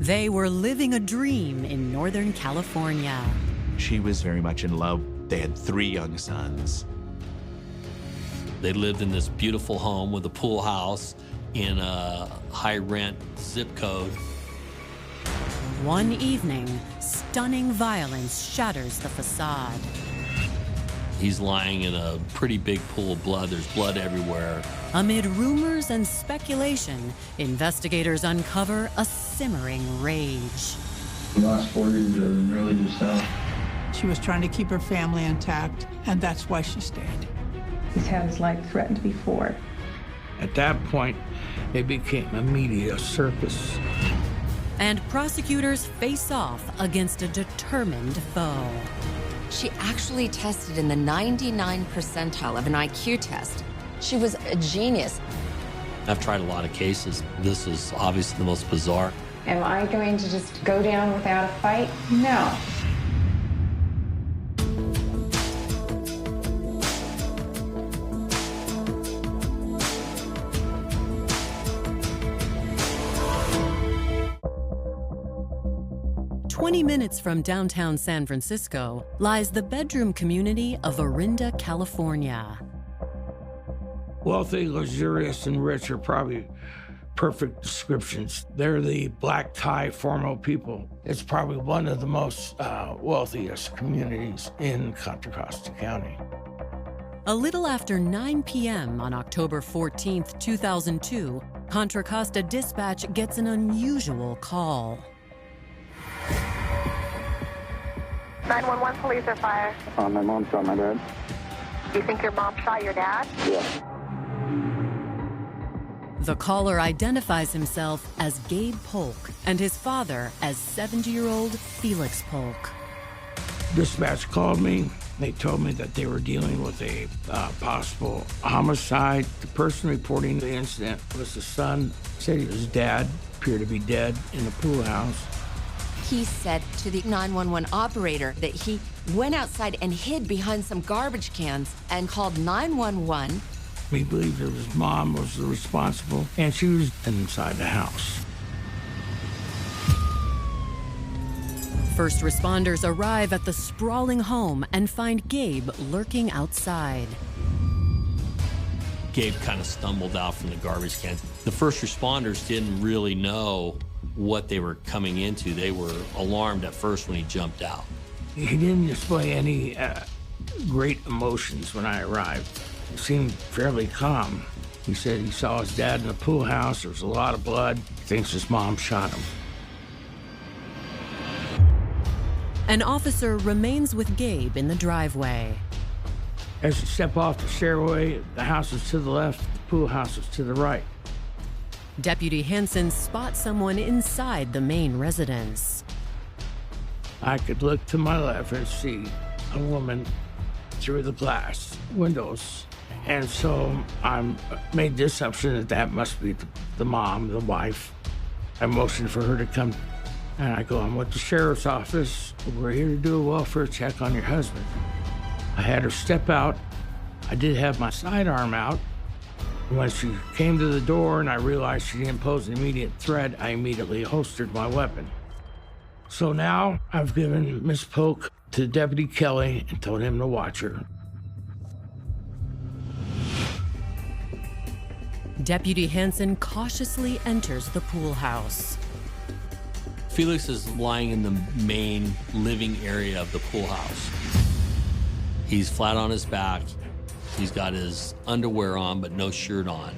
They were living a dream in Northern California. She was very much in love. They had 3 young sons. They lived in this beautiful home with a pool house in a high-rent zip code. One evening, stunning violence shatters the facade. He's lying in a pretty big pool of blood. There's blood everywhere. Amid rumors and speculation, investigators uncover a simmering rage. He lost 4 years and really just fell. She was trying to keep her family intact, and that's why she stayed. He's had his life threatened before. At that point, it became a media circus. And prosecutors face off against a determined foe. She actually tested in the 99th percentile of an IQ test. She was a genius. I've tried a lot of cases. This is obviously the most bizarre. Am I going to just go down without a fight? No. Minutes from downtown San Francisco lies the bedroom community of Orinda, California. Wealthy, luxurious, and rich are probably perfect descriptions. They're the black tie formal people. It's probably one of the most wealthiest communities in Contra Costa County. A little after 9 p.m. on October 14th, 2002, Contra Costa Dispatch gets an unusual call. 911, police are fire. My mom shot my dad. You think your mom shot your dad? Yeah. The caller identifies himself as Gabe Polk and his father as 70-year-old Felix Polk. Dispatch called me. They told me that they were dealing with a possible homicide. The person reporting the incident was the son. Said his dad appeared to be dead in the pool house. He said to the 911 operator that he went outside and hid behind some garbage cans and called 911. We believed that his mom was the responsible, and she was inside the house. First responders arrive at the sprawling home and find Gabe lurking outside. Gabe kind of stumbled out from the garbage cans. The first responders didn't really know what they were coming into. They were alarmed at first when he jumped out. He didn't display any great emotions when I arrived. He seemed fairly calm. He said he saw his dad in the pool house. There was a lot of blood. He thinks his mom shot him. An officer remains with Gabe in the driveway. As you step off the stairway, the house is to the left, the pool house is to the right. Deputy Hansen spots someone inside the main residence. I could look to my left and see a woman through the glass windows. And so I made the assumption that that must be the mom, the wife. I motioned for her to come. And I go, I'm with the sheriff's office. We're here to do a welfare check on your husband. I had her step out. I did have my sidearm out. When she came to the door and I realized she didn't pose an immediate threat, I immediately holstered my weapon. So now I've given Miss Polk to Deputy Kelly and told him to watch her. Deputy Hansen cautiously enters the pool house. Felix is lying in the main living area of the pool house. He's flat on his back. He's got his underwear on, but no shirt on.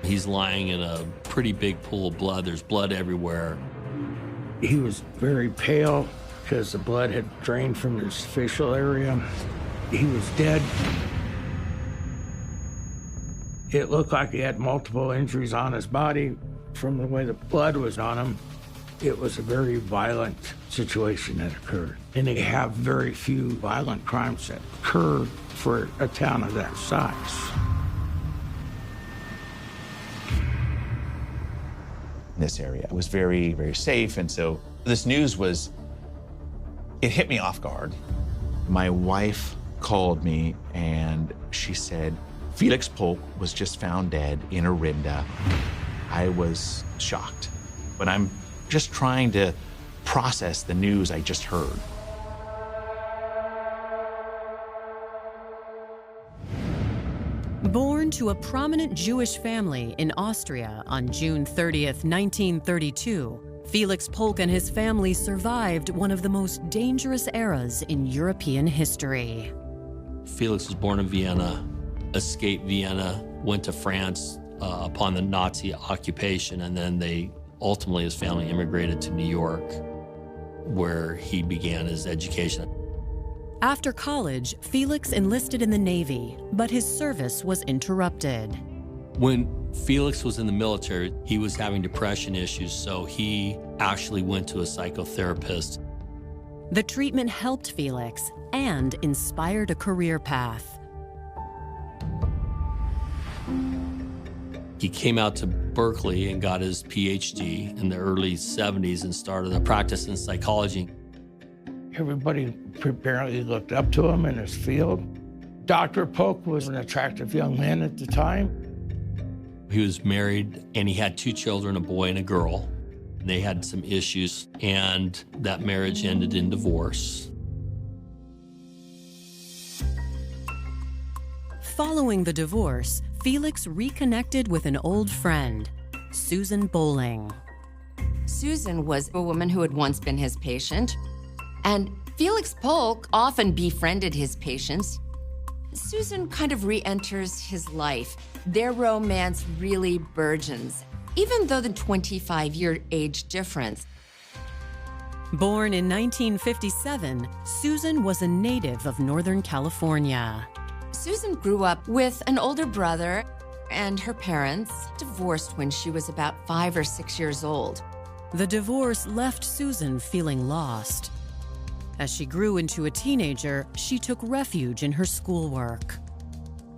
He's lying in a pretty big pool of blood. There's blood everywhere. He was very pale because the blood had drained from his facial area. He was dead. It looked like he had multiple injuries on his body from the way the blood was on him. It was a very violent situation that occurred. And they have very few violent crimes that occur for a town of that size. This area was very, very safe. And so this news it hit me off guard. My wife called me and she said, Felix Polk was just found dead in Orinda. I was shocked, but I'm just trying to process the news I just heard. Born to a prominent Jewish family in Austria on June 30th, 1932, Felix Polk and his family survived one of the most dangerous eras in European history. Felix was born in Vienna, escaped Vienna, went to France upon the Nazi occupation, and then ultimately his family immigrated to New York, where he began his education. After college, Felix enlisted in the Navy, but his service was interrupted. When Felix was in the military, he was having depression issues, so he actually went to a psychotherapist. The treatment helped Felix and inspired a career path. He came out to Berkeley and got his PhD in the early 70s and started a practice in psychology. Everybody apparently looked up to him in his field. Dr. Polk was an attractive young man at the time. He was married and he had 2 children, a boy and a girl. They had some issues and that marriage ended in divorce. Following the divorce, Felix reconnected with an old friend, Susan Bowling. Susan was a woman who had once been his patient, and Felix Polk often befriended his patients. Susan kind of re-enters his life. Their romance really burgeons, even though the 25-year age difference. Born in 1957, Susan was a native of Northern California. Susan grew up with an older brother, and her parents divorced when she was about 5 or 6 years old. The divorce left Susan feeling lost. As she grew into a teenager, she took refuge in her schoolwork.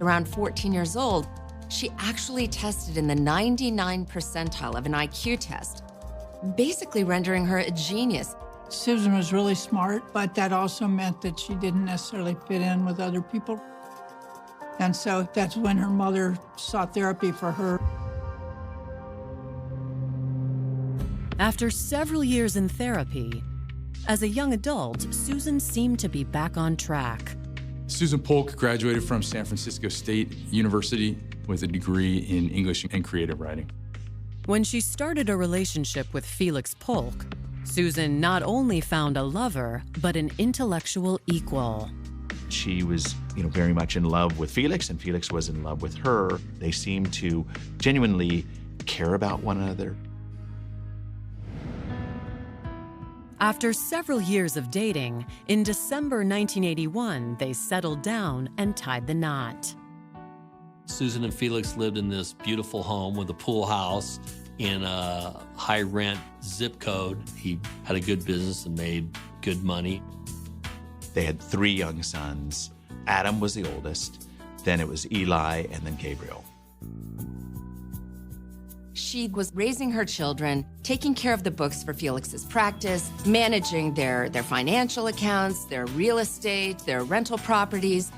Around 14 years old, she actually tested in the 99th percentile of an IQ test, basically rendering her a genius. Susan was really smart, but that also meant that she didn't necessarily fit in with other people. And so that's when her mother sought therapy for her. After several years in therapy, as a young adult, Susan seemed to be back on track. Susan Polk graduated from San Francisco State University with a degree in English and creative writing. When she started a relationship with Felix Polk, Susan not only found a lover, but an intellectual equal. She was, very much in love with Felix, and Felix was in love with her. They seemed to genuinely care about one another. After several years of dating, in December 1981, they settled down and tied the knot. Susan and Felix lived in this beautiful home with a pool house in a high-rent zip code. He had a good business and made good money. They had 3 young sons. Adam was the oldest, then it was Eli, and then Gabriel. She was raising her children, taking care of the books for Felix's practice, managing their financial accounts, their real estate, their rental properties.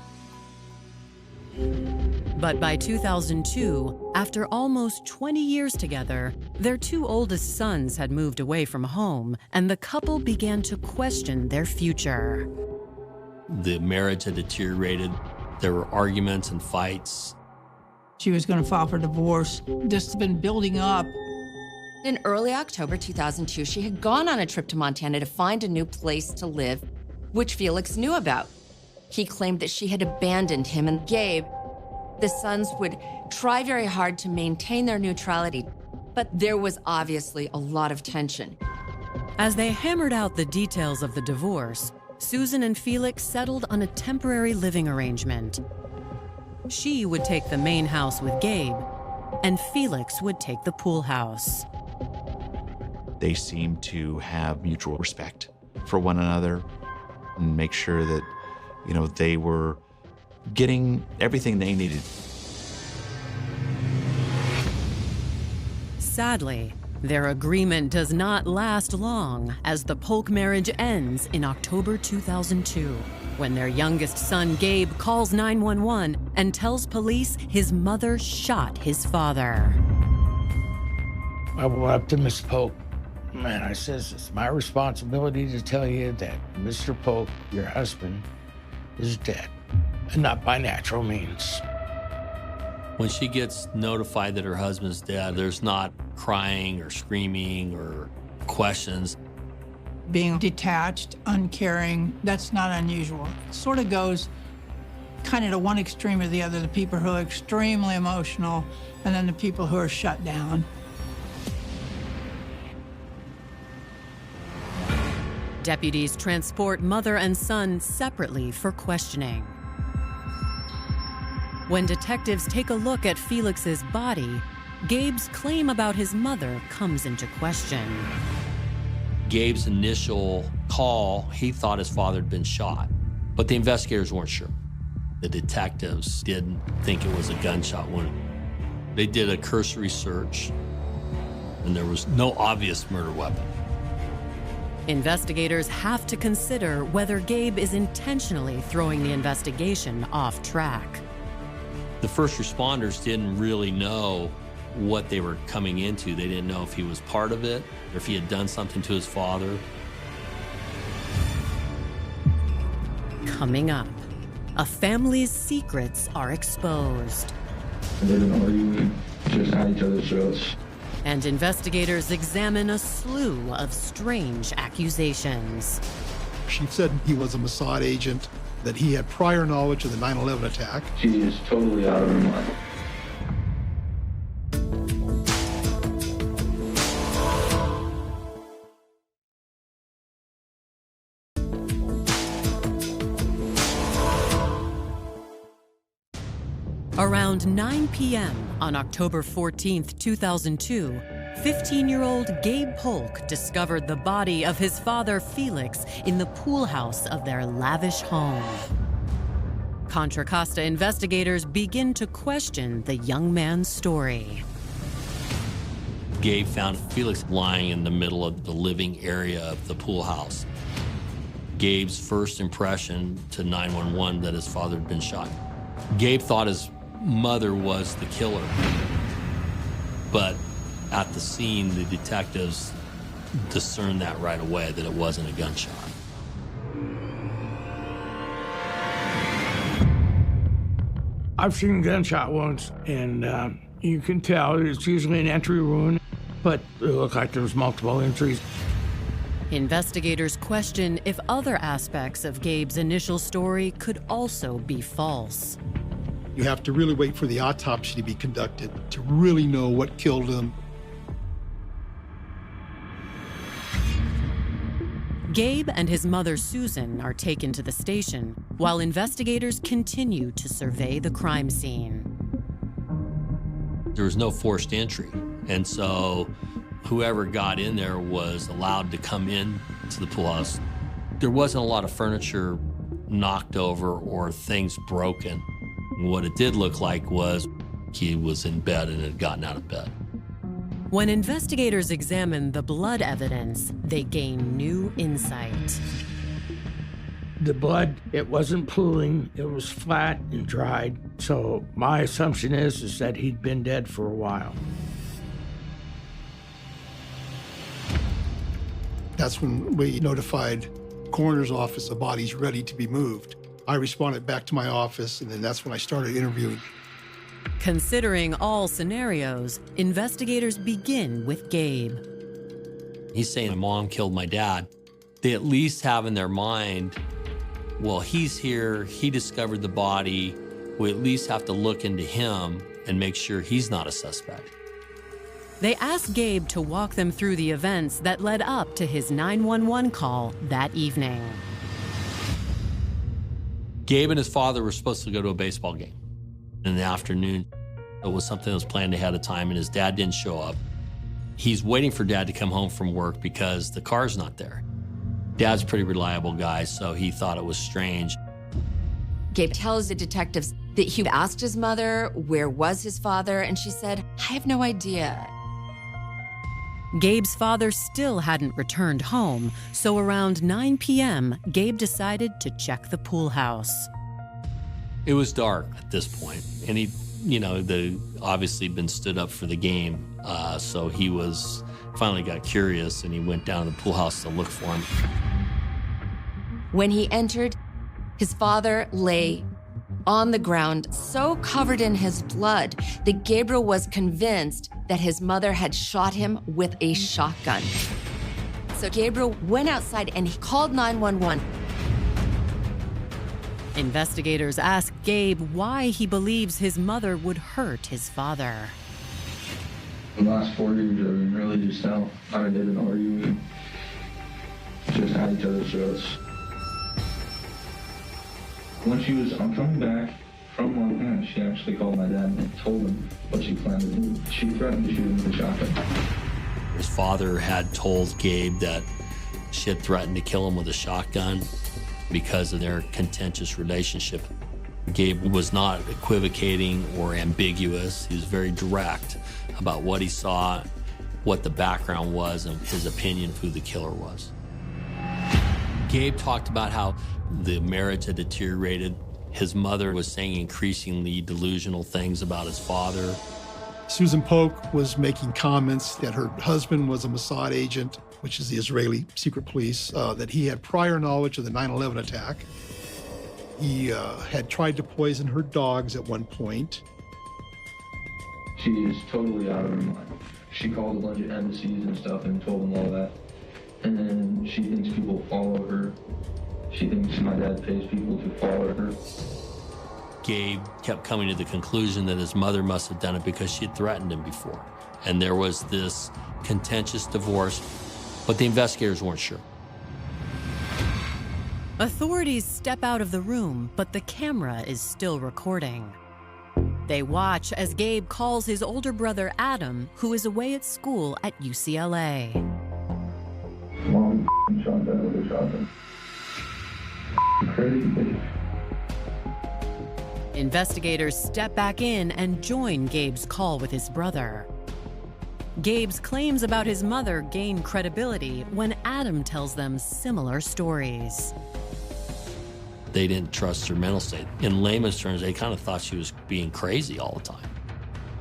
But by 2002, after almost 20 years together, their 2 oldest sons had moved away from home, and the couple began to question their future. The marriage had deteriorated. There were arguments and fights. She was going to file for divorce. This had been building up. In early October 2002, she had gone on a trip to Montana to find a new place to live, which Felix knew about. He claimed that she had abandoned him and Gabe. The sons would try very hard to maintain their neutrality, but there was obviously a lot of tension. As they hammered out the details of the divorce, Susan and Felix settled on a temporary living arrangement. She would take the main house with Gabe, and Felix would take the pool house. They seemed to have mutual respect for one another and make sure that, they were getting everything they needed. Sadly, their agreement does not last long, as the Polk marriage ends in October 2002, when their youngest son, Gabe, calls 911 and tells police his mother shot his father. I went up to Miss Polk And I says, it's my responsibility to tell you that Mr. Polk, your husband, is dead, and not by natural means. When she gets notified that her husband's dead, there's not crying or screaming or questions. Being detached, uncaring, that's not unusual. It sort of goes kind of to one extreme or the other, the people who are extremely emotional, and then the people who are shut down. Deputies transport mother and son separately for questioning. When detectives take a look at Felix's body, Gabe's claim about his mother comes into question. Gabe's initial call, he thought his father had been shot, but the investigators weren't sure. The detectives didn't think it was a gunshot wound. They did a cursory search, and there was no obvious murder weapon. Investigators have to consider whether Gabe is intentionally throwing the investigation off track. The first responders didn't really know what they were coming into. They didn't know if he was part of it, or if he had done something to his father. Coming up, a family's secrets are exposed. They didn't argue, just at each other's throats. And investigators examine a slew of strange accusations. She said he was a Mossad agent, that he had prior knowledge of the 9/11 attack. She is totally out of her mind. Around 9 p.m. on October 14th, 2002, 15-year-old Gabe Polk discovered the body of his father, Felix, in the pool house of their lavish home. Contra Costa investigators begin to question the young man's story. Gabe found Felix lying in the middle of the living area of the pool house. Gabe's first impression to 911 that his father had been shot. Gabe thought his mother was the killer. But at the scene, the detectives discerned that right away, that it wasn't a gunshot. I've seen gunshot wounds, and you can tell it's usually an entry wound, but it looked like there was multiple injuries. Investigators question if other aspects of Gabe's initial story could also be false. You have to really wait for the autopsy to be conducted to really know what killed him. Gabe and his mother, Susan, are taken to the station while investigators continue to survey the crime scene. There was no forced entry, and so whoever got in there was allowed to come in to the pool house. There wasn't a lot of furniture knocked over or things broken. What it did look like was he was in bed and had gotten out of bed. When investigators examine the blood evidence, they gain new insight. The blood, it wasn't pooling, it was flat and dried. So my assumption is that he'd been dead for a while. That's when we notified coroner's office the body's ready to be moved. I responded back to my office, and then that's when I started interviewing. Considering all scenarios, investigators begin with Gabe. He's saying, my mom killed my dad. They at least have in their mind, well, he's here, he discovered the body. We at least have to look into him and make sure he's not a suspect. They ask Gabe to walk them through the events that led up to his 911 call that evening. Gabe and his father were supposed to go to a baseball game in the afternoon. It was something that was planned ahead of time, and his dad didn't show up. He's waiting for Dad to come home from work because the car's not there. Dad's a pretty reliable guy, so he thought it was strange. Gabe tells the detectives that he asked his mother where was his father, and she said, I have no idea. Gabe's father still hadn't returned home, so around 9 p.m., Gabe decided to check the pool house. It was dark at this point, and he, they'd obviously been stood up for the game, so he was Finally got curious, and he went down to the pool house to look for him. When he entered, his father lay on the ground, so covered in his blood that Gabriel was convinced that his mother had shot him with a shotgun. So Gabriel went outside and he called 911. Investigators ask Gabe why he believes his mother would hurt his father. The last 4 years, I mean, really just how I didn't argue. We just had each other's throats. When she was on coming back from Montana, she actually called my dad and told him what she planned to do. She threatened to shoot him with a shotgun. His father had told Gabe that she had threatened to kill him with a shotgun because of their contentious relationship. Gabe was not equivocating or ambiguous. He was very direct about what he saw, what the background was, and his opinion of who the killer was. Gabe talked about how the marriage had deteriorated. His mother was saying increasingly delusional things about his father. Susan Polk was making comments that her husband was a Mossad agent, which is the Israeli secret police, that he had prior knowledge of the 9/11 attack. He had tried to poison her dogs at one point. She is totally out of her mind. She called a bunch of embassies and stuff and told them all that. And then she thinks people follow her. She thinks my dad pays people to follow her. Gabe kept coming to the conclusion that his mother must have done it because she had threatened him before. And there was this contentious divorce, but the investigators weren't sure. Authorities step out of the room, but the camera is still recording. They watch as Gabe calls his older brother Adam, who is away at school at UCLA. Mom shot that with a shotgun. Crazy bitch. Investigators step back in and join Gabe's call with his brother. Gabe's claims about his mother gain credibility when Adam tells them similar stories. They didn't trust her mental state. In layman's terms, they kind of thought she was being crazy all the time.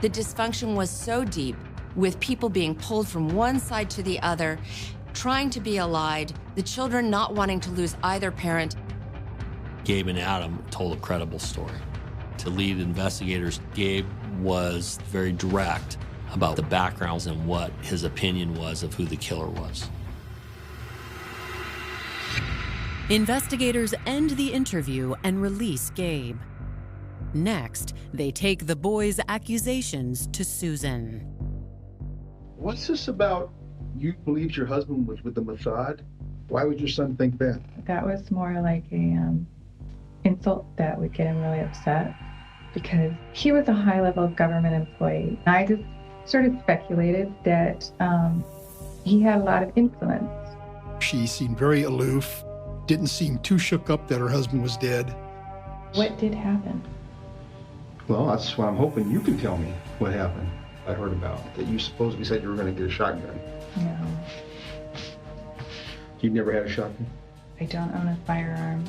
The dysfunction was so deep, with people being pulled from one side to the other, trying to be allied, the children not wanting to lose either parent. Gabe and Adam told a credible story. To lead investigators, Gabe was very direct about the backgrounds and what his opinion was of who the killer was. Investigators end the interview and release Gabe. Next, they take the boy's accusations to Susan. What's this about? You believed your husband was with the Mossad? Why would your son think that? That was more like a insult that would get him really upset because he was a high-level government employee. I just sort of speculated that he had a lot of influence. She seemed very aloof, didn't seem too shook up that her husband was dead. What did happen? Well, that's what I'm hoping you can tell me what happened. I heard about that you supposedly said you were going to get a shotgun. No. You've never had a shotgun? I don't own a firearm.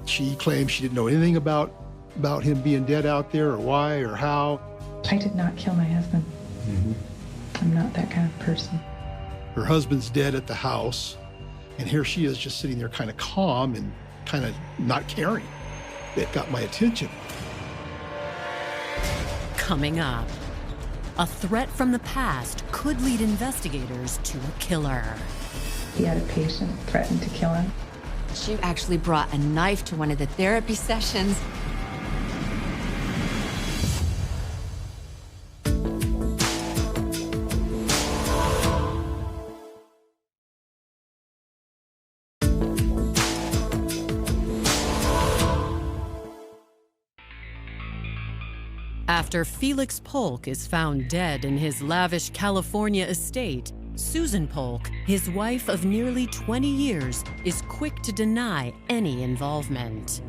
She claimed she didn't know anything about him being dead out there or why or how. I did not kill my husband. Mm-hmm. I'm not that kind of person. Her husband's dead at the house, and here she is just sitting there kind of calm and kind of not caring. It got my attention. Coming up, a threat from the past could lead investigators to a killer. He had a patient threatened to kill him. She actually brought a knife to one of the therapy sessions. After Felix Polk is found dead in his lavish California estate, Susan Polk, his wife of nearly 20 years, is quick to deny any involvement.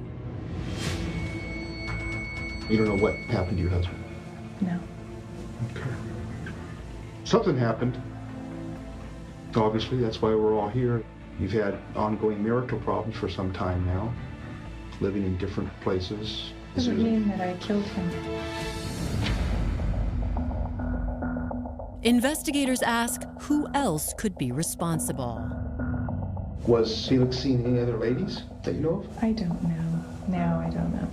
You don't know what happened to your husband? No. Okay. Something happened. Obviously, that's why we're all here. You've had ongoing marital problems for some time now, living in different places. Doesn't mean that I killed him. Investigators ask who else could be responsible. Was Felix seeing any other ladies that you know of? I don't know. No, I don't know.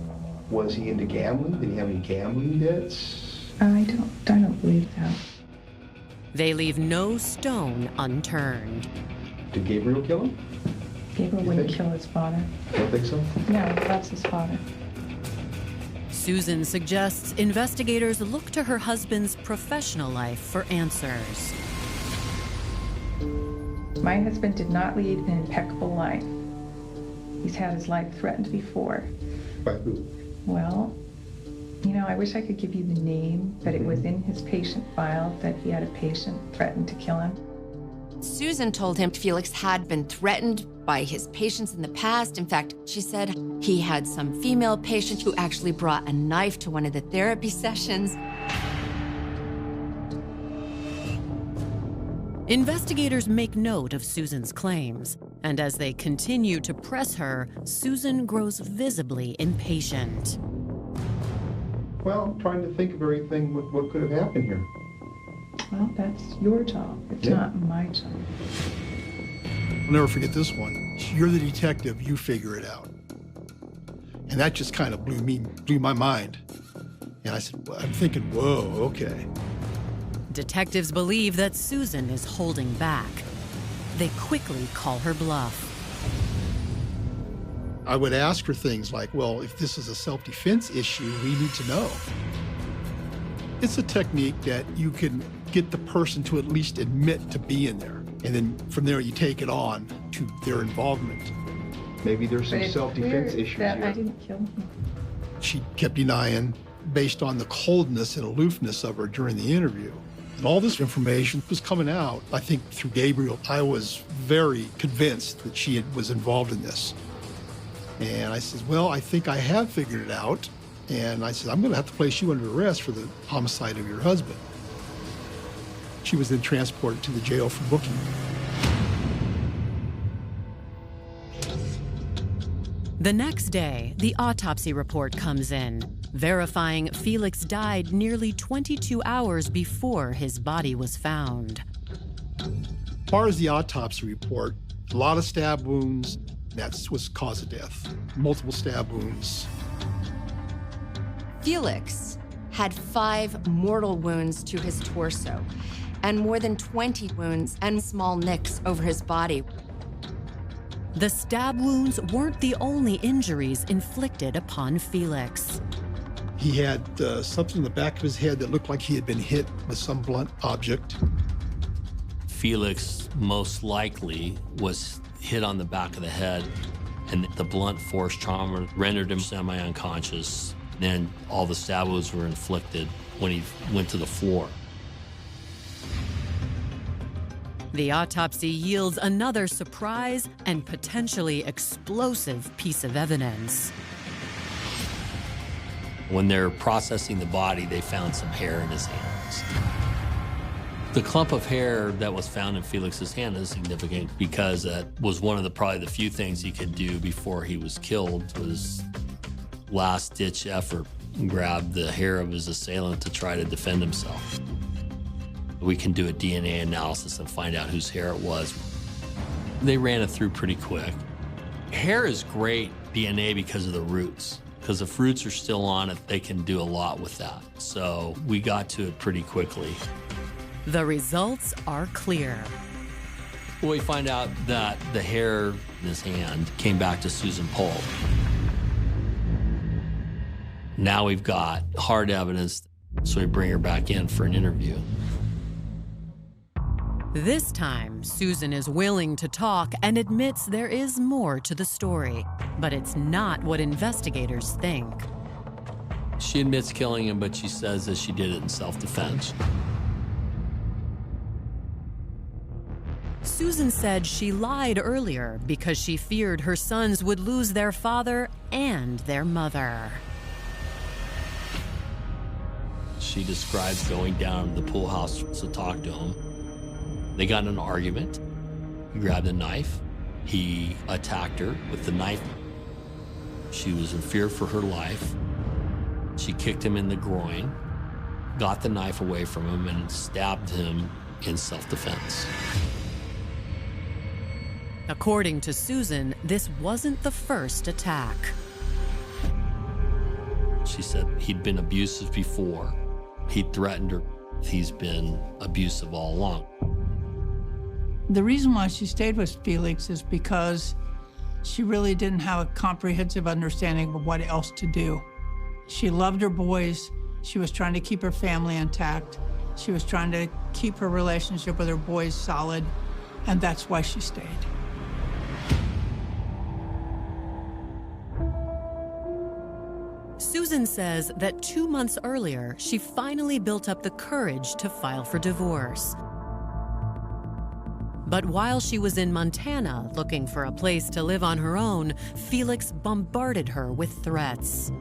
Was he into gambling? Did he have any gambling debts? I don't believe so. They leave no stone unturned. Did Gabriel kill him? Gabriel wouldn't kill his father. Don't think so? No, that's his father. Susan suggests investigators look to her husband's professional life for answers. My husband did not lead an impeccable life. He's had his life threatened before. By who? Well, you know, I wish I could give you the name, but it was in his patient file that he had a patient threatened to kill him. Susan told him Felix had been threatened by his patients in the past. In fact, she said he had some female patient who actually brought a knife to one of the therapy sessions. Investigators make note of Susan's claims, and as they continue to press her, Susan grows visibly impatient. Well, I'm trying to think of everything, what could have happened here. Well, that's your job. It's not my job. I'll never forget this one. You're the detective, you figure it out. And that just kind of blew my mind. And I said, well, I'm thinking, whoa, okay. Detectives believe that Susan is holding back. They quickly call her bluff. I would ask her things like, well, if this is a self-defense issue, we need to know. It's a technique that you can get the person to at least admit to being there. And then from there, you take it on to their involvement. Maybe there's some self-defense issues that here. I didn't kill him. She kept denying based on the coldness and aloofness of her during the interview. And all this information was coming out, I think, through Gabriel. I was very convinced that she was involved in this. And I said, well, I think I have figured it out. And I said, I'm going to have to place you under arrest for the homicide of your husband. She was then transported to the jail for booking. The next day, the autopsy report comes in, verifying Felix died nearly 22 hours before his body was found. As far as the autopsy report, a lot of stab wounds. That was cause of death. Multiple stab wounds. Felix had 5 mortal wounds to his torso and more than 20 wounds and small nicks over his body. The stab wounds weren't the only injuries inflicted upon Felix. He had something in the back of his head that looked like he had been hit with some blunt object. Felix most likely was hit on the back of the head, and the blunt force trauma rendered him semi-unconscious. Then all the stab wounds were inflicted when he went to the floor. The autopsy yields another surprise and potentially explosive piece of evidence. When they're processing the body, they found some hair in his hands. The clump of hair that was found in Felix's hand is significant because that was one of probably the few things he could do before he was killed was last-ditch effort, grab the hair of his assailant to try to defend himself. We can do a DNA analysis and find out whose hair it was. They ran it through pretty quick. Hair is great DNA because of the roots. Because if roots are still on it, they can do a lot with that. So we got to it pretty quickly. The results are clear. We find out that the hair in his hand came back to Susan Polk. Now we've got hard evidence, so we bring her back in for an interview. This time, Susan is willing to talk and admits there is more to the story, but it's not what investigators think. She admits killing him, but she says that she did it in self-defense. Susan said she lied earlier because she feared her sons would lose their father and their mother. She describes going down to the pool house to talk to him. They got in an argument. He grabbed a knife. He attacked her with the knife. She was in fear for her life. She kicked him in the groin. got the knife away from him and stabbed him in self-defense. According to Susan, this wasn't the first attack. She said he'd been abusive before. He threatened her. He's been abusive all along. The reason why she stayed with Felix is because she really didn't have a comprehensive understanding of what else to do. She loved her boys. She was trying to keep her family intact. She was trying to keep her relationship with her boys solid, and that's why she stayed. Susan says that 2 months earlier, she finally built up the courage to file for divorce. But while she was in Montana looking for a place to live on her own, Felix bombarded her with threats.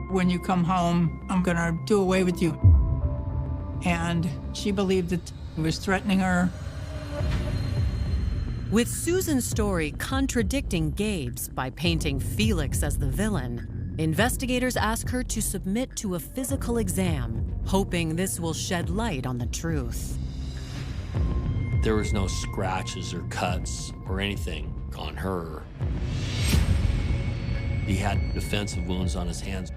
When you come home, I'm gonna do away with you. And she believed that he was threatening her. With Susan's story contradicting Gabe's by painting Felix as the villain, investigators ask her to submit to a physical exam, hoping this will shed light on the truth. There was no scratches or cuts or anything on her. He had defensive wounds on his hands.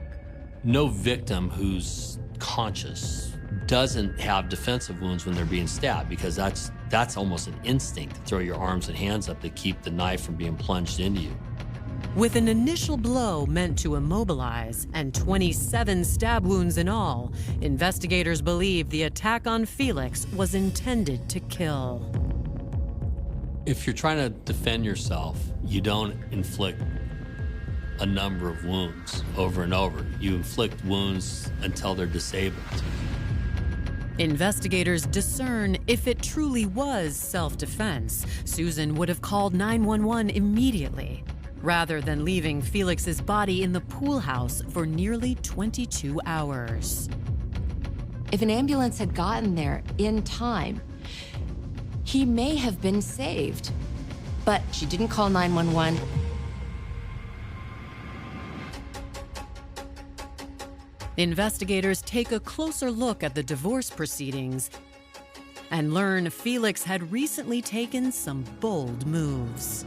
No victim who's conscious doesn't have defensive wounds when they're being stabbed, because that's almost an instinct to throw your arms and hands up to keep the knife from being plunged into you. With an initial blow meant to immobilize and 27 stab wounds in all, investigators believe the attack on Felix was intended to kill. If you're trying to defend yourself, you don't inflict a number of wounds over and over. You inflict wounds until they're disabled. Investigators discern if it truly was self-defense, Susan would have called 911 immediately, rather than leaving Felix's body in the pool house for nearly 22 hours. If an ambulance had gotten there in time, he may have been saved. But she didn't call 911. Investigators take a closer look at the divorce proceedings and learn Felix had recently taken some bold moves.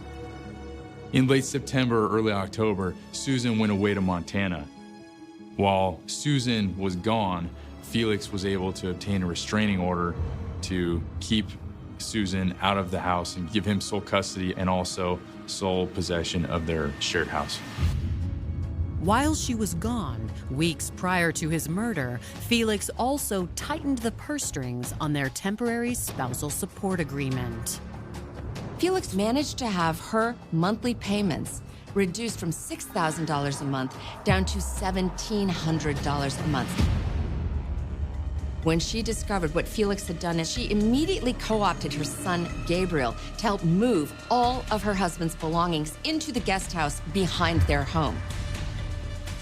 In late September or early October, Susan went away to Montana. While Susan was gone, Felix was able to obtain a restraining order to keep Susan out of the house and give him sole custody and also sole possession of their shared house. While she was gone, weeks prior to his murder, Felix also tightened the purse strings on their temporary spousal support agreement. Felix managed to have her monthly payments reduced from $6,000 a month down to $1,700 a month. When she discovered what Felix had done, she immediately co-opted her son, Gabriel, to help move all of her husband's belongings into the guest house behind their home.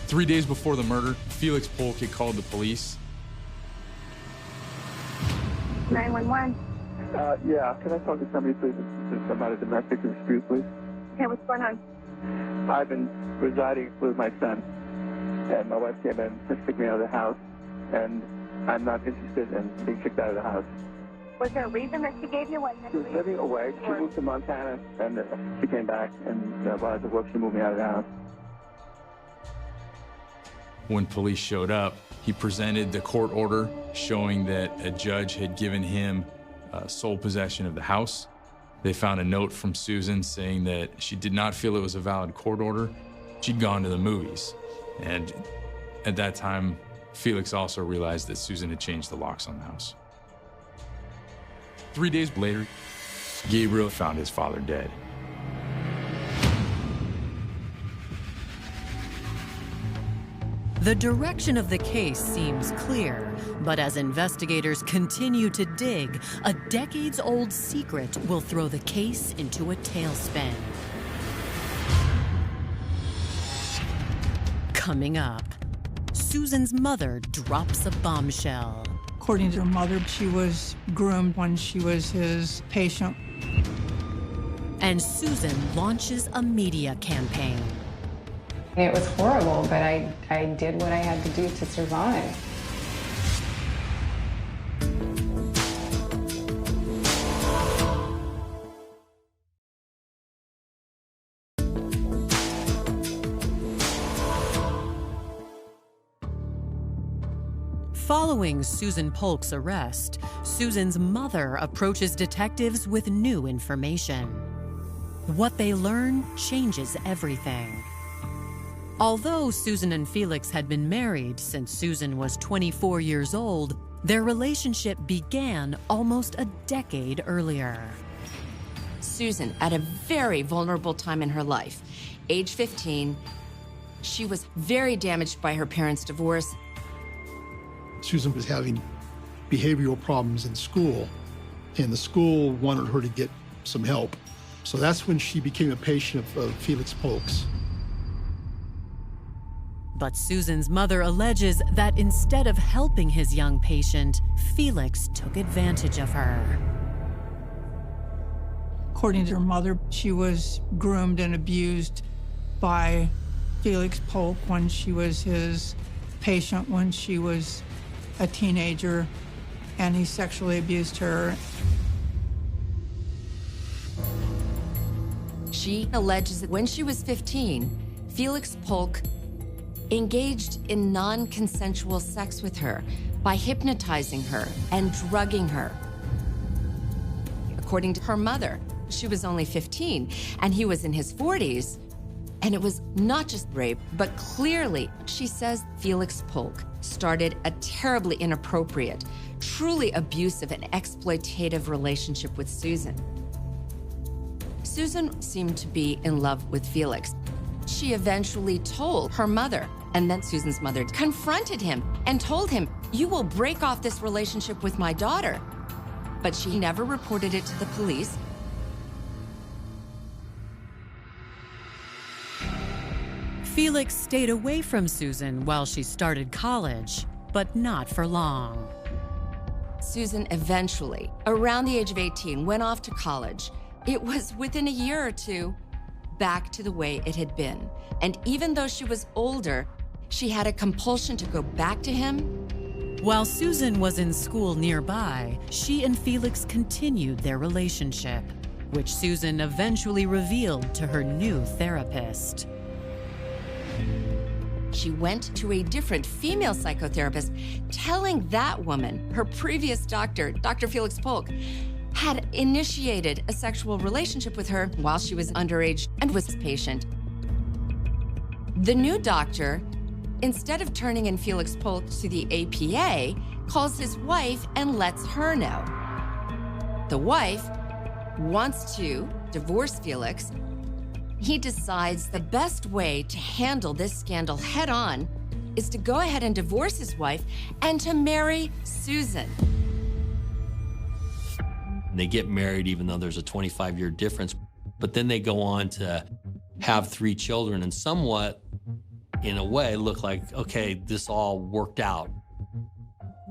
3 days before the murder, Felix Polk had called the police. 911. Yeah, can I talk to somebody, please? It's about a domestic dispute, please. Okay, what's going on? I've been residing with my son, and my wife came in to kick me out of the house, and I'm not interested in being kicked out of the house. Was there a reason that she gave you? She was living away. She moved to Montana, and she came back, and while I was at work, she moved me out of the house. When police showed up, he presented the court order showing that a judge had given him sole possession of the house. They found a note from Susan saying that she did not feel it was a valid court order. She'd gone to the movies. And at that time, Felix also realized that Susan had changed the locks on the house. 3 days later, Gabriel found his father dead. The direction of the case seems clear, but as investigators continue to dig, a decades-old secret will throw the case into a tailspin. Coming up, Susan's mother drops a bombshell. According to her mother, she was groomed when she was his patient. And Susan launches a media campaign. It was horrible, but I did what I had to do to survive. Following Susan Polk's arrest, Susan's mother approaches detectives with new information. What they learn changes everything. Although Susan and Felix had been married since Susan was 24 years old, their relationship began almost a decade earlier. Susan, at a very vulnerable time in her life, age 15, she was very damaged by her parents' divorce. Susan was having behavioral problems in school, and the school wanted her to get some help. So that's when she became a patient of Felix Polk's. But Susan's mother alleges that instead of helping his young patient, Felix took advantage of her. According to her mother, she was groomed and abused by Felix Polk when she was his patient when she was a teenager, and he sexually abused her. She alleges that when she was 15, Felix Polk engaged in non-consensual sex with her by hypnotizing her and drugging her. According to her mother, she was only 15 and he was in his 40s. And it was not just rape, but clearly, she says Felix Polk started a terribly inappropriate, truly abusive and exploitative relationship with Susan. Susan seemed to be in love with Felix. She eventually told her mother, and then Susan's mother confronted him and told him, "You will break off this relationship with my daughter." But she never reported it to the police. Felix stayed away from Susan while she started college, but not for long. Susan eventually, around the age of 18, went off to college. It was within a year or two back to the way it had been. And even though she was older, she had a compulsion to go back to him. While Susan was in school nearby, she and Felix continued their relationship, which Susan eventually revealed to her new therapist. She went to a different female psychotherapist, telling that woman, her previous doctor, Dr. Felix Polk, had initiated a sexual relationship with her while she was underage and was his patient. The new doctor, instead of turning in Felix Polk to the APA, calls his wife and lets her know. The wife wants to divorce Felix. He decides the best way to handle this scandal head-on is to go ahead and divorce his wife and to marry Susan. They get married even though there's a 25-year difference, but then they go on to have 3 children and somewhat, in a way, look like, okay, this all worked out.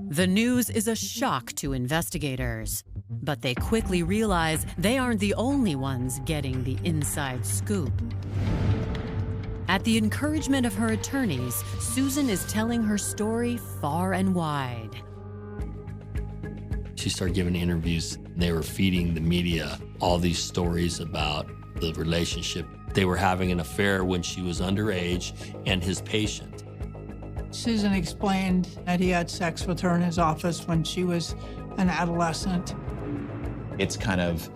The news is a shock to investigators, but they quickly realize they aren't the only ones getting the inside scoop. At the encouragement of her attorneys, Susan is telling her story far and wide. She started giving interviews. They were feeding the media all these stories about the relationship. They were having an affair when she was underage and his patient. Susan explained that he had sex with her in his office when she was an adolescent. It's kind of,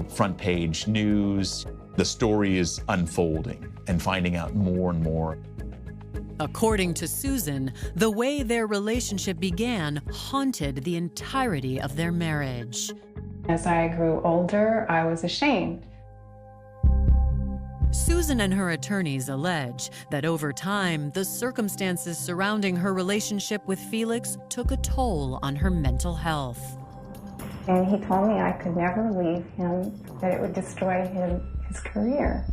front page news. The story is unfolding and finding out more and more. According to Susan, the way their relationship began haunted the entirety of their marriage. As I grew older, I was ashamed. Susan and her attorneys allege that over time, the circumstances surrounding her relationship with Felix took a toll on her mental health. And he told me I could never leave him, that it would destroy his career.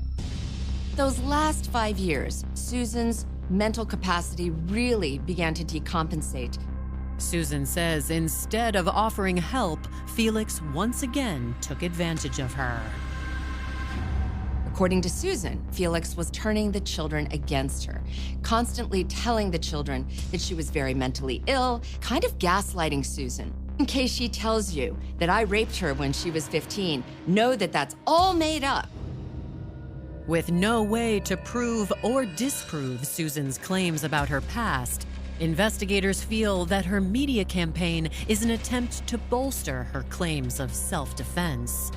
Those last 5 years, Susan's mental capacity really began to decompensate. Susan says instead of offering help, Felix once again took advantage of her. According to Susan, Felix was turning the children against her, constantly telling the children that she was very mentally ill, kind of gaslighting Susan. In case she tells you that I raped her when she was 15, know that that's all made up. With no way to prove or disprove Susan's claims about her past, Investigators feel that her media campaign is an attempt to bolster her claims of self-defense.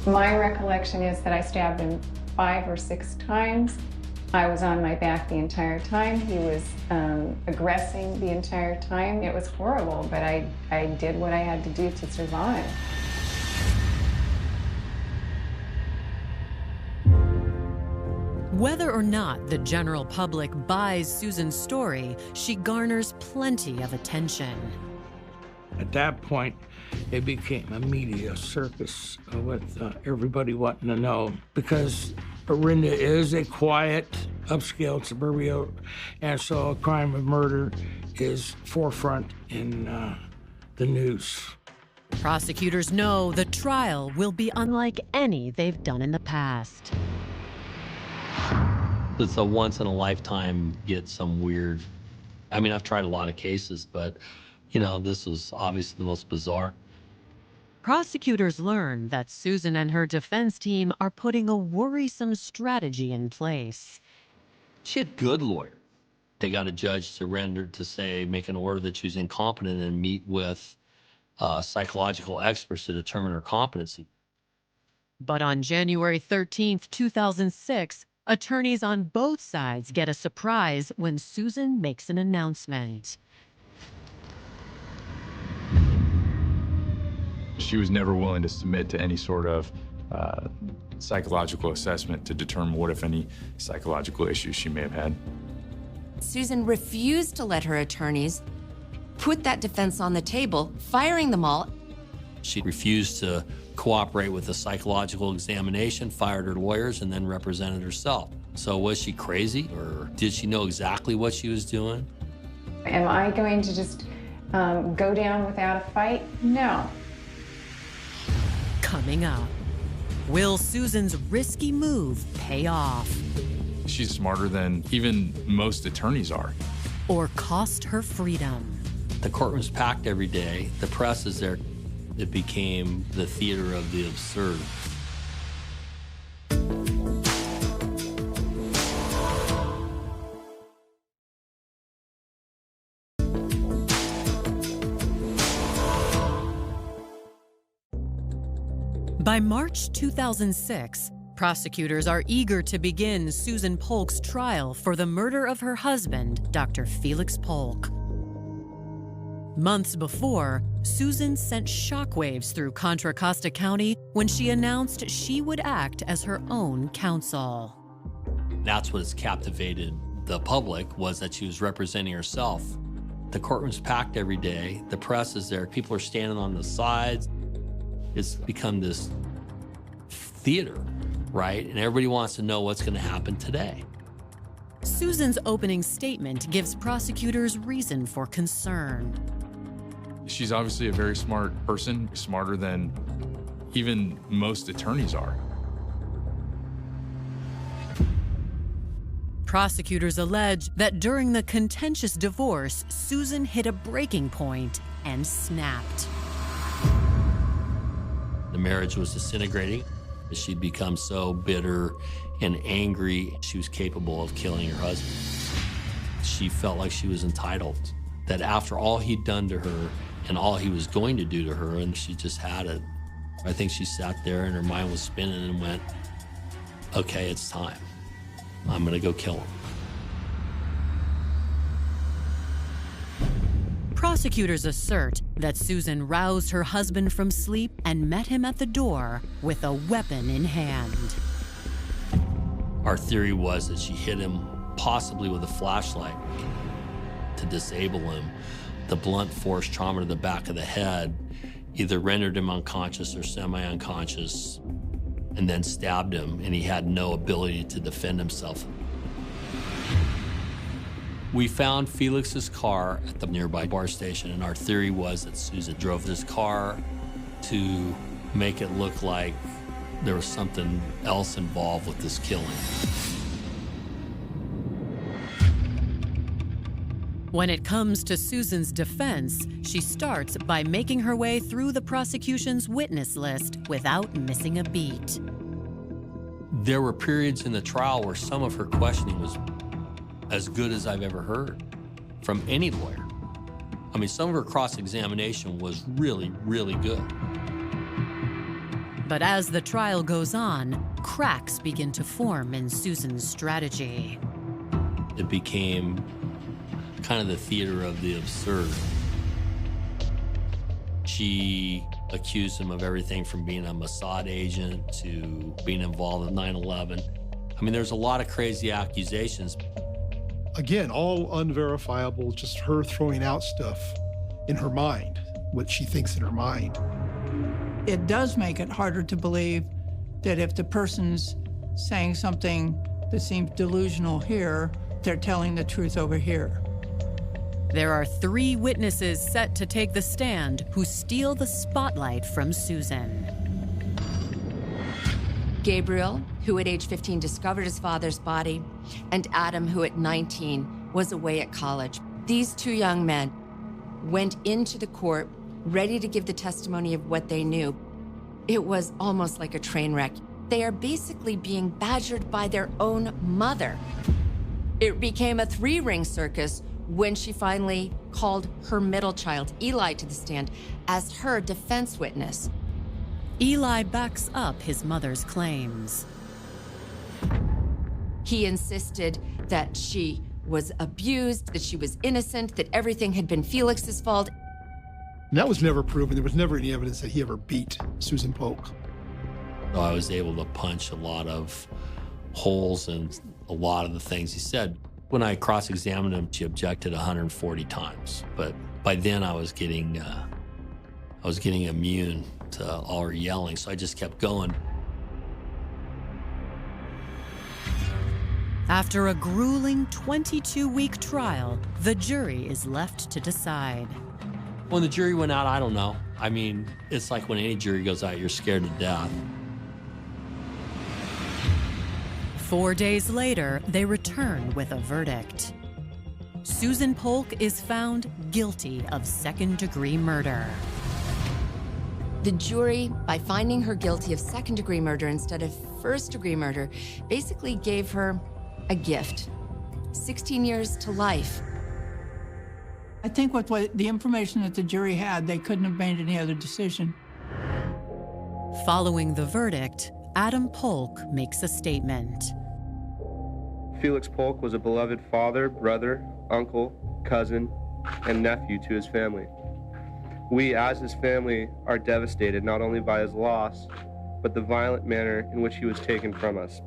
My recollection is that I stabbed him 5 or 6 times. I was on my back the entire time. He was aggressing the entire time. It was horrible, but I did what I had to do to survive. Whether or not the general public buys Susan's story, she garners plenty of attention. At that point, it became a media circus with everybody wanting to know, because Orinda is a quiet, upscale suburbia, and so a crime of murder is forefront in the news. Prosecutors know the trial will be unlike any they've done in the past. It's a once-in-a-lifetime, get some weird... I mean, I've tried a lot of cases, but, you know, this was obviously the most bizarre. Prosecutors learn that Susan and her defense team are putting a worrisome strategy in place. She had good lawyers. They got a judge surrendered to say, make an order that she was incompetent and meet with psychological experts to determine her competency. But on January 13th, 2006, attorneys on both sides get a surprise when Susan makes an announcement. She was never willing to submit to any sort of psychological assessment to determine what, if any, psychological issues she may have had. Susan refused to let her attorneys put that defense on the table, firing them all. She refused to cooperate with the psychological examination, fired her lawyers, and then represented herself. So was she crazy, or did she know exactly what she was doing? Am I going to just go down without a fight? No. Coming up, will Susan's risky move pay off? She's smarter than even most attorneys are. Or cost her freedom? The courtroom's packed every day. The press is there. It became the theater of the absurd. By March 2006, prosecutors are eager to begin Susan Polk's trial for the murder of her husband, Dr. Felix Polk. Months before, Susan sent shockwaves through Contra Costa County when she announced she would act as her own counsel. That's what has captivated the public, was that she was representing herself. The courtroom's packed every day. The press is there. People are standing on the sides. It's become this theater, right? And everybody wants to know what's going to happen today. Susan's opening statement gives prosecutors reason for concern. She's obviously a very smart person, smarter than even most attorneys are. Prosecutors allege that during the contentious divorce, Susan hit a breaking point and snapped. The marriage was disintegrating. She'd become so bitter and angry, she was capable of killing her husband. She felt like she was entitled, that after all he'd done to her and all he was going to do to her, and she just had it. I think she sat there and her mind was spinning and went, okay, it's time. I'm gonna go kill him. Prosecutors assert that Susan roused her husband from sleep and met him at the door with a weapon in hand. Our theory was that she hit him possibly with a flashlight to disable him. The blunt force trauma to the back of the head either rendered him unconscious or semi-unconscious, and then stabbed him, and he had no ability to defend himself. We found Felix's car at the nearby bar station, and our theory was that Susan drove this car to make it look like there was something else involved with this killing. When it comes to Susan's defense, she starts by making her way through the prosecution's witness list without missing a beat. There were periods in the trial where some of her questioning was as good as I've ever heard. from any lawyer. I mean, some of her cross-examination was really, really good. But as the trial goes on, cracks begin to form in Susan's strategy. It became kind of the theater of the absurd. She accused him of everything from being a Mossad agent to being involved in 9/11. I mean, there's a lot of crazy accusations. Again, all unverifiable, just her throwing out stuff in her mind, what she thinks in her mind. It does make it harder to believe that if the person's saying something that seems delusional here, they're telling the truth over here. There are 3 witnesses set to take the stand who steal the spotlight from Susan. Gabriel, who at age 15 discovered his father's body, and Adam, who at 19 was away at college. These 2 young men went into the court ready to give the testimony of what they knew. It was almost like a train wreck. They are basically being badgered by their own mother. It became a 3-ring circus when she finally called her middle child, Eli, to the stand as her defense witness. Eli backs up his mother's claims. He insisted that she was abused, that she was innocent, that everything had been Felix's fault. And that was never proven. There was never any evidence that he ever beat Susan Polk. So I was able to punch a lot of holes in a lot of the things he said. When I cross-examined him, she objected 140 times. But by then I was getting immune to all her yelling, so I just kept going. After a grueling 22-week trial, the jury is left to decide. When the jury went out, I don't know. I mean, it's like when any jury goes out, you're scared to death. 4 days later, they return with a verdict. Susan Polk is found guilty of second-degree murder. The jury, by finding her guilty of second-degree murder instead of first-degree murder, basically gave her a gift: 16 years to life. I think with the information that the jury had, they couldn't have made any other decision. Following the verdict, Adam Polk makes a statement. Felix Polk was a beloved father, brother, uncle, cousin, and nephew to his family. We, as his family, are devastated not only by his loss, but the violent manner in which he was taken from us.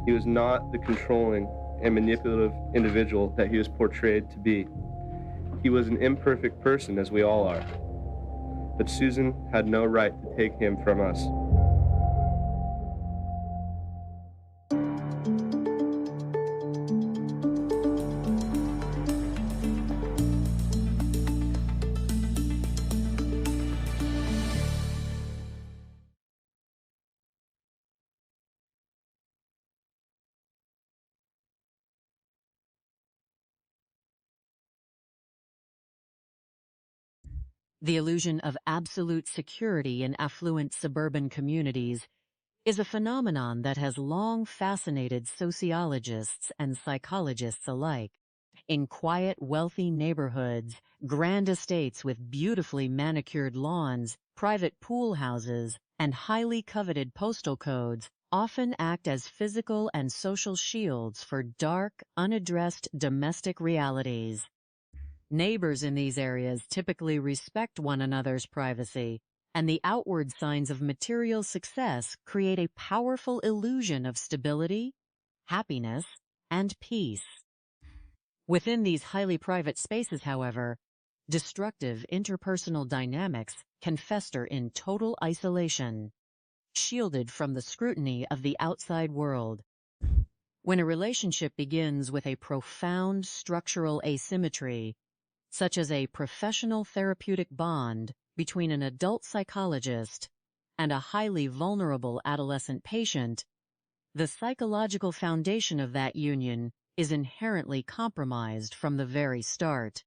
He was not the controlling and manipulative individual that he was portrayed to be. He was an imperfect person, as we all are. But Susan had no right to take him from us. The illusion of absolute security in affluent suburban communities is a phenomenon that has long fascinated sociologists and psychologists alike. In quiet, wealthy neighborhoods, grand estates with beautifully manicured lawns, private pool houses, and highly coveted postal codes often act as physical and social shields for dark, unaddressed domestic realities. Neighbors in these areas typically respect one another's privacy, and the outward signs of material success create a powerful illusion of stability, happiness, and peace. Within these highly private spaces, however, destructive interpersonal dynamics can fester in total isolation, shielded from the scrutiny of the outside world. When a relationship begins with a profound structural asymmetry, such as a professional therapeutic bond between an adult psychologist and a highly vulnerable adolescent patient, the psychological foundation of that union is inherently compromised from the very start.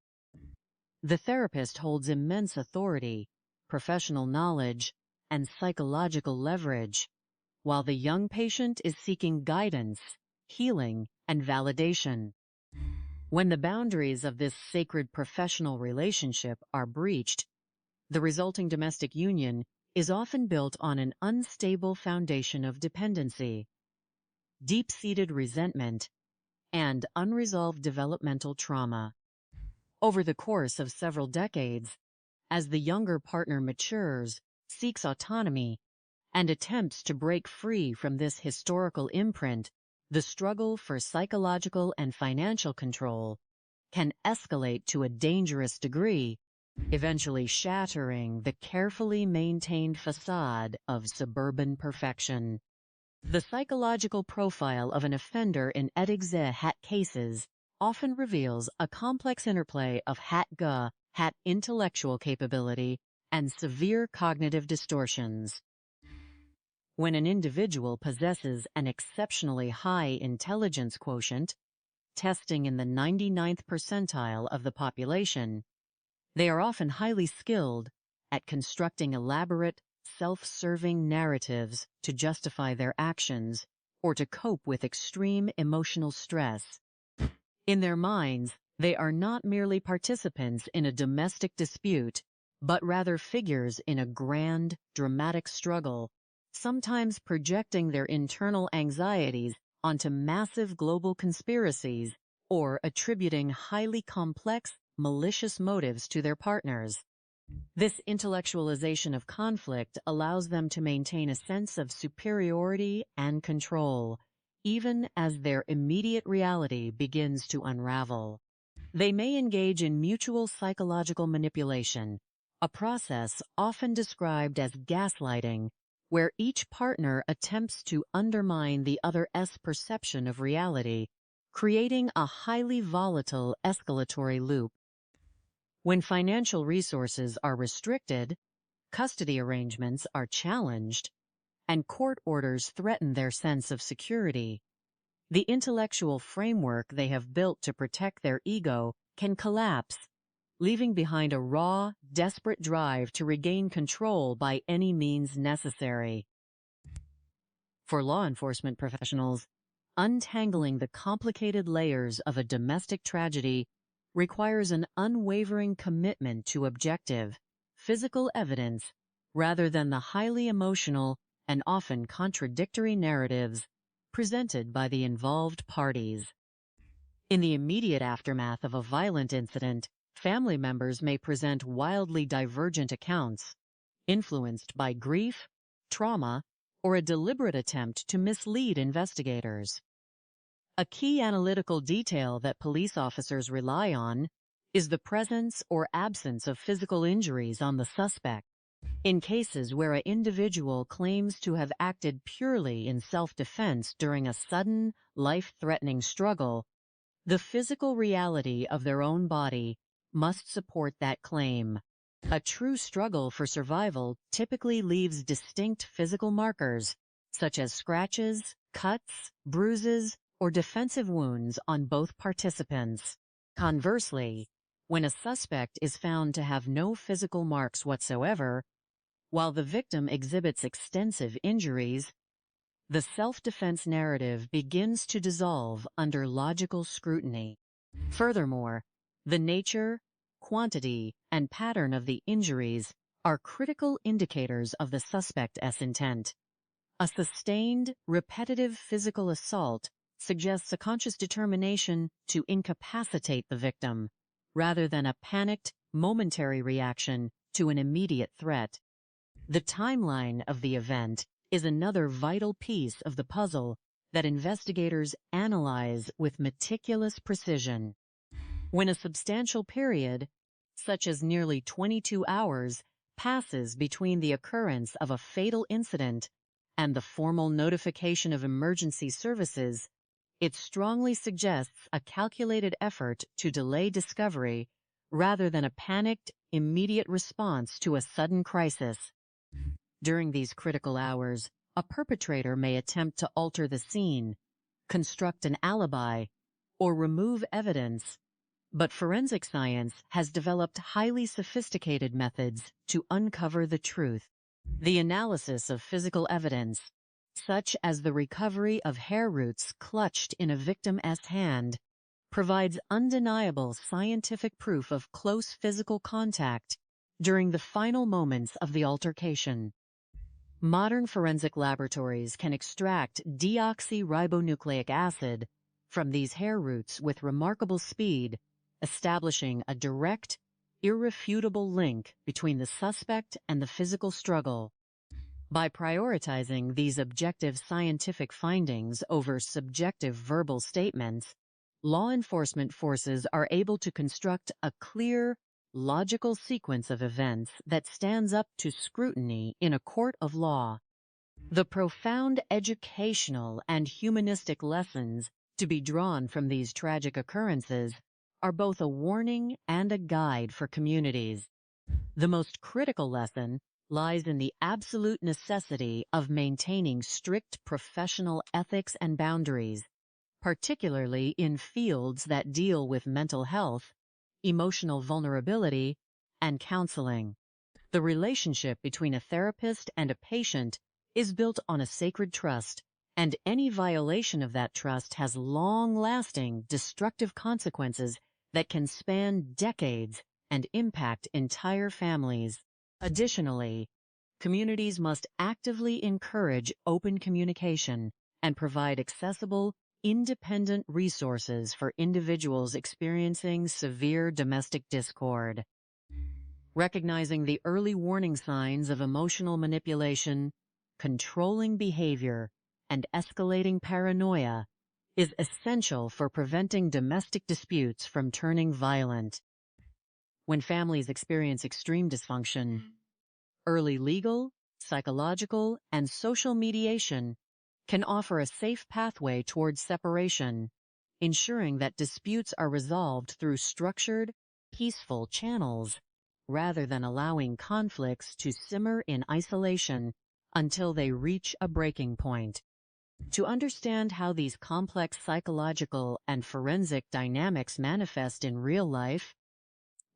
The therapist holds immense authority, professional knowledge, and psychological leverage, while the young patient is seeking guidance, healing, and validation. When the boundaries of this sacred professional relationship are breached, the resulting domestic union is often built on an unstable foundation of dependency, deep-seated resentment, and unresolved developmental trauma. Over the course of several decades, as the younger partner matures, seeks autonomy, and attempts to break free from this historical imprint, the struggle for psychological and financial control can escalate to a dangerous degree, eventually shattering the carefully maintained facade of suburban perfection. The psychological profile of an offender in hat cases often reveals a complex interplay of hat intellectual capability and severe cognitive distortions. When an individual possesses an exceptionally high intelligence quotient, testing in the 99th percentile of the population, they are often highly skilled at constructing elaborate, self-serving narratives to justify their actions or to cope with extreme emotional stress. In their minds, they are not merely participants in a domestic dispute, but rather figures in a grand, dramatic struggle, sometimes projecting their internal anxieties onto massive global conspiracies or attributing highly complex, malicious motives to their partners. This intellectualization of conflict allows them to maintain a sense of superiority and control, even as their immediate reality begins to unravel. They may engage in mutual psychological manipulation, a process often described as gaslighting, where each partner attempts to undermine the other's perception of reality, creating a highly volatile escalatory loop. When financial resources are restricted, custody arrangements are challenged, and court orders threaten their sense of security, the intellectual framework they have built to protect their ego can collapse, leaving behind a raw, desperate drive to regain control by any means necessary. For law enforcement professionals, untangling the complicated layers of a domestic tragedy requires an unwavering commitment to objective, physical evidence rather than the highly emotional and often contradictory narratives presented by the involved parties. In the immediate aftermath of a violent incident, family members may present wildly divergent accounts, influenced by grief, trauma, or a deliberate attempt to mislead investigators. A key analytical detail that police officers rely on is the presence or absence of physical injuries on the suspect. In cases where an individual claims to have acted purely in self-defense during a sudden, life-threatening struggle, the physical reality of their own body must support that claim. A true struggle for survival typically leaves distinct physical markers, such as scratches, cuts, bruises, or defensive wounds on both participants. Conversely, when a suspect is found to have no physical marks whatsoever, while the victim exhibits extensive injuries, the self-defense narrative begins to dissolve under logical scrutiny. Furthermore, the nature, quantity, and pattern of the injuries are critical indicators of the suspect's intent. A sustained, repetitive physical assault suggests a conscious determination to incapacitate the victim, rather than a panicked, momentary reaction to an immediate threat. The timeline of the event is another vital piece of the puzzle that investigators analyze with meticulous precision. When a substantial period, such as nearly 22 hours, passes between the occurrence of a fatal incident and the formal notification of emergency services, it strongly suggests a calculated effort to delay discovery rather than a panicked, immediate response to a sudden crisis. During these critical hours, a perpetrator may attempt to alter the scene, construct an alibi, or remove evidence, but forensic science has developed highly sophisticated methods to uncover the truth. The analysis of physical evidence, such as the recovery of hair roots clutched in a victim's hand, provides undeniable scientific proof of close physical contact during the final moments of the altercation. Modern forensic laboratories can extract deoxyribonucleic acid from these hair roots with remarkable speed, establishing a direct, irrefutable link between the suspect and the physical struggle. By prioritizing these objective scientific findings over subjective verbal statements, law enforcement forces are able to construct a clear, logical sequence of events that stands up to scrutiny in a court of law. The profound educational and humanistic lessons to be drawn from these tragic occurrences are both a warning and a guide for communities. The most critical lesson lies in the absolute necessity of maintaining strict professional ethics and boundaries, particularly in fields that deal with mental health, emotional vulnerability, and counseling. The relationship between a therapist and a patient is built on a sacred trust, and any violation of that trust has long-lasting, destructive consequences that can span decades and impact entire families. Additionally, communities must actively encourage open communication and provide accessible, independent resources for individuals experiencing severe domestic discord. Recognizing the early warning signs of emotional manipulation, controlling behavior, and escalating paranoia is essential for preventing domestic disputes from turning violent. When families experience extreme dysfunction, early legal, psychological, and social mediation can offer a safe pathway towards separation, ensuring that disputes are resolved through structured, peaceful channels, rather than allowing conflicts to simmer in isolation until they reach a breaking point. To understand how these complex psychological and forensic dynamics manifest in real life,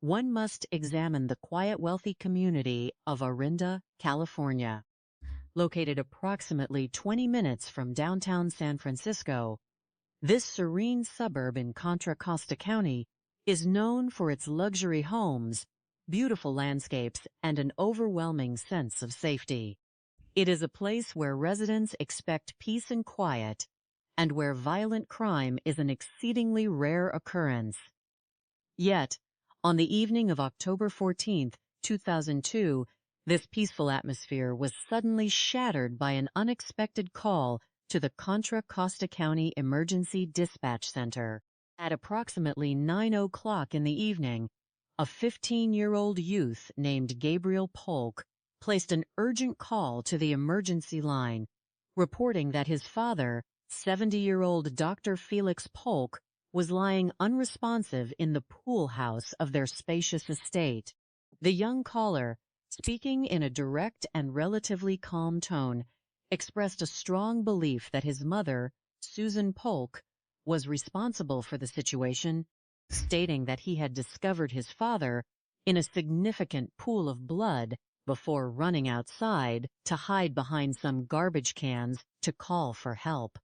one must examine the quiet, wealthy community of Orinda, California. Located approximately 20 minutes from downtown San Francisco, this serene suburb in Contra Costa County is known for its luxury homes, beautiful landscapes, and an overwhelming sense of safety. It is a place where residents expect peace and quiet, and where violent crime is an exceedingly rare occurrence. Yet, on the evening of October 14, 2002, this peaceful atmosphere was suddenly shattered by an unexpected call to the Contra Costa County Emergency Dispatch Center. At approximately 9 o'clock in the evening, a 15-year-old youth named Gabriel Polk placed an urgent call to the emergency line, reporting that his father, 70-year-old Dr. Felix Polk, was lying unresponsive in the pool house of their spacious estate. The young caller, speaking in a direct and relatively calm tone, expressed a strong belief that his mother, Susan Polk, was responsible for the situation, stating that he had discovered his father in a significant pool of blood before running outside to hide behind some garbage cans to call for help.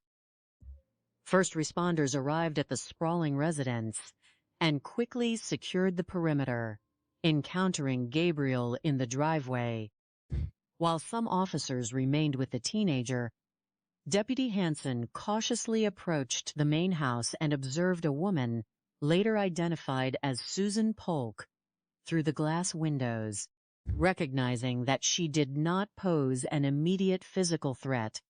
First responders arrived at the sprawling residence and quickly secured the perimeter, encountering Gabriel in the driveway. While some officers remained with the teenager, Deputy Hansen cautiously approached the main house and observed a woman, later identified as Susan Polk, through the glass windows. Recognizing that she did not pose an immediate physical threat,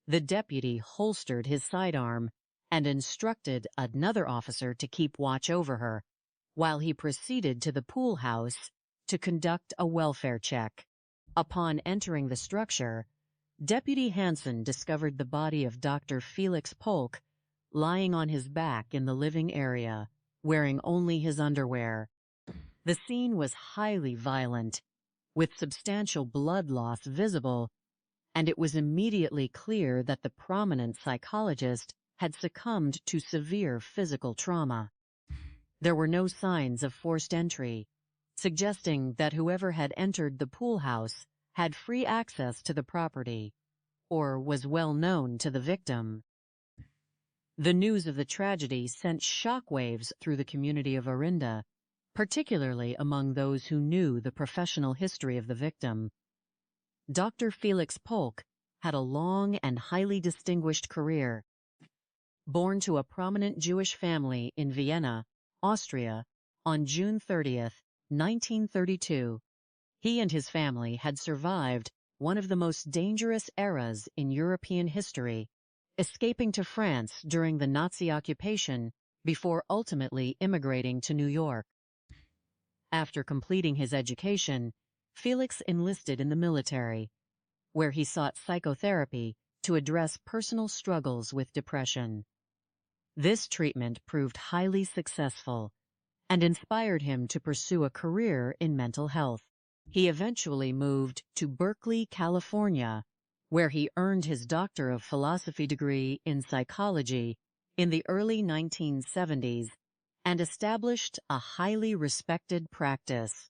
the deputy holstered his sidearm and instructed another officer to keep watch over her, while he proceeded to the pool house to conduct a welfare check. Upon entering the structure, Deputy Hansen discovered the body of Dr. Felix Polk lying on his back in the living area, wearing only his underwear. The scene was highly violent, with substantial blood loss visible, and it was immediately clear that the prominent psychologist had succumbed to severe physical trauma. There were no signs of forced entry, suggesting that whoever had entered the pool house had free access to the property, or was well known to the victim. The news of the tragedy sent shockwaves through the community of Orinda, particularly among those who knew the professional history of the victim. Dr. Felix Polk had a long and highly distinguished career. Born to a prominent Jewish family in Vienna, Austria, on June 30th, 1932, he and his family had survived one of the most dangerous eras in European history, escaping to France during the Nazi occupation before ultimately immigrating to New York. After completing his education, Felix enlisted in the military, where he sought psychotherapy to address personal struggles with depression. This treatment proved highly successful and inspired him to pursue a career in mental health. He eventually moved to Berkeley, California, where he earned his Doctor of Philosophy degree in psychology in the early 1970s and established a highly respected practice.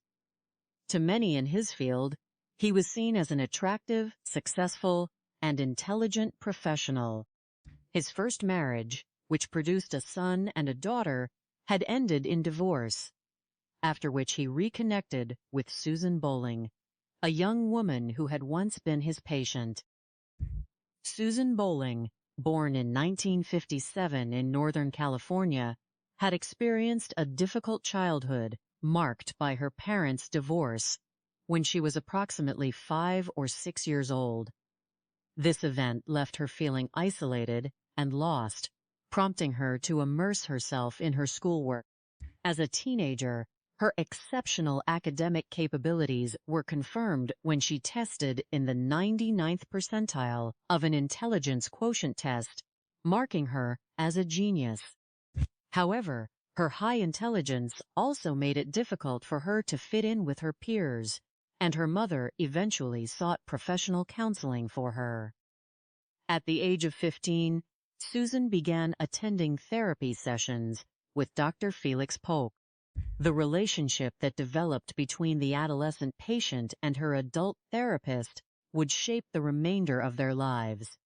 To many in his field, he was seen as an attractive, successful, and intelligent professional. His first marriage, which produced a son and a daughter, had ended in divorce, after which he reconnected with Susan Bowling, a young woman who had once been his patient. Susan Bowling, born in 1957 in Northern California, had experienced a difficult childhood marked by her parents' divorce when she was approximately 5 or 6 years old. This event left her feeling isolated and lost, prompting her to immerse herself in her schoolwork. As a teenager, her exceptional academic capabilities were confirmed when she tested in the 99th percentile of an intelligence quotient test, marking her as a genius. However, her high intelligence also made it difficult for her to fit in with her peers, and her mother eventually sought professional counseling for her. At the age of 15, Susan began attending therapy sessions with Dr. Felix Polk. The relationship that developed between the adolescent patient and her adult therapist would shape the remainder of their lives.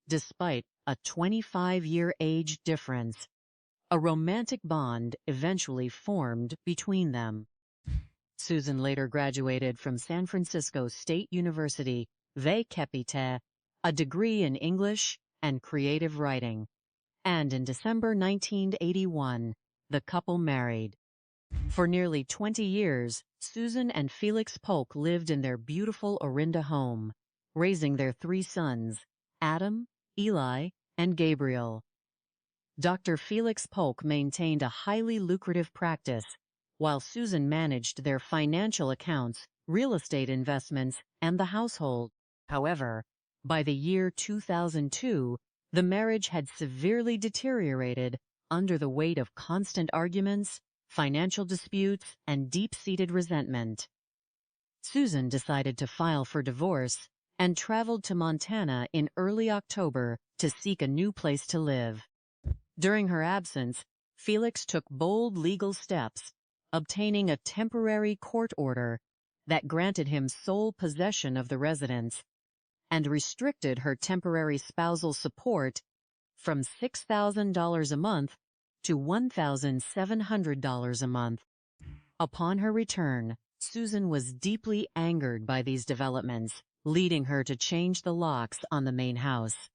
Despite a 25-year age difference, a romantic bond eventually formed between them. Susan later graduated from San Francisco State University, Ve Capite, a degree in English and creative writing, and in December 1981, the couple married. For nearly 20 years, Susan and Felix Polk lived in their beautiful Orinda home, raising their 3 sons, Adam, Eli, and Gabriel. Dr. Felix Polk maintained a highly lucrative practice, while Susan managed their financial accounts, real estate investments, and the household. However, by the year 2002, the marriage had severely deteriorated under the weight of constant arguments, financial disputes, and deep-seated resentment. Susan decided to file for divorce and traveled to Montana in early October to seek a new place to live. During her absence, Felix took bold legal steps, obtaining a temporary court order that granted him sole possession of the residence and restricted her temporary spousal support from $6,000 a month to $1,700 a month. Upon her return, Susan was deeply angered by these developments, leading her to change the locks on the main house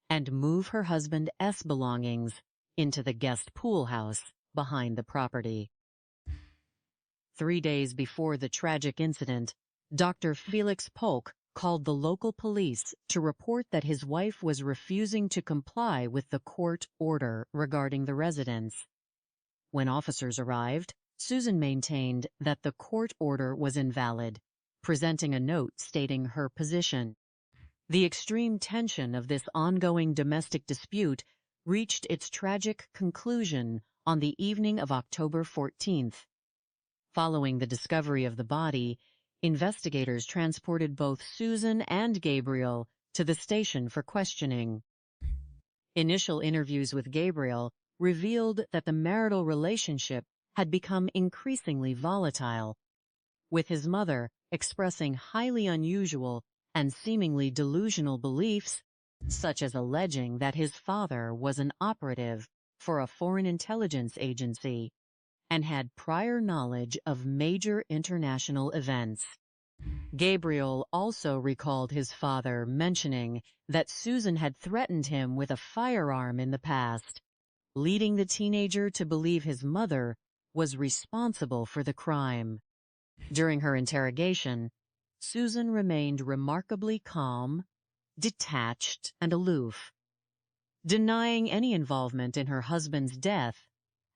and move her husband S. belongings into the guest pool house behind the property. 3 days before the tragic incident, Dr. Felix Polk called the local police to report that his wife was refusing to comply with the court order regarding the residence. When officers arrived, Susan maintained that the court order was invalid, presenting a note stating her position. The extreme tension of this ongoing domestic dispute reached its tragic conclusion on the evening of October 14th. Following the discovery of the body, investigators transported both Susan and Gabriel to the station for questioning. Initial interviews with Gabriel revealed that the marital relationship had become increasingly volatile, with his mother expressing highly unusual and seemingly delusional beliefs such as alleging that his father was an operative for a foreign intelligence agency and had prior knowledge of major international events. Gabriel also recalled his father mentioning that Susan had threatened him with a firearm in the past, leading the teenager to believe his mother was responsible for the crime. During her interrogation, Susan remained remarkably calm, detached, and aloof, denying any involvement in her husband's death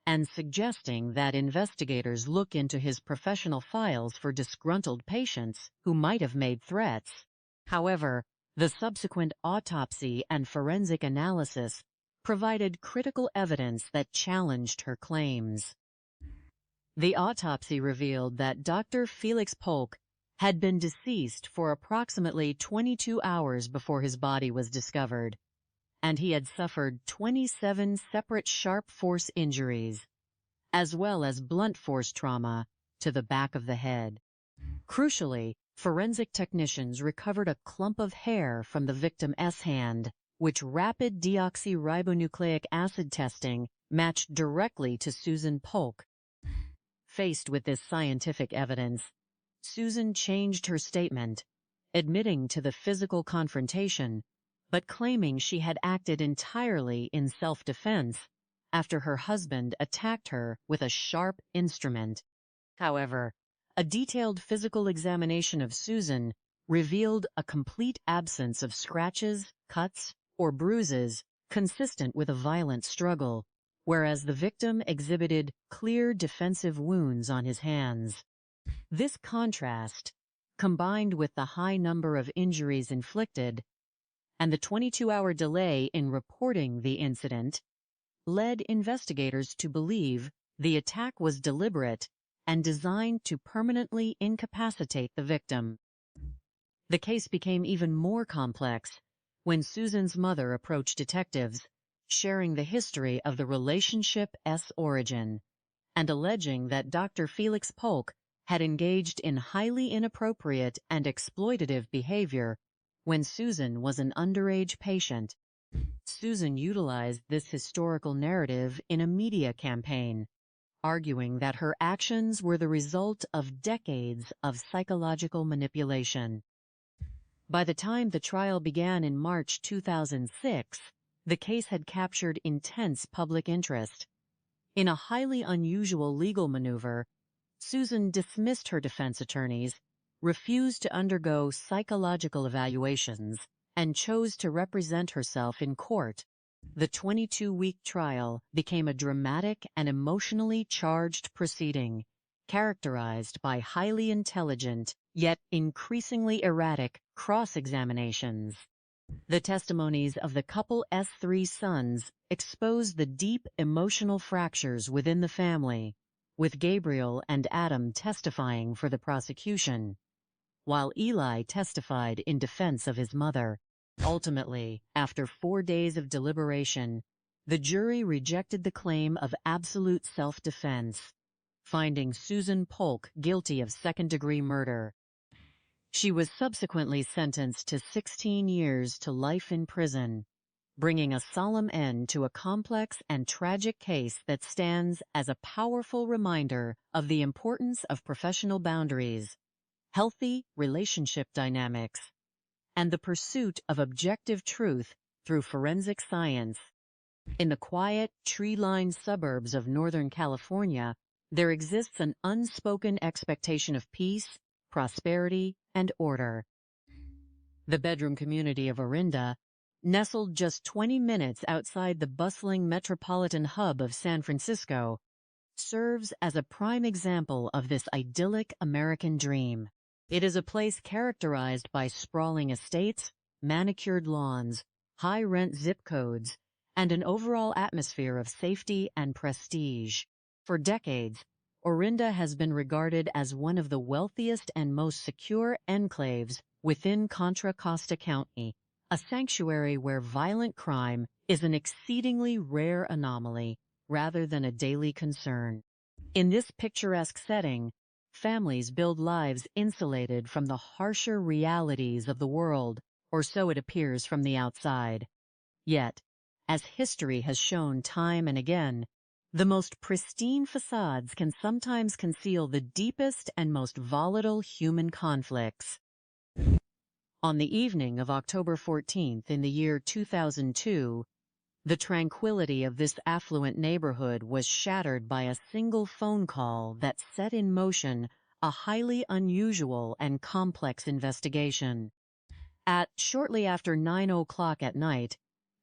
and suggesting that investigators look into his professional files for disgruntled patients who might have made threats. However, the subsequent autopsy and forensic analysis provided critical evidence that challenged her claims. The autopsy revealed that Dr. Felix Polk had been deceased for approximately 22 hours before his body was discovered, and he had suffered 27 separate sharp force injuries, as well as blunt force trauma to the back of the head. Crucially, forensic technicians recovered a clump of hair from the victim's hand, which rapid deoxyribonucleic acid testing matched directly to Susan Polk. Faced with this scientific evidence, Susan changed her statement, admitting to the physical confrontation, but claiming she had acted entirely in self-defense after her husband attacked her with a sharp instrument. However, a detailed physical examination of Susan revealed a complete absence of scratches, cuts, or bruises consistent with a violent struggle, whereas the victim exhibited clear defensive wounds on his hands. This contrast, combined with the high number of injuries inflicted and the 22-hour delay in reporting the incident, led investigators to believe the attack was deliberate and designed to permanently incapacitate the victim. The case became even more complex when Susan's mother approached detectives, sharing the history of the relationship's origin and alleging that Dr. Felix Polk had engaged in highly inappropriate and exploitative behavior when Susan was an underage patient. Susan utilized this historical narrative in a media campaign, arguing that her actions were the result of decades of psychological manipulation. By the time the trial began in March 2006, the case had captured intense public interest. In a highly unusual legal maneuver, Susan dismissed her defense attorneys, refused to undergo psychological evaluations, and chose to represent herself in court. The 22-week trial became a dramatic and emotionally charged proceeding, characterized by highly intelligent, yet increasingly erratic, cross-examinations. The testimonies of the couple's 3 sons exposed the deep emotional fractures within the family, with Gabriel and Adam testifying for the prosecution, while Eli testified in defense of his mother. Ultimately, after 4 days of deliberation, the jury rejected the claim of absolute self-defense, finding Susan Polk guilty of second-degree murder. She was subsequently sentenced to 16 years to life in prison, bringing a solemn end to a complex and tragic case that stands as a powerful reminder of the importance of professional boundaries, healthy relationship dynamics, and the pursuit of objective truth through forensic science. In the quiet, tree-lined suburbs of Northern California, there exists an unspoken expectation of peace, prosperity, and order. The bedroom community of Orinda, nestled just 20 minutes outside the bustling metropolitan hub of San Francisco, serves as a prime example of this idyllic American dream. It is a place characterized by sprawling estates, manicured lawns, high-rent zip codes, and an overall atmosphere of safety and prestige. For decades, Orinda has been regarded as one of the wealthiest and most secure enclaves within Contra Costa County, a sanctuary where violent crime is an exceedingly rare anomaly rather than a daily concern. In this picturesque setting, families build lives insulated from the harsher realities of the world or so it appears from the outside. Yet, as history has shown time and again, the most pristine facades can sometimes conceal the deepest and most volatile human conflicts. On the evening of October 14th in the year 2002, the tranquility of this affluent neighborhood was shattered by a single phone call that set in motion a highly unusual and complex investigation. At shortly after 9 o'clock at night,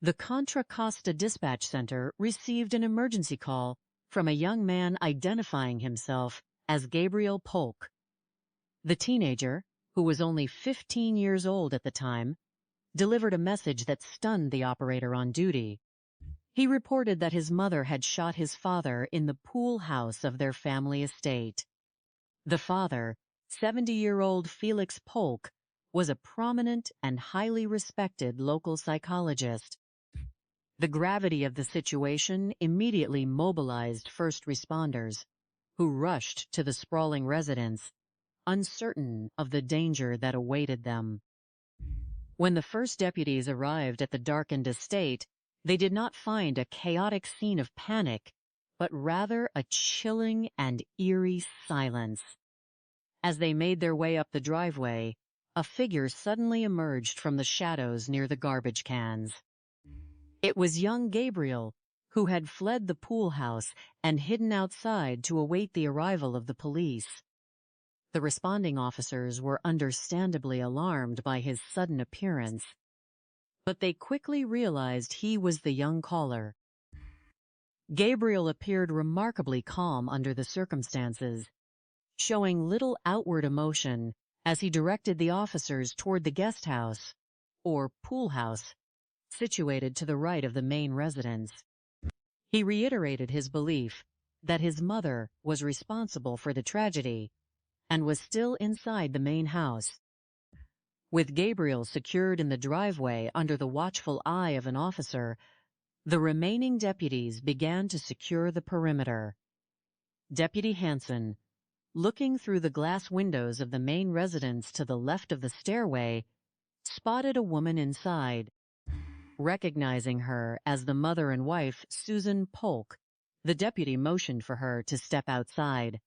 the Contra Costa Dispatch Center received an emergency call from a young man identifying himself as Gabriel Polk. The teenager, who was only 15 years old at the time, delivered a message that stunned the operator on duty. He reported that his mother had shot his father in the pool house of their family estate. The father, 70-year-old Felix Polk, was a prominent and highly respected local psychologist. The gravity of the situation immediately mobilized first responders, who rushed to the sprawling residence, uncertain of the danger that awaited them. When the first deputies arrived at the darkened estate, they did not find a chaotic scene of panic, but rather a chilling and eerie silence. As they made their way up the driveway, a figure suddenly emerged from the shadows near the garbage cans. It was young Gabriel, who had fled the pool house and hidden outside to await the arrival of the police. The responding officers were understandably alarmed by his sudden appearance, but they quickly realized he was the young caller. Gabriel appeared remarkably calm under the circumstances, showing little outward emotion as he directed the officers toward the guest house, or pool house, situated to the right of the main residence. He reiterated his belief that his mother was responsible for the tragedy and was still inside the main house. With Gabriel secured in the driveway under the watchful eye of an officer, the remaining deputies began to secure the perimeter. Deputy Hansen, looking through the glass windows of the main residence to the left of the stairway, spotted a woman inside. Recognizing her as the mother and wife Susan Polk, the deputy motioned for her to step outside,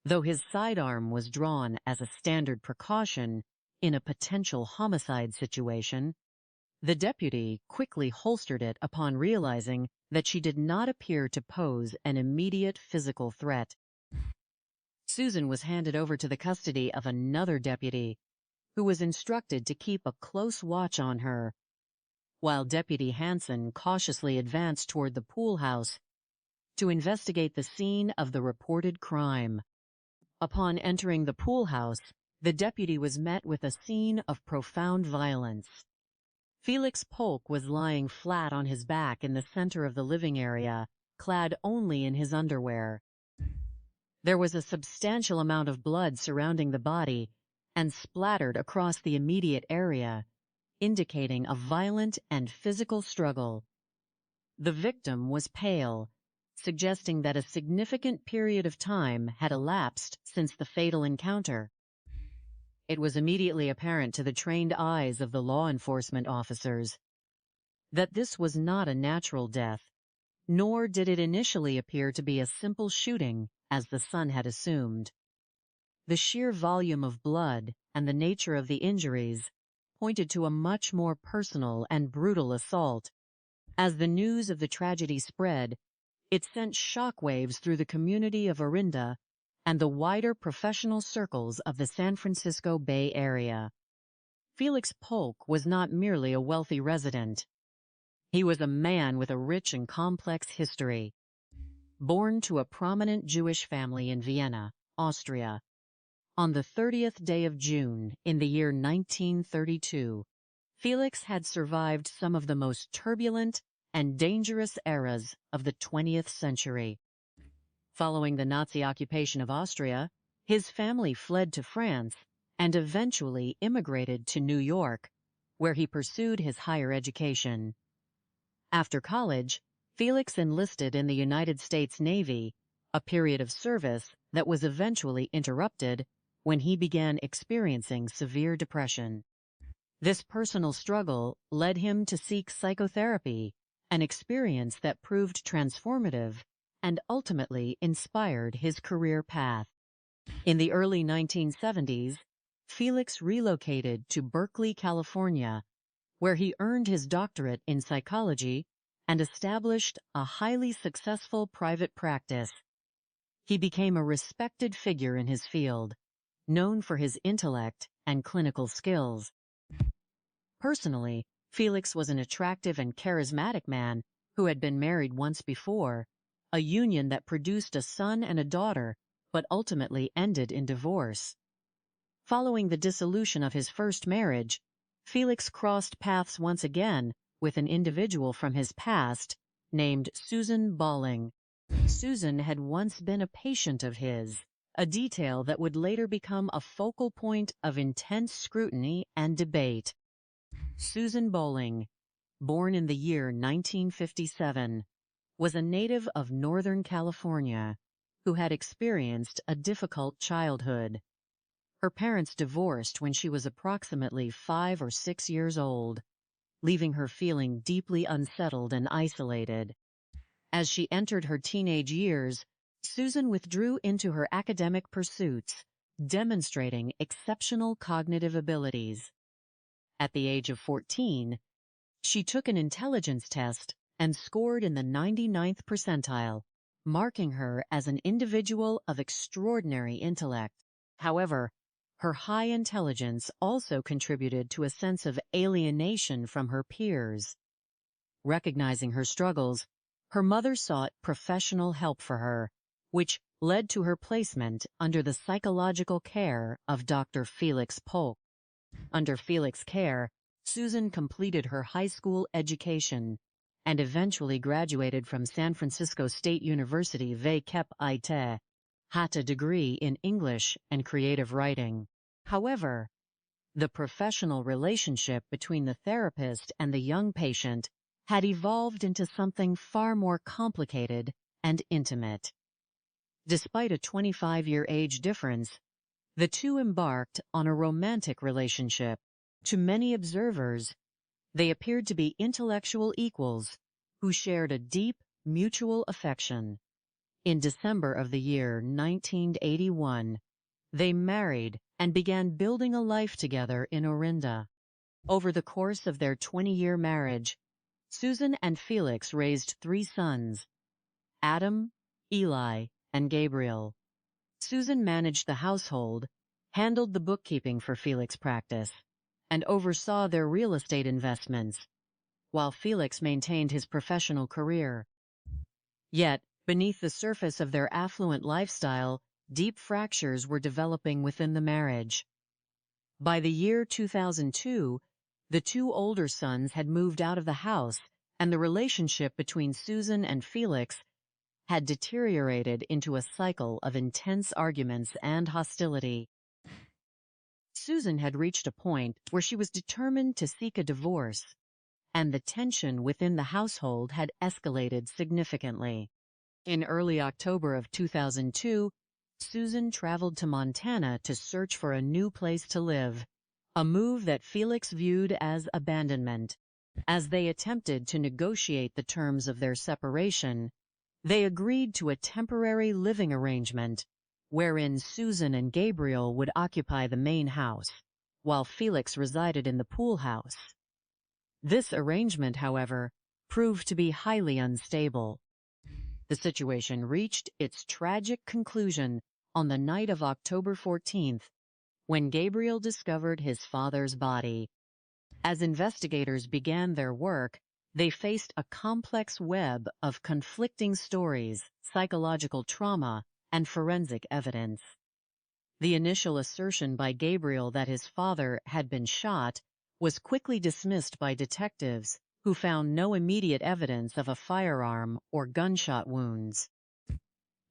though his sidearm was drawn as a standard precaution in a potential homicide situation. The deputy quickly holstered it upon realizing that she did not appear to pose an immediate physical threat. Susan was handed over to the custody of another deputy, who was instructed to keep a close watch on her, while Deputy Hansen cautiously advanced toward the pool house to investigate the scene of the reported crime. Upon entering the pool house, the deputy was met with a scene of profound violence. Felix Polk was lying flat on his back in the center of the living area, clad only in his underwear. There was a substantial amount of blood surrounding the body and splattered across the immediate area, indicating a violent and physical struggle. The victim was pale, suggesting that a significant period of time had elapsed since the fatal encounter. It was immediately apparent to the trained eyes of the law enforcement officers that this was not a natural death, nor did it initially appear to be a simple shooting, as the son had assumed. The sheer volume of blood and the nature of the injuries pointed to a much more personal and brutal assault. As the news of the tragedy spread, it sent shockwaves through the community of Orinda and the wider professional circles of the San Francisco Bay Area. Felix Polk was not merely a wealthy resident. He was a man with a rich and complex history. Born to a prominent Jewish family in Vienna, Austria, on the 30th day of June in the year 1932, Felix had survived some of the most turbulent and dangerous eras of the 20th century. Following the Nazi occupation of Austria, his family fled to France and eventually immigrated to New York, where he pursued his higher education. After college, Felix enlisted in the United States Navy, a period of service that was eventually interrupted when he began experiencing severe depression. This personal struggle led him to seek psychotherapy, an experience that proved transformative and ultimately inspired his career path. In the early 1970s, Felix relocated to Berkeley, California, where he earned his doctorate in psychology and established a highly successful private practice. He became a respected figure in his field, known for his intellect and clinical skills. Personally, Felix was an attractive and charismatic man who had been married once before, a union that produced a son and a daughter, but ultimately ended in divorce. Following the dissolution of his first marriage, Felix crossed paths once again with an individual from his past named Susan Balling. Susan had once been a patient of his, a detail that would later become a focal point of intense scrutiny and debate. Susan Balling, born in the year 1957, was a native of Northern California who had experienced a difficult childhood. Her parents divorced when she was approximately 5 or 6 years old, leaving her feeling deeply unsettled and isolated. As she entered her teenage years, Susan withdrew into her academic pursuits, demonstrating exceptional cognitive abilities. At the age of 14, she took an intelligence test and scored in the 99th percentile, marking her as an individual of extraordinary intellect. However, her high intelligence also contributed to a sense of alienation from her peers. Recognizing her struggles, her mother sought professional help for her, which led to her placement under the psychological care of Dr. Felix Polk. Under Felix's care, Susan completed her high school education and eventually graduated from San Francisco State University Hat a degree in English and creative writing. However, the professional relationship between the therapist and the young patient had evolved into something far more complicated and intimate. Despite a 25-year age difference, the two embarked on a romantic relationship. To many observers, they appeared to be intellectual equals who shared a deep, mutual affection. In December of the year 1981, they married and began building a life together in Orinda. Over the course of their 20-year marriage, Susan and Felix raised 3 sons, Adam, Eli, and Gabriel. Susan managed the household, handled the bookkeeping for Felix's practice, and oversaw their real estate investments, while Felix maintained his professional career. Yet, beneath the surface of their affluent lifestyle, deep fractures were developing within the marriage. By the year 2002, the 2 older sons had moved out of the house, and the relationship between Susan and Felix had deteriorated into a cycle of intense arguments and hostility. Susan had reached a point where she was determined to seek a divorce, and the tension within the household had escalated significantly. In early October of 2002, Susan traveled to Montana to search for a new place to live, a move that Felix viewed as abandonment. As they attempted to negotiate the terms of their separation, they agreed to a temporary living arrangement wherein Susan and Gabriel would occupy the main house, while Felix resided in the pool house. This arrangement, however, proved to be highly unstable. The situation reached its tragic conclusion on the night of October 14th, when Gabriel discovered his father's body. As investigators began their work, they faced a complex web of conflicting stories, psychological trauma, and forensic evidence. The initial assertion by Gabriel that his father had been shot was quickly dismissed by detectives, who found no immediate evidence of a firearm or gunshot wounds.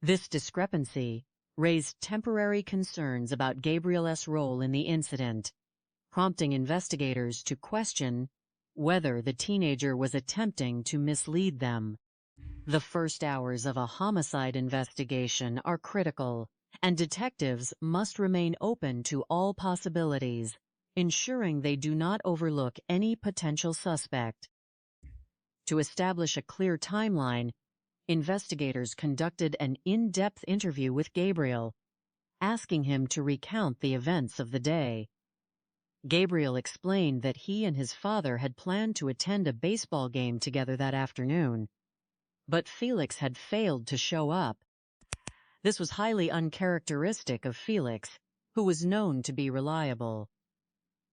This discrepancy raised temporary concerns about Gabriel's role in the incident, prompting investigators to question whether the teenager was attempting to mislead them. The first hours of a homicide investigation are critical, and detectives must remain open to all possibilities, ensuring they do not overlook any potential suspect. To establish a clear timeline, investigators conducted an in-depth interview with Gabriel, asking him to recount the events of the day. Gabriel explained that he and his father had planned to attend a baseball game together that afternoon, but Felix had failed to show up. This was highly uncharacteristic of Felix, who was known to be reliable.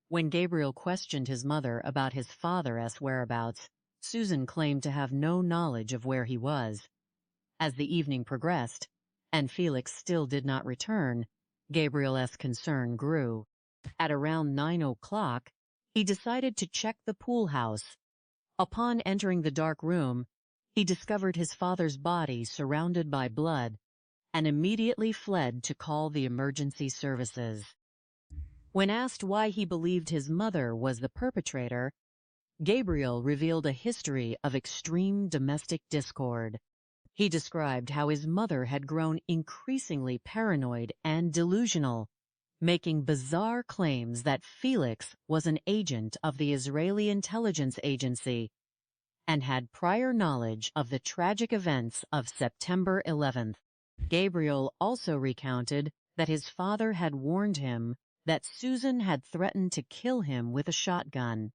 When Gabriel questioned his mother about his father's whereabouts, Susan claimed to have no knowledge of where he was. As the evening progressed, and Felix still did not return, Gabriel's concern grew. At around 9 o'clock, he decided to check the pool house. Upon entering the dark room, he discovered his father's body surrounded by blood and immediately fled to call the emergency services. When asked why he believed his mother was the perpetrator, Gabriel revealed a history of extreme domestic discord. He described how his mother had grown increasingly paranoid and delusional, making bizarre claims that Felix was an agent of the Israeli intelligence agency and had prior knowledge of the tragic events of September 11th. Gabriel also recounted that his father had warned him that Susan had threatened to kill him with a shotgun.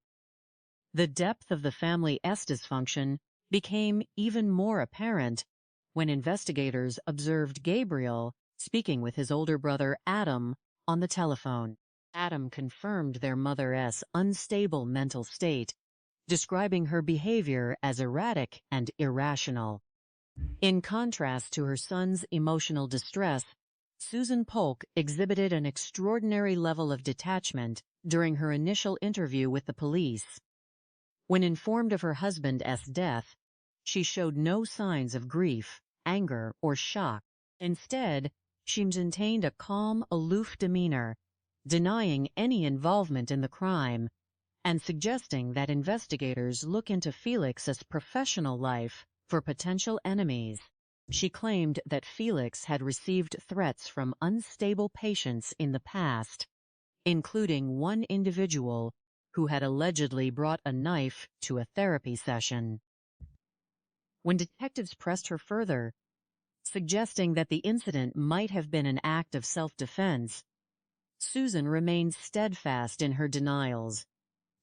The depth of the family's dysfunction became even more apparent when investigators observed Gabriel speaking with his older brother Adam on the telephone. Adam confirmed their mother's unstable mental state, describing her behavior as erratic and irrational. In contrast to her son's emotional distress, Susan Polk exhibited an extraordinary level of detachment during her initial interview with the police. When informed of her husband's death, she showed no signs of grief, anger, or shock. Instead, she maintained a calm, aloof demeanor, denying any involvement in the crime and suggesting that investigators look into Felix's professional life for potential enemies. She claimed that Felix had received threats from unstable patients in the past, including one individual who had allegedly brought a knife to a therapy session. When detectives pressed her further, suggesting that the incident might have been an act of self-defense, Susan remained steadfast in her denials,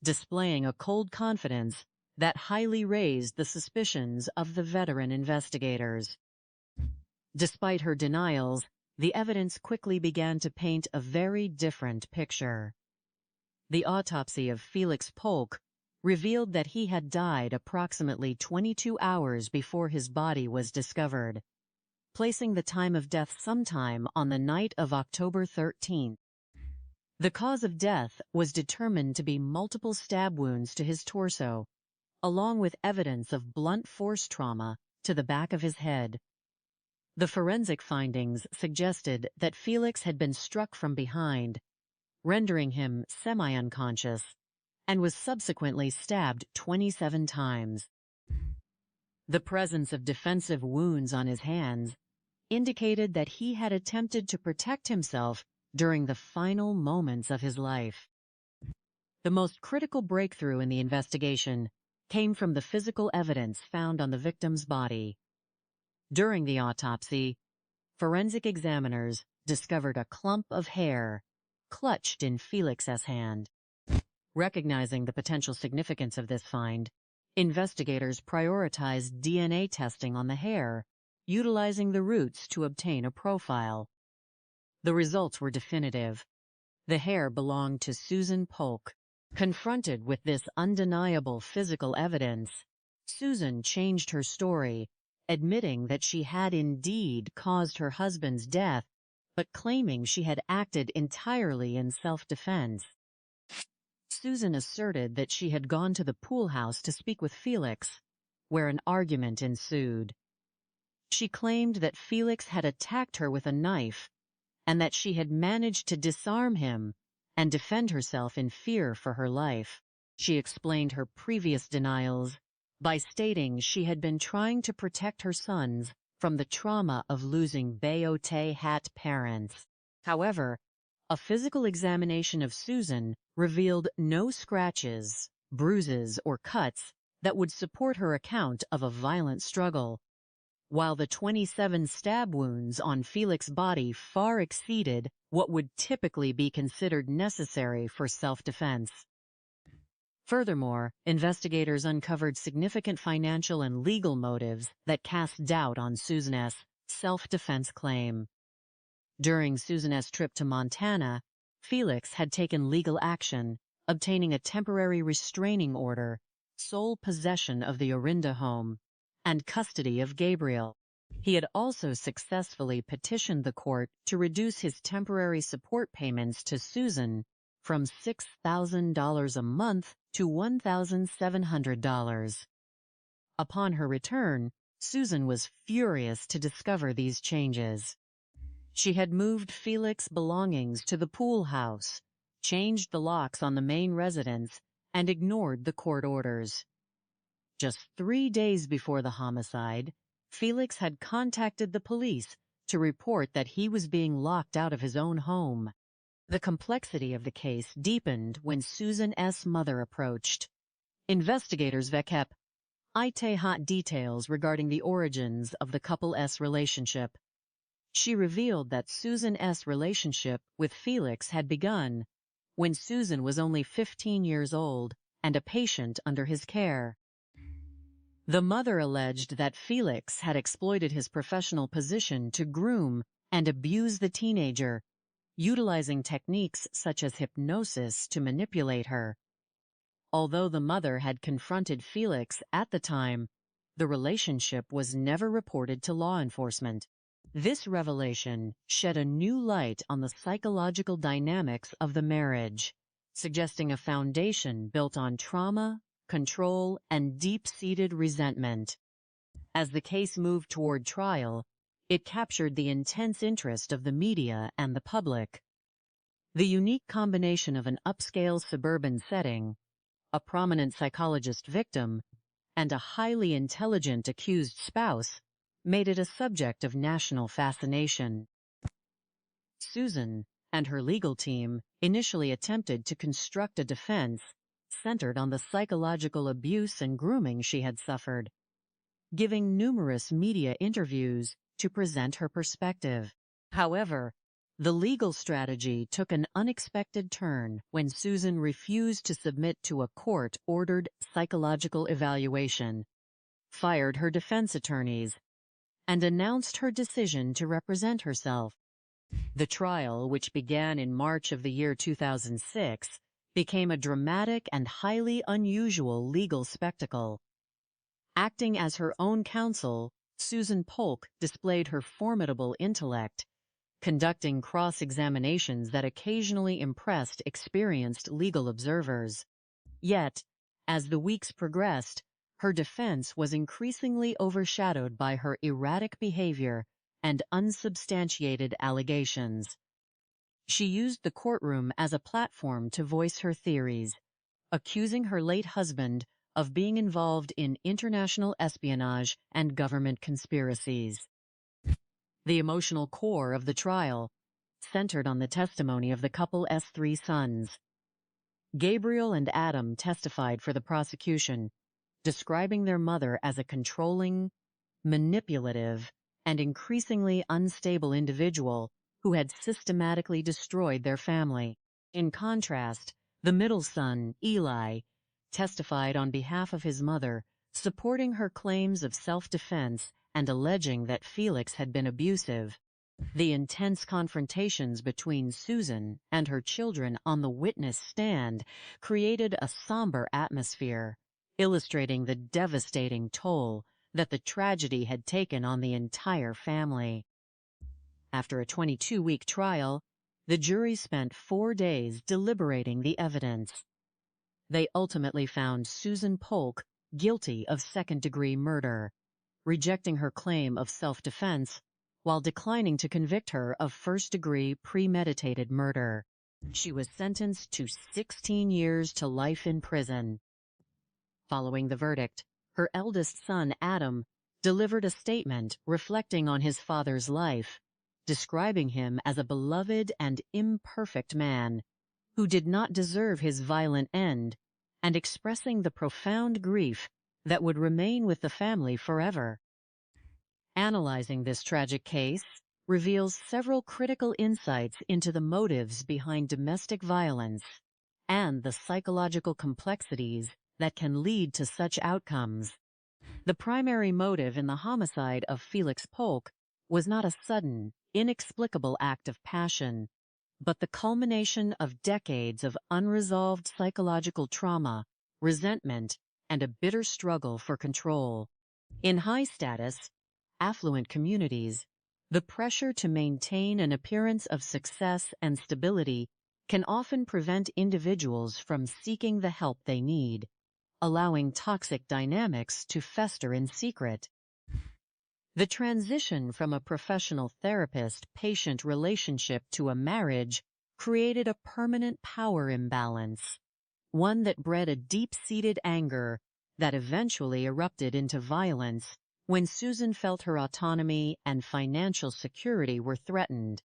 displaying a cold confidence that highly raised the suspicions of the veteran investigators. Despite her denials, the evidence quickly began to paint a very different picture. The autopsy of Felix Polk revealed that he had died approximately 22 hours before his body was discovered, placing the time of death sometime on the night of October 13th. The cause of death was determined to be multiple stab wounds to his torso, along with evidence of blunt force trauma to the back of his head. The forensic findings suggested that Felix had been struck from behind, rendering him semi-unconscious, and was subsequently stabbed 27 times. The presence of defensive wounds on his hands indicated that he had attempted to protect himself during the final moments of his life. The most critical breakthrough in the investigation came from the physical evidence found on the victim's body. During the autopsy, forensic examiners discovered a clump of hair clutched in Felix's hand. Recognizing the potential significance of this find, investigators prioritized DNA testing on the hair, utilizing the roots to obtain a profile. The results were definitive. The hair belonged to Susan Polk. Confronted with this undeniable physical evidence, Susan changed her story, admitting that she had indeed caused her husband's death, but claiming she had acted entirely in self-defense. Susan asserted that she had gone to the pool house to speak with Felix, where an argument ensued. She claimed that Felix had attacked her with a knife, and that she had managed to disarm him and defend herself in fear for her life. She explained her previous denials by stating she had been trying to protect her sons from the trauma of losing Beote Hat parents. However, A physical examination of Susan revealed no scratches, bruises, or cuts that would support her account of a violent struggle, while the 27 stab wounds on Felix's body far exceeded what would typically be considered necessary for self-defense. Furthermore, investigators uncovered significant financial and legal motives that cast doubt on Susan's self-defense claim. During Susan's trip to Montana, Felix had taken legal action, obtaining a temporary restraining order, sole possession of the Orinda home, and custody of Gabriel. He had also successfully petitioned the court to reduce his temporary support payments to Susan from $6,000 a month to $1,700. Upon her return, Susan was furious to discover these changes. She had moved Felix's belongings to the pool house, changed the locks on the main residence, and ignored the court orders. Just 3 days before the homicide, Felix had contacted the police to report that he was being locked out of his own home. The complexity of the case deepened when Susan's mother approached. Investigators kept hot details regarding the origins of the couple's relationship. She revealed that Susan's relationship with Felix had begun when Susan was only 15 years old and a patient under his care. The mother alleged that Felix had exploited his professional position to groom and abuse the teenager, utilizing techniques such as hypnosis to manipulate her. Although the mother had confronted Felix at the time, the relationship was never reported to law enforcement. This revelation shed a new light on the psychological dynamics of the marriage, suggesting a foundation built on trauma, control, and deep-seated resentment. As the case moved toward trial, it captured the intense interest of the media and the public. The unique combination of an upscale suburban setting, a prominent psychologist victim, and a highly intelligent accused spouse made it a subject of national fascination. Susan and her legal team initially attempted to construct a defense centered on the psychological abuse and grooming she had suffered, giving numerous media interviews to present her perspective. However, the legal strategy took an unexpected turn when Susan refused to submit to a court-ordered psychological evaluation, fired her defense attorneys, and announced her decision to represent herself. The trial, which began in March of the year 2006, became a dramatic and highly unusual legal spectacle. Acting as her own counsel, Susan Polk displayed her formidable intellect, conducting cross-examinations that occasionally impressed experienced legal observers. Yet, as the weeks progressed, her defense was increasingly overshadowed by her erratic behavior and unsubstantiated allegations. She used the courtroom as a platform to voice her theories, accusing her late husband of being involved in international espionage and government conspiracies. The emotional core of the trial centered on the testimony of the couple's 3 sons. Gabriel and Adam testified for the prosecution, describing their mother as a controlling, manipulative, and increasingly unstable individual who had systematically destroyed their family. In contrast, the middle son, Eli, testified on behalf of his mother, supporting her claims of self-defense and alleging that Felix had been abusive. The intense confrontations between Susan and her children on the witness stand created a somber atmosphere, illustrating the devastating toll that the tragedy had taken on the entire family. After a 22-week trial, the jury spent 4 days deliberating the evidence. They ultimately found Susan Polk guilty of second-degree murder, rejecting her claim of self-defense while declining to convict her of first-degree premeditated murder. She was sentenced to 16 years to life in prison. Following the verdict, her eldest son, Adam, delivered a statement reflecting on his father's life, describing him as a beloved and imperfect man who did not deserve his violent end, and expressing the profound grief that would remain with the family forever. Analyzing this tragic case reveals several critical insights into the motives behind domestic violence and the psychological complexities that can lead to such outcomes. The primary motive in the homicide of Felix Polk was not a sudden, inexplicable act of passion, but the culmination of decades of unresolved psychological trauma, resentment, and a bitter struggle for control. In high-status, affluent communities, the pressure to maintain an appearance of success and stability can often prevent individuals from seeking the help they need, allowing toxic dynamics to fester in secret. The transition from a professional therapist-patient relationship to a marriage created a permanent power imbalance, one that bred a deep-seated anger that eventually erupted into violence when Susan felt her autonomy and financial security were threatened.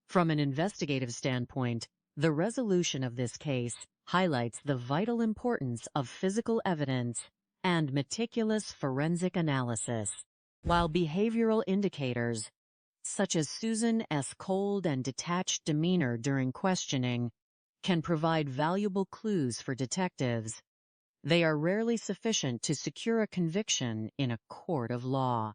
From an investigative standpoint, the resolution of this case highlights the vital importance of physical evidence and meticulous forensic analysis, while behavioral indicators, such as Susan's cold and detached demeanor during questioning, can provide valuable clues for detectives. They are rarely sufficient to secure a conviction in a court of law.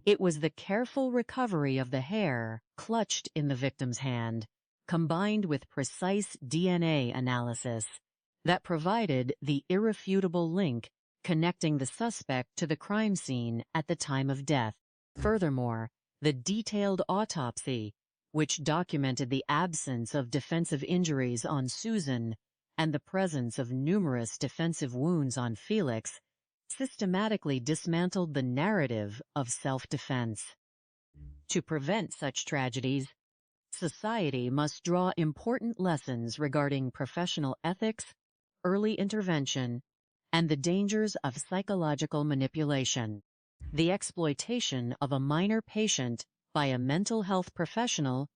It was the careful recovery of the hair clutched in the victim's hand, combined with precise DNA analysis, that provided the irrefutable link connecting the suspect to the crime scene at the time of death. Furthermore, the detailed autopsy, which documented the absence of defensive injuries on Susan and the presence of numerous defensive wounds on Felix, systematically dismantled the narrative of self-defense. To prevent such tragedies, society must draw important lessons regarding professional ethics, early intervention, and the dangers of psychological manipulation. The exploitation of a minor patient by a mental health professional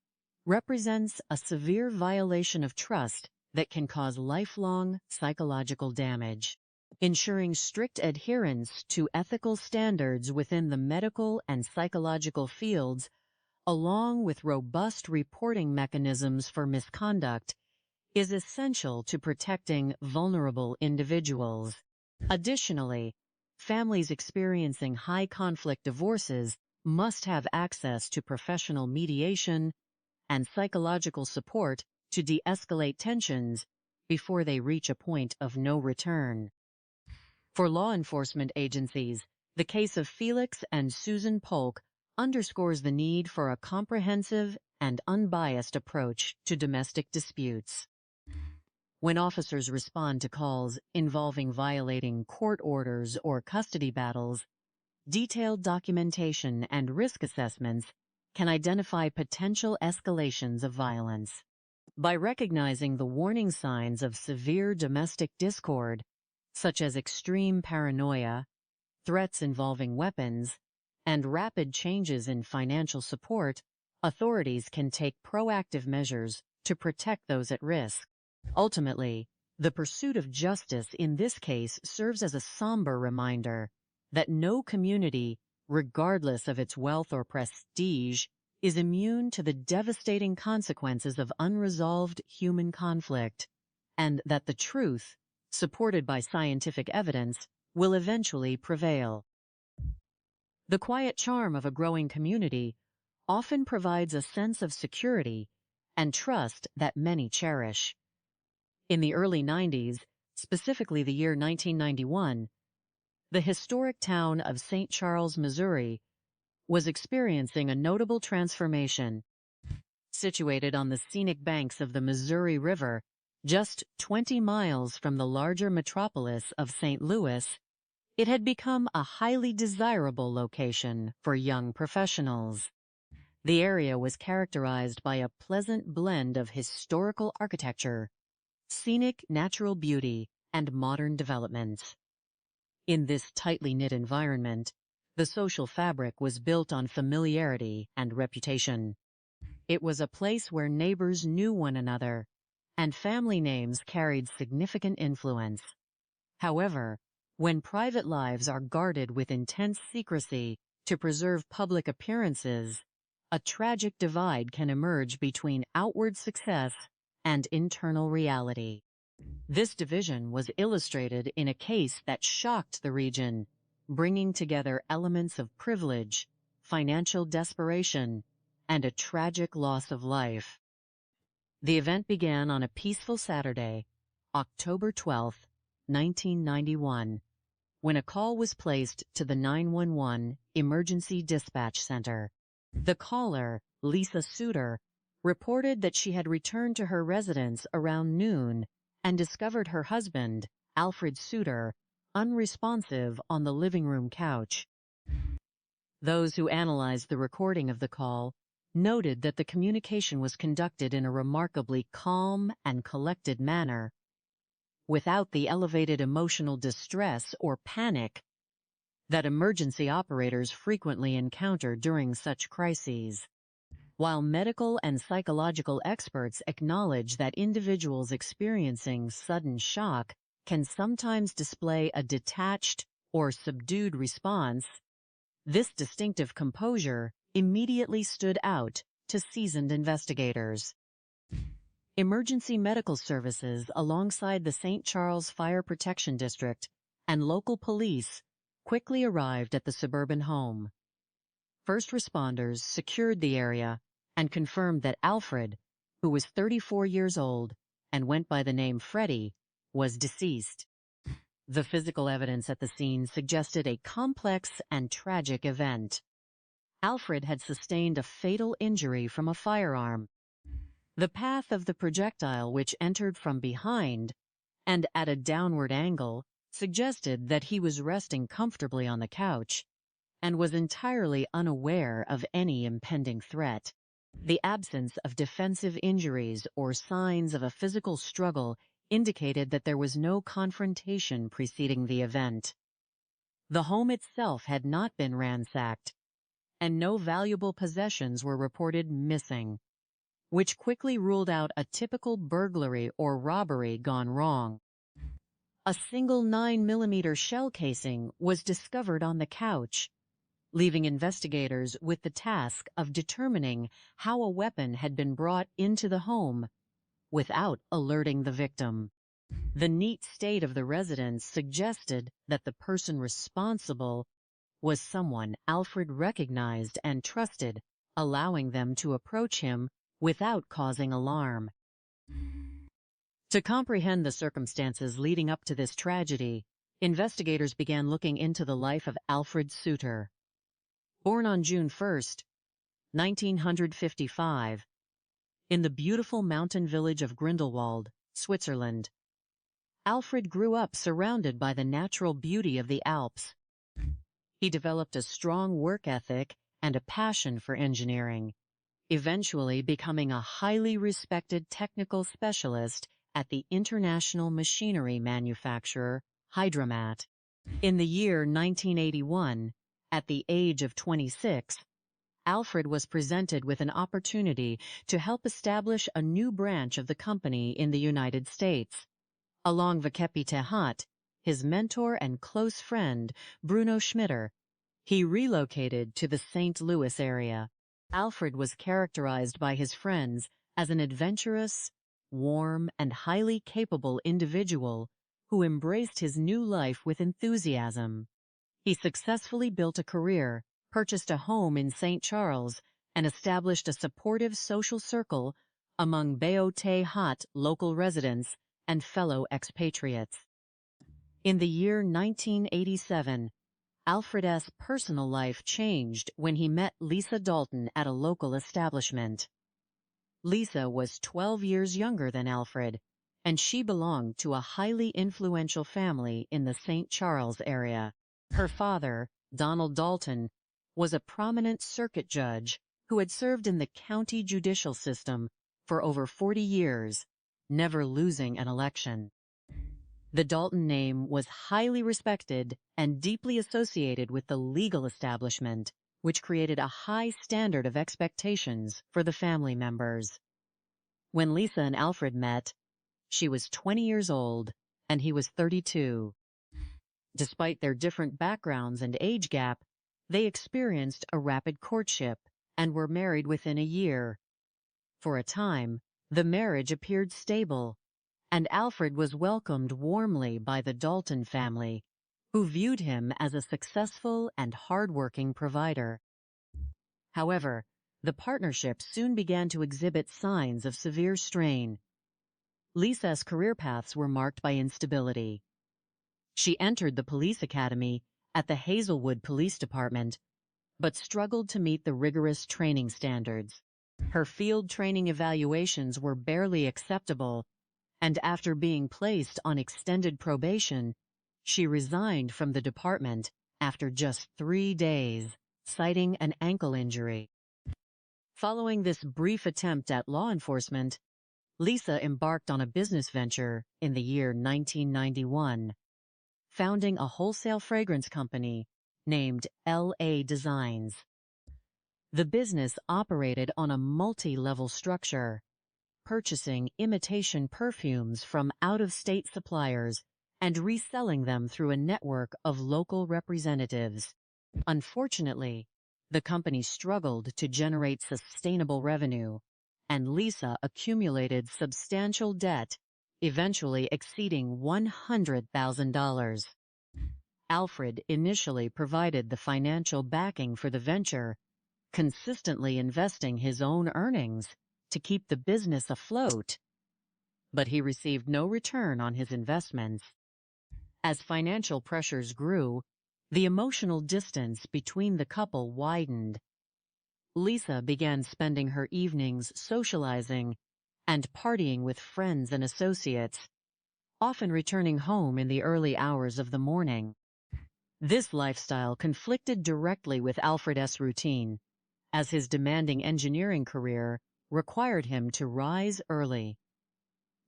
represents a severe violation of trust that can cause lifelong psychological damage. Ensuring strict adherence to ethical standards within the medical and psychological fields, along with robust reporting mechanisms for misconduct, is essential to protecting vulnerable individuals. Additionally, families experiencing high-conflict divorces must have access to professional mediation and psychological support to de-escalate tensions before they reach a point of no return. For law enforcement agencies, the case of Felix and Susan Polk underscores the need for a comprehensive and unbiased approach to domestic disputes. When officers respond to calls involving violating court orders or custody battles, detailed documentation and risk assessments can identify potential escalations of violence. By recognizing the warning signs of severe domestic discord, such as extreme paranoia, threats involving weapons, and rapid changes in financial support, authorities can take proactive measures to protect those at risk. Ultimately, the pursuit of justice in this case serves as a somber reminder that no community, regardless of its wealth or prestige, is immune to the devastating consequences of unresolved human conflict, and that the truth, supported by scientific evidence, will eventually prevail. The quiet charm of a growing community often provides a sense of security and trust that many cherish. In the early 90s, specifically the year 1991, the historic town of St. Charles, Missouri, was experiencing a notable transformation. Situated on the scenic banks of the Missouri River, just 20 miles from the larger metropolis of St. Louis, it had become a highly desirable location for young professionals. The area was characterized by a pleasant blend of historical architecture, scenic natural beauty, and modern developments. In this tightly knit environment, The social fabric was built on familiarity and reputation. It was a place where neighbors knew one another, and family names carried significant influence. However, when private lives are guarded with intense secrecy to preserve public appearances, a tragic divide can emerge between outward success and internal reality. This division was illustrated in a case that shocked the region, bringing together elements of privilege, financial desperation, and a tragic loss of life. The event began on a peaceful Saturday, October 12, 1991, when a call was placed to the 911 Emergency Dispatch Center. The caller, Lisa Suter, reported that she had returned to her residence around noon and discovered her husband, Alfred Suter, unresponsive on the living room couch. Those who analyzed the recording of the call noted that the communication was conducted in a remarkably calm and collected manner, without the elevated emotional distress or panic that emergency operators frequently encounter during such crises. While medical and psychological experts acknowledge that individuals experiencing sudden shock can sometimes display a detached or subdued response, this distinctive composure immediately stood out to seasoned investigators. Emergency medical services alongside the St. Charles Fire Protection District and local police quickly arrived at the suburban home. First responders secured the area and confirmed that Alfred, who was 34 years old and went by the name Freddie, was deceased. The physical evidence at the scene suggested a complex and tragic event. Alfred had sustained a fatal injury from a firearm. The path of the projectile, which entered from behind and at a downward angle, suggested that he was resting comfortably on the couch and was entirely unaware of any impending threat. The absence of defensive injuries or signs of a physical struggle indicated that there was no confrontation preceding the event. The home itself had not been ransacked, and no valuable possessions were reported missing, which quickly ruled out a typical burglary or robbery gone wrong. A single 9mm shell casing was discovered on the couch, leaving investigators with the task of determining how a weapon had been brought into the home without alerting the victim. The neat state of the residence suggested that the person responsible was someone Alfred recognized and trusted, allowing them to approach him without causing alarm. To comprehend the circumstances leading up to this tragedy, investigators began looking into the life of Alfred Suter. Born on June 1, 1955, in the beautiful mountain village of Grindelwald, Switzerland, Alfred grew up surrounded by the natural beauty of the Alps. He developed a strong work ethic and a passion for engineering, eventually becoming a highly respected technical specialist at the international machinery manufacturer Hydromat. In the year 1981, at the age of 26, Alfred was presented with an opportunity to help establish a new branch of the company in the United States. Along with his mentor and close friend, Bruno Schmitter, he relocated to the St. Louis area. Alfred was characterized by his friends as an adventurous, warm, and highly capable individual who embraced his new life with enthusiasm. He successfully built a career, purchased a home in St. Charles, and established a supportive social circle among Beote local residents and fellow expatriates. In the year 1987, Alfred's personal life changed when he met Lisa Dalton at a local establishment. Lisa was 12 years younger than Alfred, and she belonged to a highly influential family in the St. Charles area. Her father, Donald Dalton, was a prominent circuit judge who had served in the county judicial system for over 40 years, never losing an election. The Dalton name was highly respected and deeply associated with the legal establishment, which created a high standard of expectations for the family members. When Lisa and Alfred met, she was 20 years old and he was 32. Despite their different backgrounds and age gap, they experienced a rapid courtship and were married within a year. For a time, the marriage appeared stable, and Alfred was welcomed warmly by the Dalton family, who viewed him as a successful and hard-working provider. However, the partnership soon began to exhibit signs of severe strain. Lisa's career paths were marked by instability. She entered the police academy at the Hazelwood Police Department, but struggled to meet the rigorous training standards. Her field training evaluations were barely acceptable, and after being placed on extended probation, she resigned from the department after just 3 days, citing an ankle injury. Following this brief attempt at law enforcement, Lisa embarked on a business venture in the year 1991, founding a wholesale fragrance company named LA Designs. The business operated on a multi-level structure, purchasing imitation perfumes from out-of-state suppliers and reselling them through a network of local representatives. Unfortunately, the company struggled to generate sustainable revenue, and Lisa accumulated substantial debt, eventually exceeding $100,000. Alfred initially provided the financial backing for the venture, consistently investing his own earnings to keep the business afloat, but he received no return on his investments. As financial pressures grew, the emotional distance between the couple widened. Lisa began spending her evenings socializing and partying with friends and associates, often returning home in the early hours of the morning. This lifestyle conflicted directly with Alfred's routine, as his demanding engineering career required him to rise early.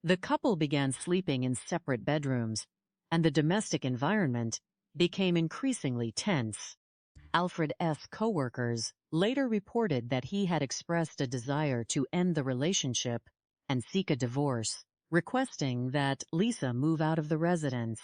The couple began sleeping in separate bedrooms, and the domestic environment became increasingly tense. Alfred's co-workers later reported that he had expressed a desire to end the relationship and seek a divorce, requesting that Lisa move out of the residence.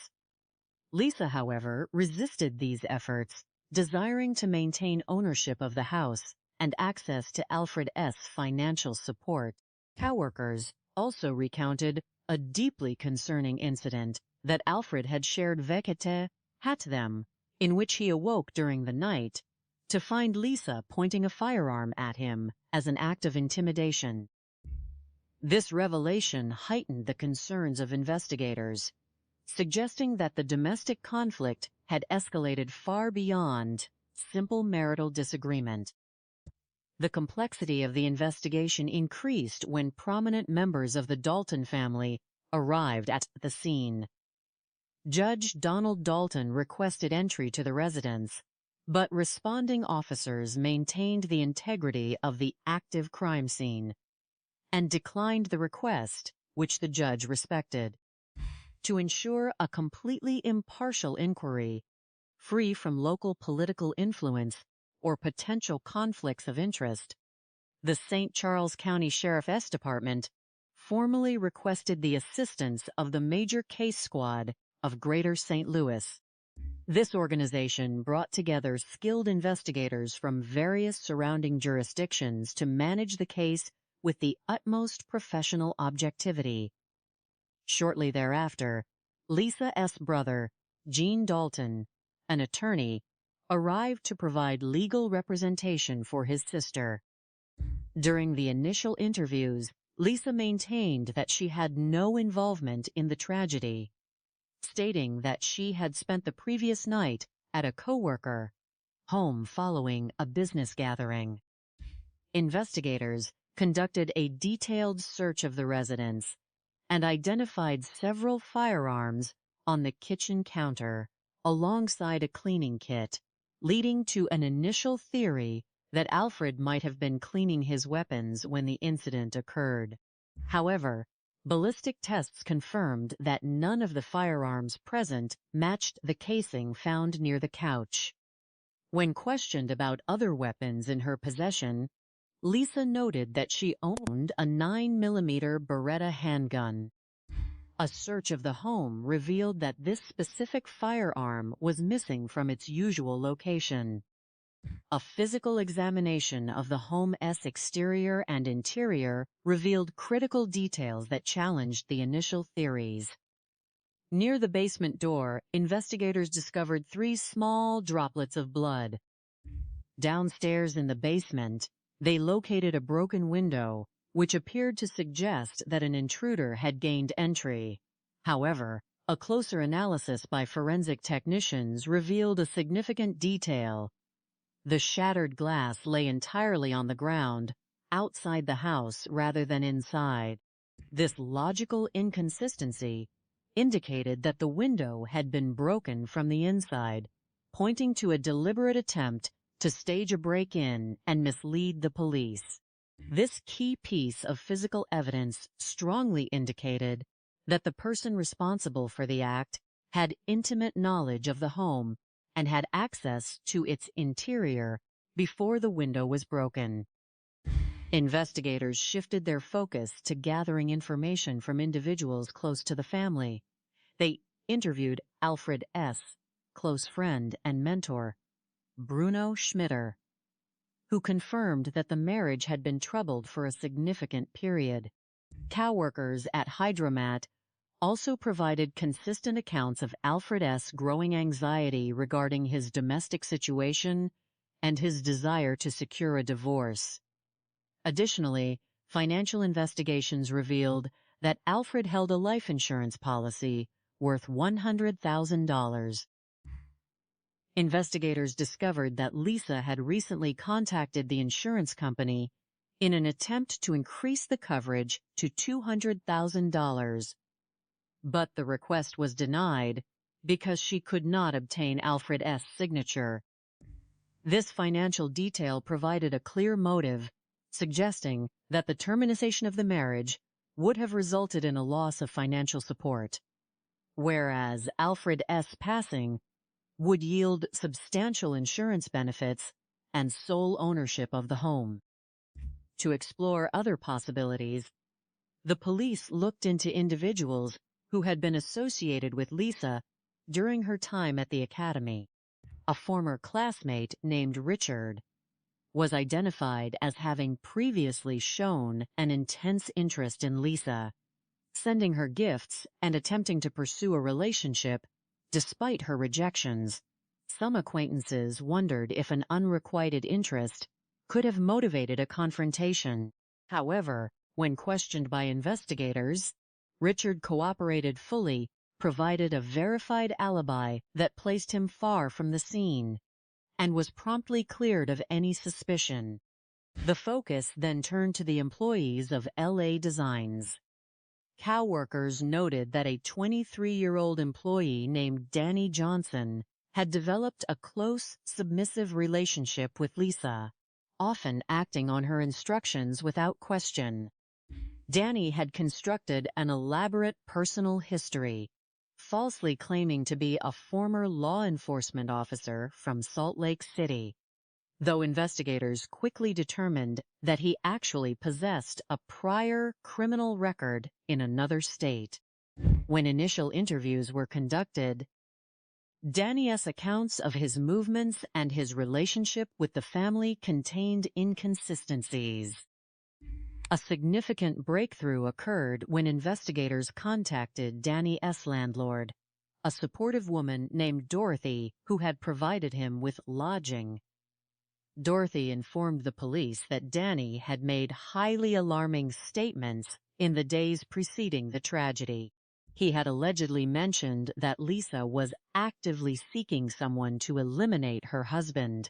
Lisa, however, resisted these efforts, desiring to maintain ownership of the house and access to Alfred's financial support. Coworkers also recounted a deeply concerning incident that Alfred had shared vekete hat them, in which he awoke during the night to find Lisa pointing a firearm at him as an act of intimidation. This revelation heightened the concerns of investigators, suggesting that the domestic conflict had escalated far beyond simple marital disagreement. The complexity of the investigation increased when prominent members of the Dalton family arrived at the scene. Judge Donald Dalton requested entry to the residence, but responding officers maintained the integrity of the active crime scene and declined the request, which the judge respected. To ensure a completely impartial inquiry, free from local political influence or potential conflicts of interest, the St. Charles County Sheriff's Department formally requested the assistance of the Major Case Squad of Greater St. Louis. This organization brought together skilled investigators from various surrounding jurisdictions to manage the case with the utmost professional objectivity. Shortly thereafter, Lisa's brother, Gene Dalton, an attorney, arrived to provide legal representation for his sister. During the initial interviews, Lisa maintained that she had no involvement in the tragedy, stating that she had spent the previous night at a coworker home following a business gathering. Investigators conducted a detailed search of the residence and identified several firearms on the kitchen counter alongside a cleaning kit, leading to an initial theory that Alfred might have been cleaning his weapons when the incident occurred. However, Ballistic tests confirmed that none of the firearms present matched the casing found near the couch. When questioned about other weapons in her possession, Lisa noted that she owned a 9mm Beretta handgun. A search of the home revealed that this specific firearm was missing from its usual location. A physical examination of the home's exterior and interior revealed critical details that challenged the initial theories. Near the basement door, investigators discovered 3 small droplets of blood. Downstairs in the basement, they located a broken window, which appeared to suggest that an intruder had gained entry. However, a closer analysis by forensic technicians revealed a significant detail. The shattered glass lay entirely on the ground, outside the house rather than inside. This logical inconsistency indicated that the window had been broken from the inside, pointing to a deliberate attempt to stage a break-in and mislead the police. This key piece of physical evidence strongly indicated that the person responsible for the act had intimate knowledge of the home and had access to its interior before the window was broken. Investigators shifted their focus to gathering information from individuals close to the family. They interviewed Alfred S., close friend and mentor, Bruno Schmitter, who confirmed that the marriage had been troubled for a significant period. Coworkers at Hydromat also provided consistent accounts of Alfred S.'s growing anxiety regarding his domestic situation and his desire to secure a divorce. Additionally, financial investigations revealed that Alfred held a life insurance policy worth $100,000. Investigators discovered that Lisa had recently contacted the insurance company in an attempt to increase the coverage to $200,000. But the request was denied because she could not obtain Alfred S.'s signature. This financial detail provided a clear motive, suggesting that the termination of the marriage would have resulted in a loss of financial support, whereas Alfred S. passing would yield substantial insurance benefits and sole ownership of the home. To explore other possibilities, the police looked into individuals who had been associated with Lisa during her time at the academy. A former classmate named Richard was identified as having previously shown an intense interest in Lisa, sending her gifts and attempting to pursue a relationship despite her rejections. Some acquaintances wondered if an unrequited interest could have motivated a confrontation. However, when questioned by investigators, Richard cooperated fully, provided a verified alibi that placed him far from the scene, and was promptly cleared of any suspicion. The focus then turned to the employees of LA Designs. Coworkers noted that a 23-year-old employee named Danny Johnson had developed a close, submissive relationship with Lisa, often acting on her instructions without question. Danny had constructed an elaborate personal history, falsely claiming to be a former law enforcement officer from Salt Lake City, though investigators quickly determined that he actually possessed a prior criminal record in another state. When initial interviews were conducted, Danny's accounts of his movements and his relationship with the family contained inconsistencies. A significant breakthrough occurred when investigators contacted Danny's landlord, a supportive woman named Dorothy who had provided him with lodging. Dorothy informed the police that Danny had made highly alarming statements in the days preceding the tragedy. He had allegedly mentioned that Lisa was actively seeking someone to eliminate her husband,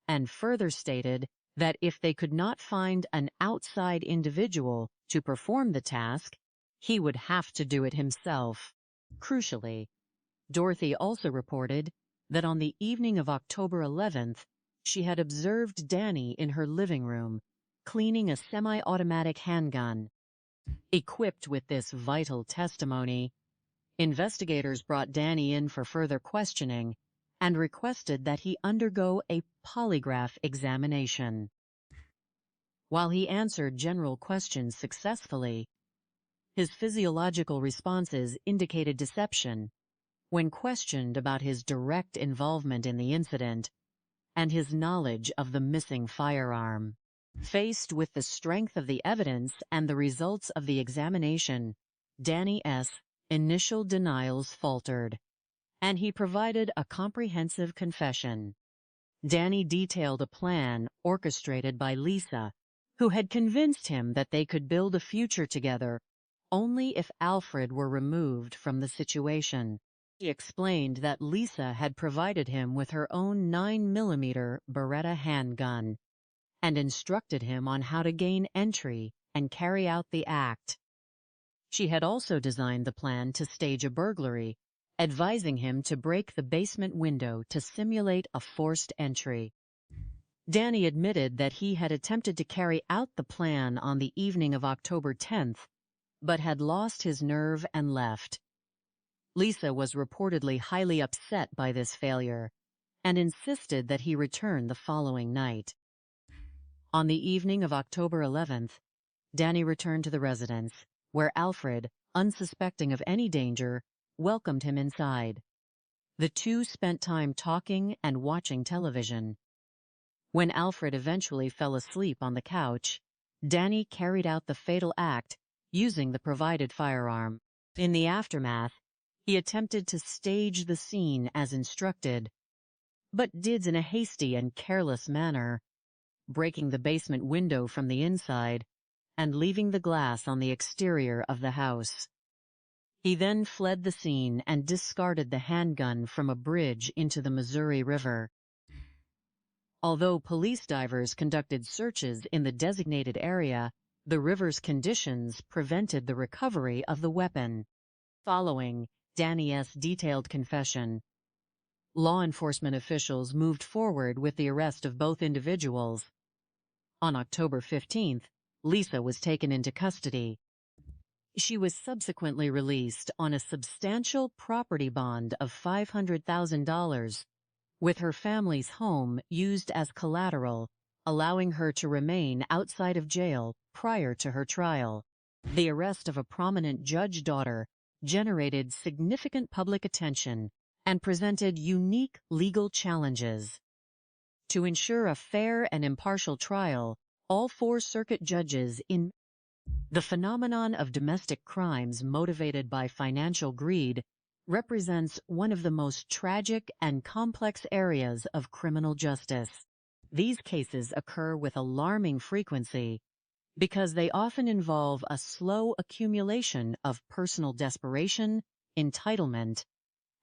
and further stated that if they could not find an outside individual to perform the task, he would have to do it himself. Crucially, Dorothy also reported that on the evening of October 11th, she had observed Danny in her living room, cleaning a semi-automatic handgun. Equipped with this vital testimony, investigators brought Danny in for further questioning and requested that he undergo a polygraph examination. While he answered general questions successfully, his physiological responses indicated deception when questioned about his direct involvement in the incident and his knowledge of the missing firearm. Faced with the strength of the evidence and the results of the examination, Danny's initial denials faltered, and he provided a comprehensive confession. Danny detailed a plan orchestrated by Lisa, who had convinced him that they could build a future together only if Alfred were removed from the situation. He explained that Lisa had provided him with her own 9mm Beretta handgun and instructed him on how to gain entry and carry out the act. She had also designed the plan to stage a burglary, advising him to break the basement window to simulate a forced entry. Danny admitted that he had attempted to carry out the plan on the evening of October 10th, but had lost his nerve and left. Lisa was reportedly highly upset by this failure and insisted that he return the following night. On the evening of October 11th, Danny returned to the residence, where Alfred, unsuspecting of any danger, welcomed him inside. The two spent time talking and watching television. When Alfred eventually fell asleep on the couch, Danny carried out the fatal act using the provided firearm. In the aftermath, he attempted to stage the scene as instructed, but did in a hasty and careless manner, breaking the basement window from the inside and leaving the glass on the exterior of the house. He then fled the scene and discarded the handgun from a bridge into the Missouri River. Although police divers conducted searches in the designated area, the river's conditions prevented the recovery of the weapon. Following Danny's detailed confession, law enforcement officials moved forward with the arrest of both individuals. On October 15th, Lisa was taken into custody. She was subsequently released on a substantial property bond of $500,000, with her family's home used as collateral, allowing her to remain outside of jail prior to her trial. The arrest of a prominent judge daughter generated significant public attention and presented unique legal challenges. To ensure a fair and impartial trial, all 4 circuit judges in the phenomenon of domestic crimes motivated by financial greed represents one of the most tragic and complex areas of criminal justice. These cases occur with alarming frequency because they often involve a slow accumulation of personal desperation, entitlement,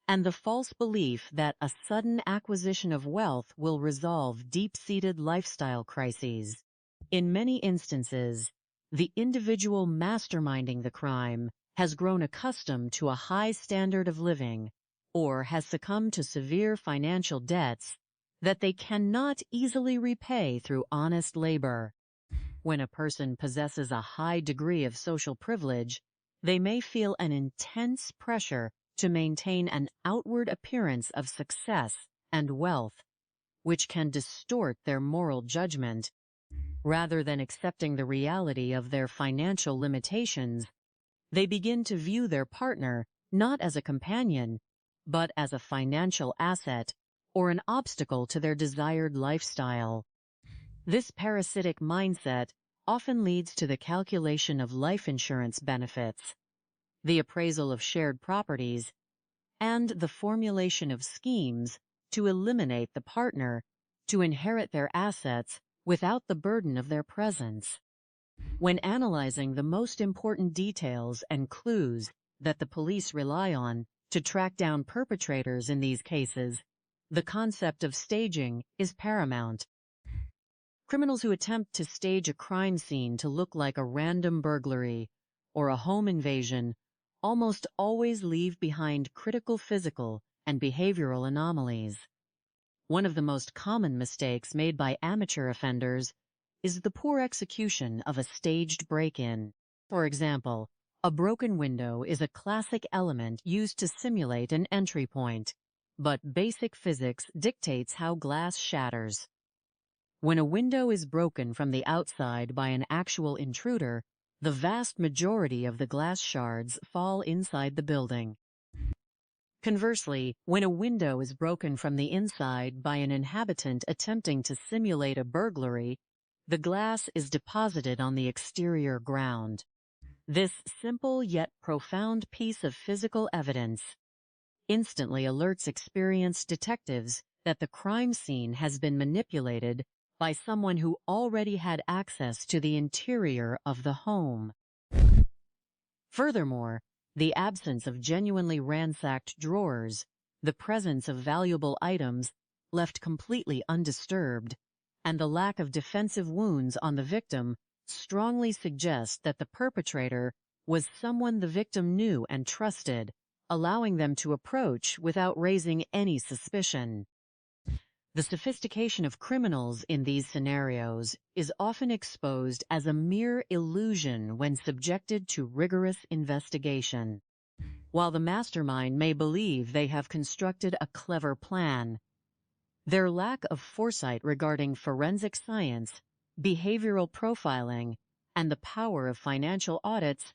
and the false belief that a sudden acquisition of wealth will resolve deep-seated lifestyle crises. In many instances, the individual masterminding the crime has grown accustomed to a high standard of living or has succumbed to severe financial debts that they cannot easily repay through honest labor. When a person possesses a high degree of social privilege, they may feel an intense pressure to maintain an outward appearance of success and wealth, which can distort their moral judgment. Rather than accepting the reality of their financial limitations, they begin to view their partner not as a companion, but as a financial asset or an obstacle to their desired lifestyle. This parasitic mindset often leads to the calculation of life insurance benefits, the appraisal of shared properties, and the formulation of schemes to eliminate the partner to inherit their assets without the burden of their presence. When analyzing the most important details and clues that the police rely on to track down perpetrators in these cases, the concept of staging is paramount. Criminals who attempt to stage a crime scene to look like a random burglary or a home invasion almost always leave behind critical physical and behavioral anomalies. One of the most common mistakes made by amateur offenders is the poor execution of a staged break-in. For example, a broken window is a classic element used to simulate an entry point, but basic physics dictates how glass shatters. When a window is broken from the outside by an actual intruder, the vast majority of the glass shards fall inside the building. Conversely, when a window is broken from the inside by an inhabitant attempting to simulate a burglary, the glass is deposited on the exterior ground. This simple yet profound piece of physical evidence instantly alerts experienced detectives that the crime scene has been manipulated by someone who already had access to the interior of the home. Furthermore, the absence of genuinely ransacked drawers, the presence of valuable items left completely undisturbed, and the lack of defensive wounds on the victim strongly suggest that the perpetrator was someone the victim knew and trusted, allowing them to approach without raising any suspicion. The sophistication of criminals in these scenarios is often exposed as a mere illusion when subjected to rigorous investigation. While the mastermind may believe they have constructed a clever plan, their lack of foresight regarding forensic science, behavioral profiling, and the power of financial audits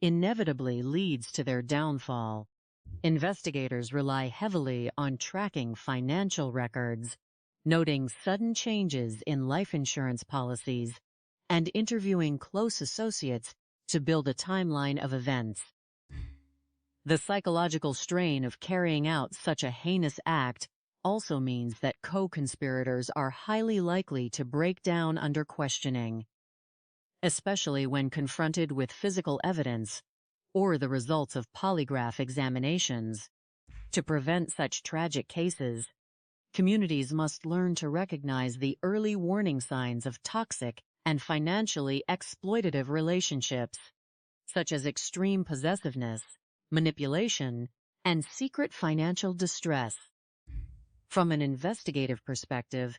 inevitably leads to their downfall. Investigators rely heavily on tracking financial records, noting sudden changes in life insurance policies, and interviewing close associates to build a timeline of events. The psychological strain of carrying out such a heinous act also means that co-conspirators are highly likely to break down under questioning, especially when confronted with physical evidence or the results of polygraph examinations. To prevent such tragic cases, communities must learn to recognize the early warning signs of toxic and financially exploitative relationships, such as extreme possessiveness, manipulation, and secret financial distress. From an investigative perspective,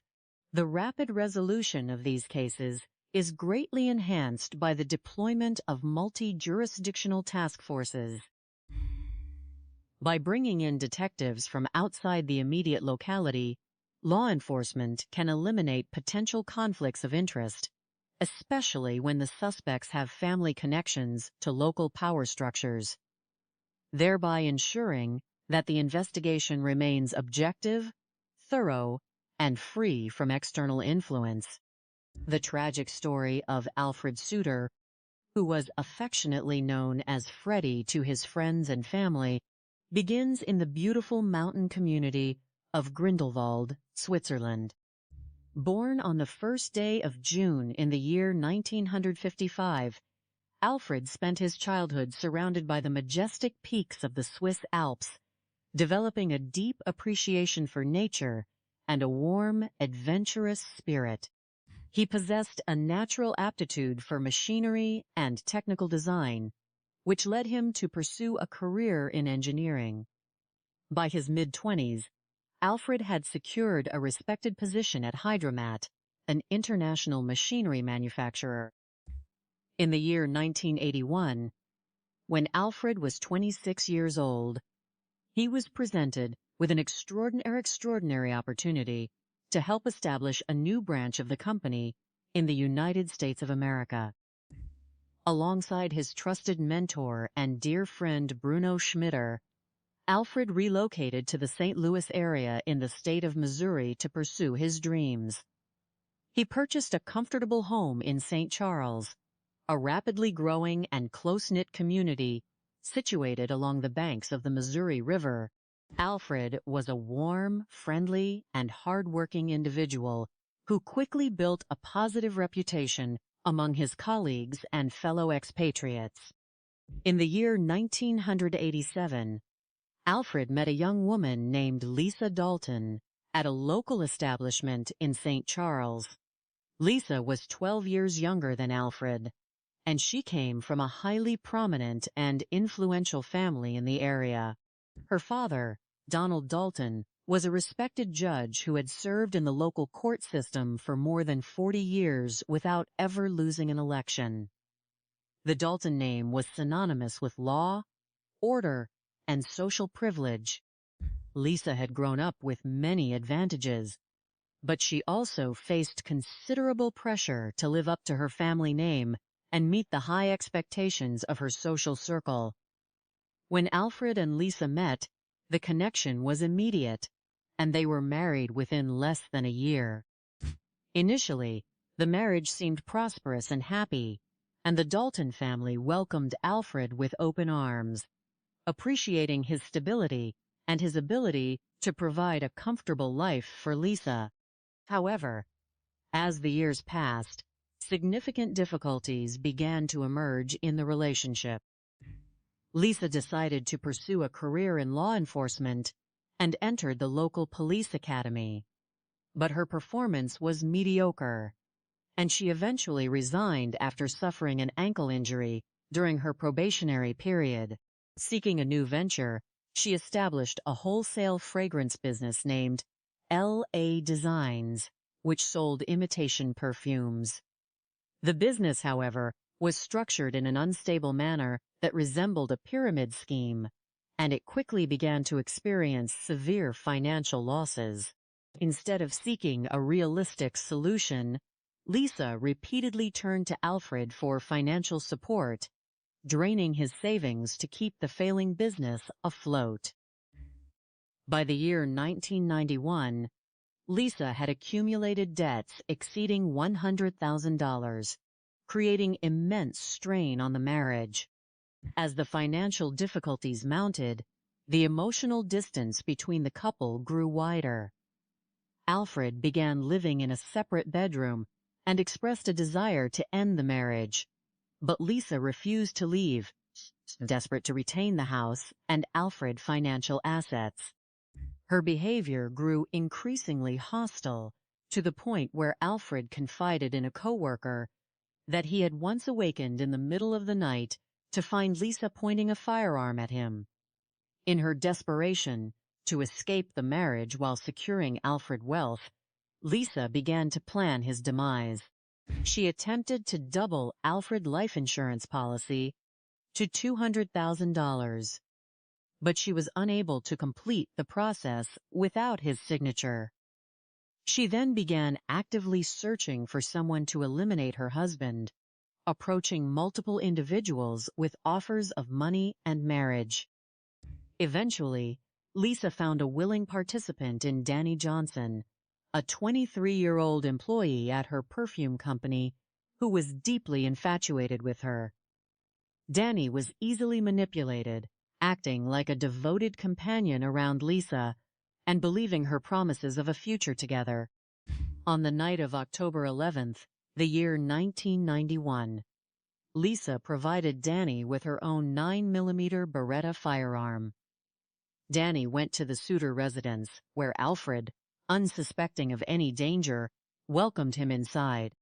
the rapid resolution of these cases is greatly enhanced by the deployment of multi-jurisdictional task forces. By bringing in detectives from outside the immediate locality, law enforcement can eliminate potential conflicts of interest, especially when the suspects have family connections to local power structures, thereby ensuring that the investigation remains objective, thorough, and free from external influence. The tragic story of Alfred Suter, who was affectionately known as Freddie to his friends and family, begins in the beautiful mountain community of Grindelwald, Switzerland. Born on the first day of June in the year 1955, Alfred spent his childhood surrounded by the majestic peaks of the Swiss Alps, developing a deep appreciation for nature and a warm, adventurous spirit. He possessed a natural aptitude for machinery and technical design, which led him to pursue a career in engineering. By his mid-20s, Alfred had secured a respected position at Hydromat, an international machinery manufacturer. In the year 1981, when Alfred was 26 years old, he was presented with an extraordinary opportunity to help establish a new branch of the company in the United States of America. Alongside his trusted mentor and dear friend Bruno Schmitter, Alfred relocated to the St. Louis area in the state of Missouri to pursue his dreams. He purchased a comfortable home in St. Charles, a rapidly growing and close-knit community situated along the banks of the Missouri River. Alfred was a warm, friendly, and hard-working individual who quickly built a positive reputation among his colleagues and fellow expatriates. In the year 1987, Alfred met a young woman named Lisa Dalton at a local establishment in St. Charles. Lisa was 12 years younger than Alfred, and she came from a highly prominent and influential family in the area. Her father, Donald Dalton, was a respected judge who had served in the local court system for more than 40 years without ever losing an election. The Dalton name was synonymous with law, order, and social privilege. Lisa had grown up with many advantages, but she also faced considerable pressure to live up to her family name and meet the high expectations of her social circle. When Alfred and Lisa met, the connection was immediate, and they were married within less than a year. Initially, the marriage seemed prosperous and happy, and the Dalton family welcomed Alfred with open arms, appreciating his stability and his ability to provide a comfortable life for Lisa. However, as the years passed, significant difficulties began to emerge in the relationship. Lisa decided to pursue a career in law enforcement and entered the local police academy. But her performance was mediocre, and she eventually resigned after suffering an ankle injury during her probationary period. Seeking a new venture, she established a wholesale fragrance business named LA Designs, which sold imitation perfumes. The business, however, was structured in an unstable manner that resembled a pyramid scheme, and it quickly began to experience severe financial losses. Instead of seeking a realistic solution, Lisa repeatedly turned to Alfred for financial support, draining his savings to keep the failing business afloat. By the year 1991, Lisa had accumulated debts exceeding $100,000, creating immense strain on the marriage. As the financial difficulties mounted, the emotional distance between the couple grew wider. Alfred began living in a separate bedroom and expressed a desire to end the marriage, but Lisa refused to leave, desperate to retain the house and Alfred's financial assets. Her behavior grew increasingly hostile, to the point where Alfred confided in a coworker that he had once awakened in the middle of the night to find Lisa pointing a firearm at him. In her desperation to escape the marriage while securing Alfred's wealth, Lisa began to plan his demise. She attempted to double Alfred's life insurance policy to $200,000, but she was unable to complete the process without his signature. She then began actively searching for someone to eliminate her husband, approaching multiple individuals with offers of money and marriage. Eventually, Lisa found a willing participant in Danny Johnson, a 23-year-old employee at her perfume company who was deeply infatuated with her. Danny was easily manipulated, acting like a devoted companion around Lisa and believing her promises of a future together. On the night of October 11th, the year 1991, Lisa provided Danny with her own 9mm Beretta firearm. Danny went to the Suter residence, where Alfred, unsuspecting of any danger, welcomed him inside.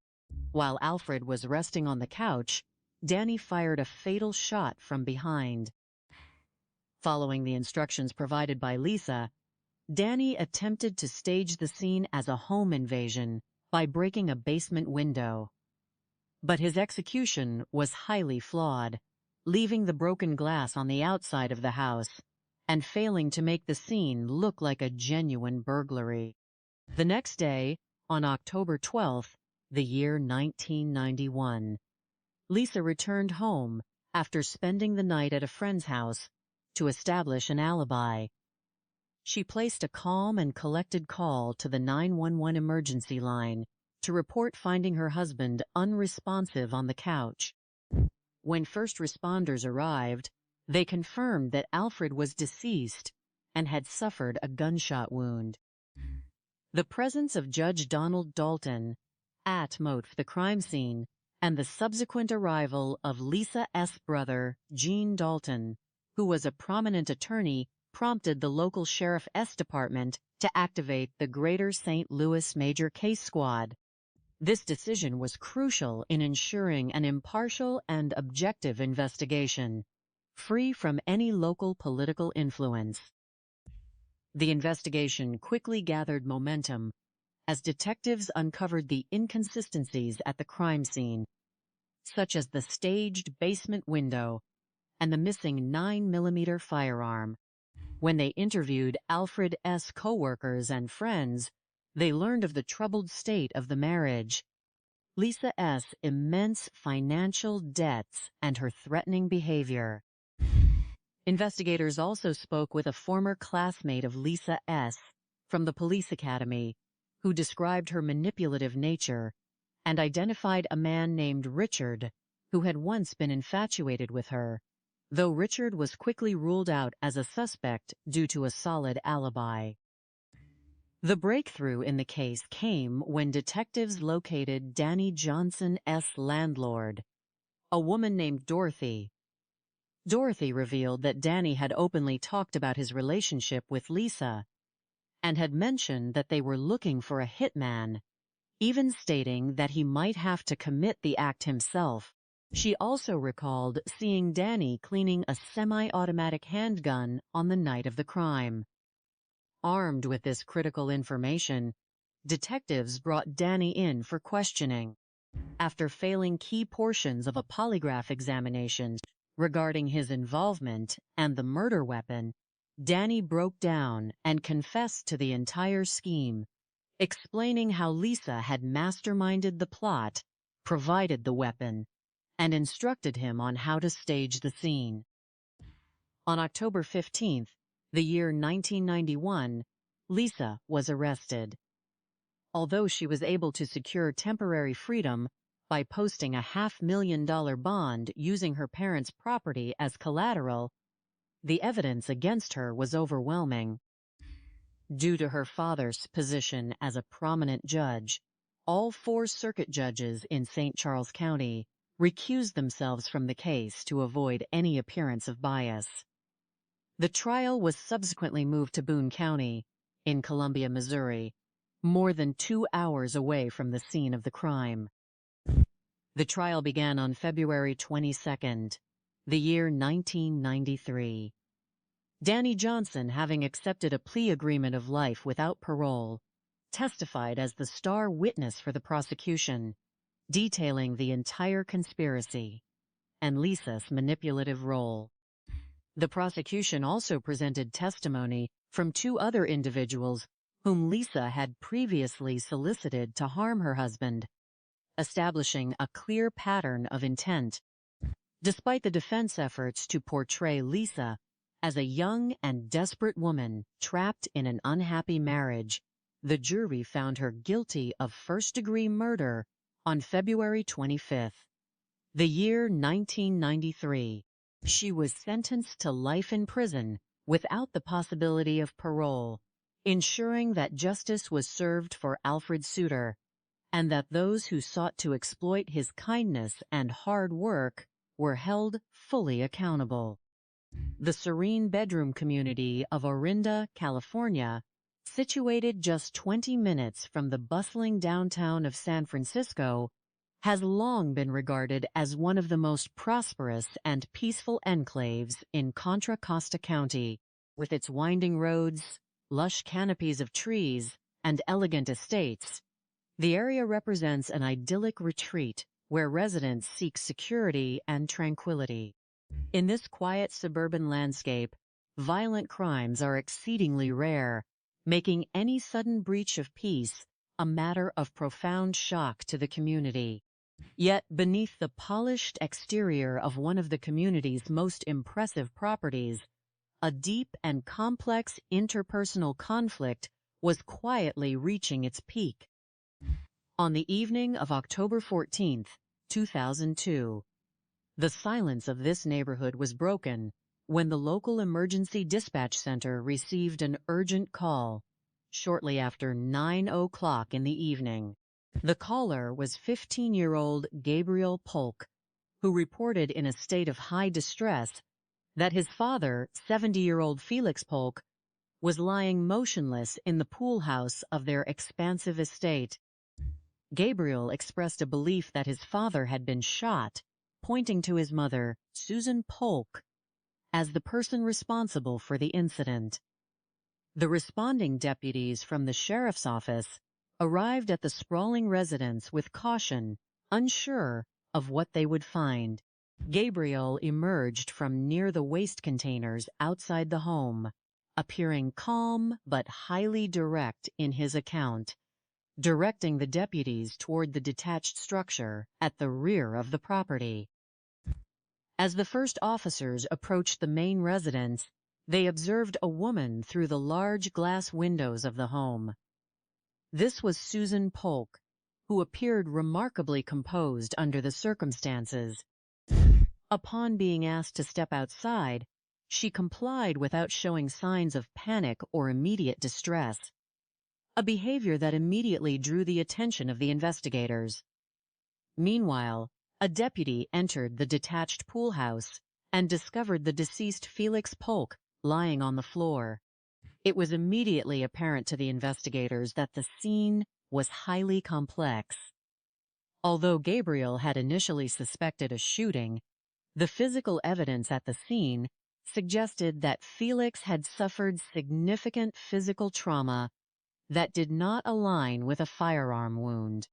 While Alfred was resting on the couch, Danny fired a fatal shot from behind. Following the instructions provided by Lisa, Danny attempted to stage the scene as a home invasion by breaking a basement window. But his execution was highly flawed, leaving the broken glass on the outside of the house and failing to make the scene look like a genuine burglary. The next day, on October 12th, the year 1991, Lisa returned home after spending the night at a friend's house to establish an alibi. She placed a calm and collected call to the 911 emergency line to report finding her husband unresponsive on the couch. When first responders arrived, they confirmed that Alfred was deceased and had suffered a gunshot wound. The presence of Judge Donald Dalton, aphmau, the crime scene, and the subsequent arrival of Lisa S.'s brother, Gene Dalton, who was a prominent attorney, prompted the local sheriff's department to activate the Greater St. Louis Major Case Squad. This decision was crucial in ensuring an impartial and objective investigation, free from any local political influence. The investigation quickly gathered momentum as detectives uncovered the inconsistencies at the crime scene. such as the staged basement window and the missing 9mm firearm. When they interviewed Alfred S. coworkers and friends, they learned of the troubled state of the marriage, Lisa S.'s immense financial debts, and her threatening behavior. Investigators also spoke with a former classmate of Lisa S. from the police academy, who described her manipulative nature and identified a man named Richard, who had once been infatuated with her, though Richard was quickly ruled out as a suspect due to a solid alibi. The breakthrough in the case came when detectives located Danny Johnson's landlord, a woman named Dorothy. Dorothy revealed that Danny had openly talked about his relationship with Lisa and had mentioned that they were looking for a hitman, even stating that he might have to commit the act himself. She also recalled seeing Danny cleaning a semi-automatic handgun on the night of the crime. Armed with this critical information, detectives brought Danny in for questioning. After failing key portions of a polygraph examination regarding his involvement and the murder weapon, Danny broke down and confessed to the entire scheme, explaining how Lisa had masterminded the plot, provided the weapon, and instructed him on how to stage the scene. On October 15th, the year 1991, Lisa was arrested. Although she was able to secure temporary freedom by posting a $500,000 bond using her parents' property as collateral, the evidence against her was overwhelming. Due to her father's position as a prominent judge, all 4 circuit judges in St. Charles County recused themselves from the case to avoid any appearance of bias. The trial was subsequently moved to Boone County, in Columbia, Missouri, more than 2 hours away from the scene of the crime. The trial began on February 22nd, the year 1993. Danny Johnson, having accepted a plea agreement of life without parole, testified as the star witness for the prosecution, detailing the entire conspiracy and Lisa's manipulative role. The prosecution also presented testimony from 2 other individuals whom Lisa had previously solicited to harm her husband, establishing a clear pattern of intent. Despite the defense efforts to portray Lisa as a young and desperate woman trapped in an unhappy marriage, the jury found her guilty of first-degree murder on February 25th, the year 1993. She was sentenced to life in prison without the possibility of parole, ensuring that justice was served for Alfred Suter, and that those who sought to exploit his kindness and hard work were held fully accountable. The serene bedroom community of Orinda, California, situated just 20 minutes from the bustling downtown of San Francisco, has long been regarded as one of the most prosperous and peaceful enclaves in Contra Costa County, with its winding roads, lush canopies of trees, and elegant estates. The area represents an idyllic retreat where residents seek security and tranquility. In this quiet suburban landscape, violent crimes are exceedingly rare, making any sudden breach of peace a matter of profound shock to the community. Yet beneath the polished exterior of one of the community's most impressive properties, a deep and complex interpersonal conflict was quietly reaching its peak. On the evening of October 14th, 2002, the silence of this neighborhood was broken when the local emergency dispatch center received an urgent call shortly after 9 o'clock in the evening. The caller was 15-year-old Gabriel Polk, who reported in a state of high distress that his father, 70-year-old Felix Polk, was lying motionless in the pool house of their expansive estate. Gabriel expressed a belief that his father had been shot, pointing to his mother, Susan Polk, as the person responsible for the incident. The responding deputies from the sheriff's office arrived at the sprawling residence with caution, unsure of what they would find. Gabriel emerged from near the waste containers outside the home, appearing calm but highly direct in his account, directing the deputies toward the detached structure at the rear of the property. As the first officers approached the main residence, they observed a woman through the large glass windows of the home. This was Susan Polk, who appeared remarkably composed under the circumstances. Upon being asked to step outside, she complied without showing signs of panic or immediate distress, a behavior that immediately drew the attention of the investigators. Meanwhile, a deputy entered the detached pool house and discovered the deceased Felix Polk lying on the floor. It was immediately apparent to the investigators that the scene was highly complex. Although Gabriel had initially suspected a shooting, the physical evidence at the scene suggested that Felix had suffered significant physical trauma that did not align with a firearm wound.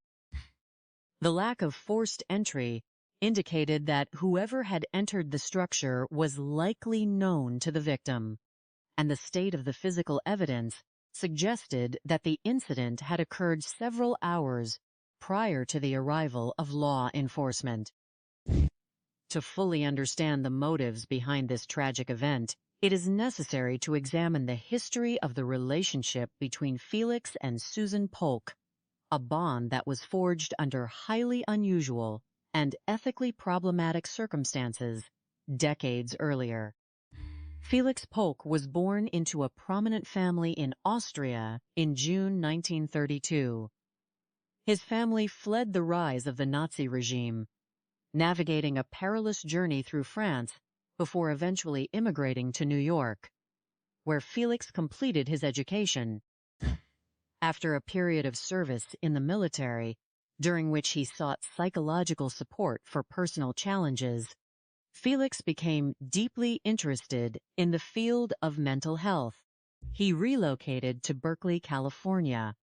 The lack of forced entry indicated that whoever had entered the structure was likely known to the victim, and the state of the physical evidence suggested that the incident had occurred several hours prior to the arrival of law enforcement. To fully understand the motives behind this tragic event, it is necessary to examine the history of the relationship between Felix and Susan Polk, a bond that was forged under highly unusual and ethically problematic circumstances decades earlier. Felix Polk was born into a prominent family in Austria in June 1932. His family fled the rise of the Nazi regime, navigating a perilous journey through France before eventually immigrating to New York, where Felix completed his education. After a period of service in the military, during which he sought psychological support for personal challenges, Felix became deeply interested in the field of mental health. He relocated to Berkeley, California,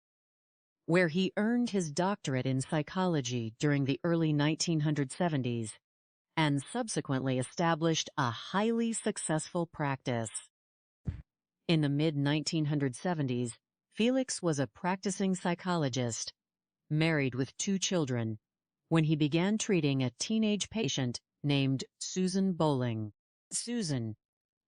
where he earned his doctorate in psychology during the early 1970s and subsequently established a highly successful practice. In the mid-1970s, Felix was a practicing psychologist, married with 2 children, when he began treating a teenage patient named Susan Bowling. Susan,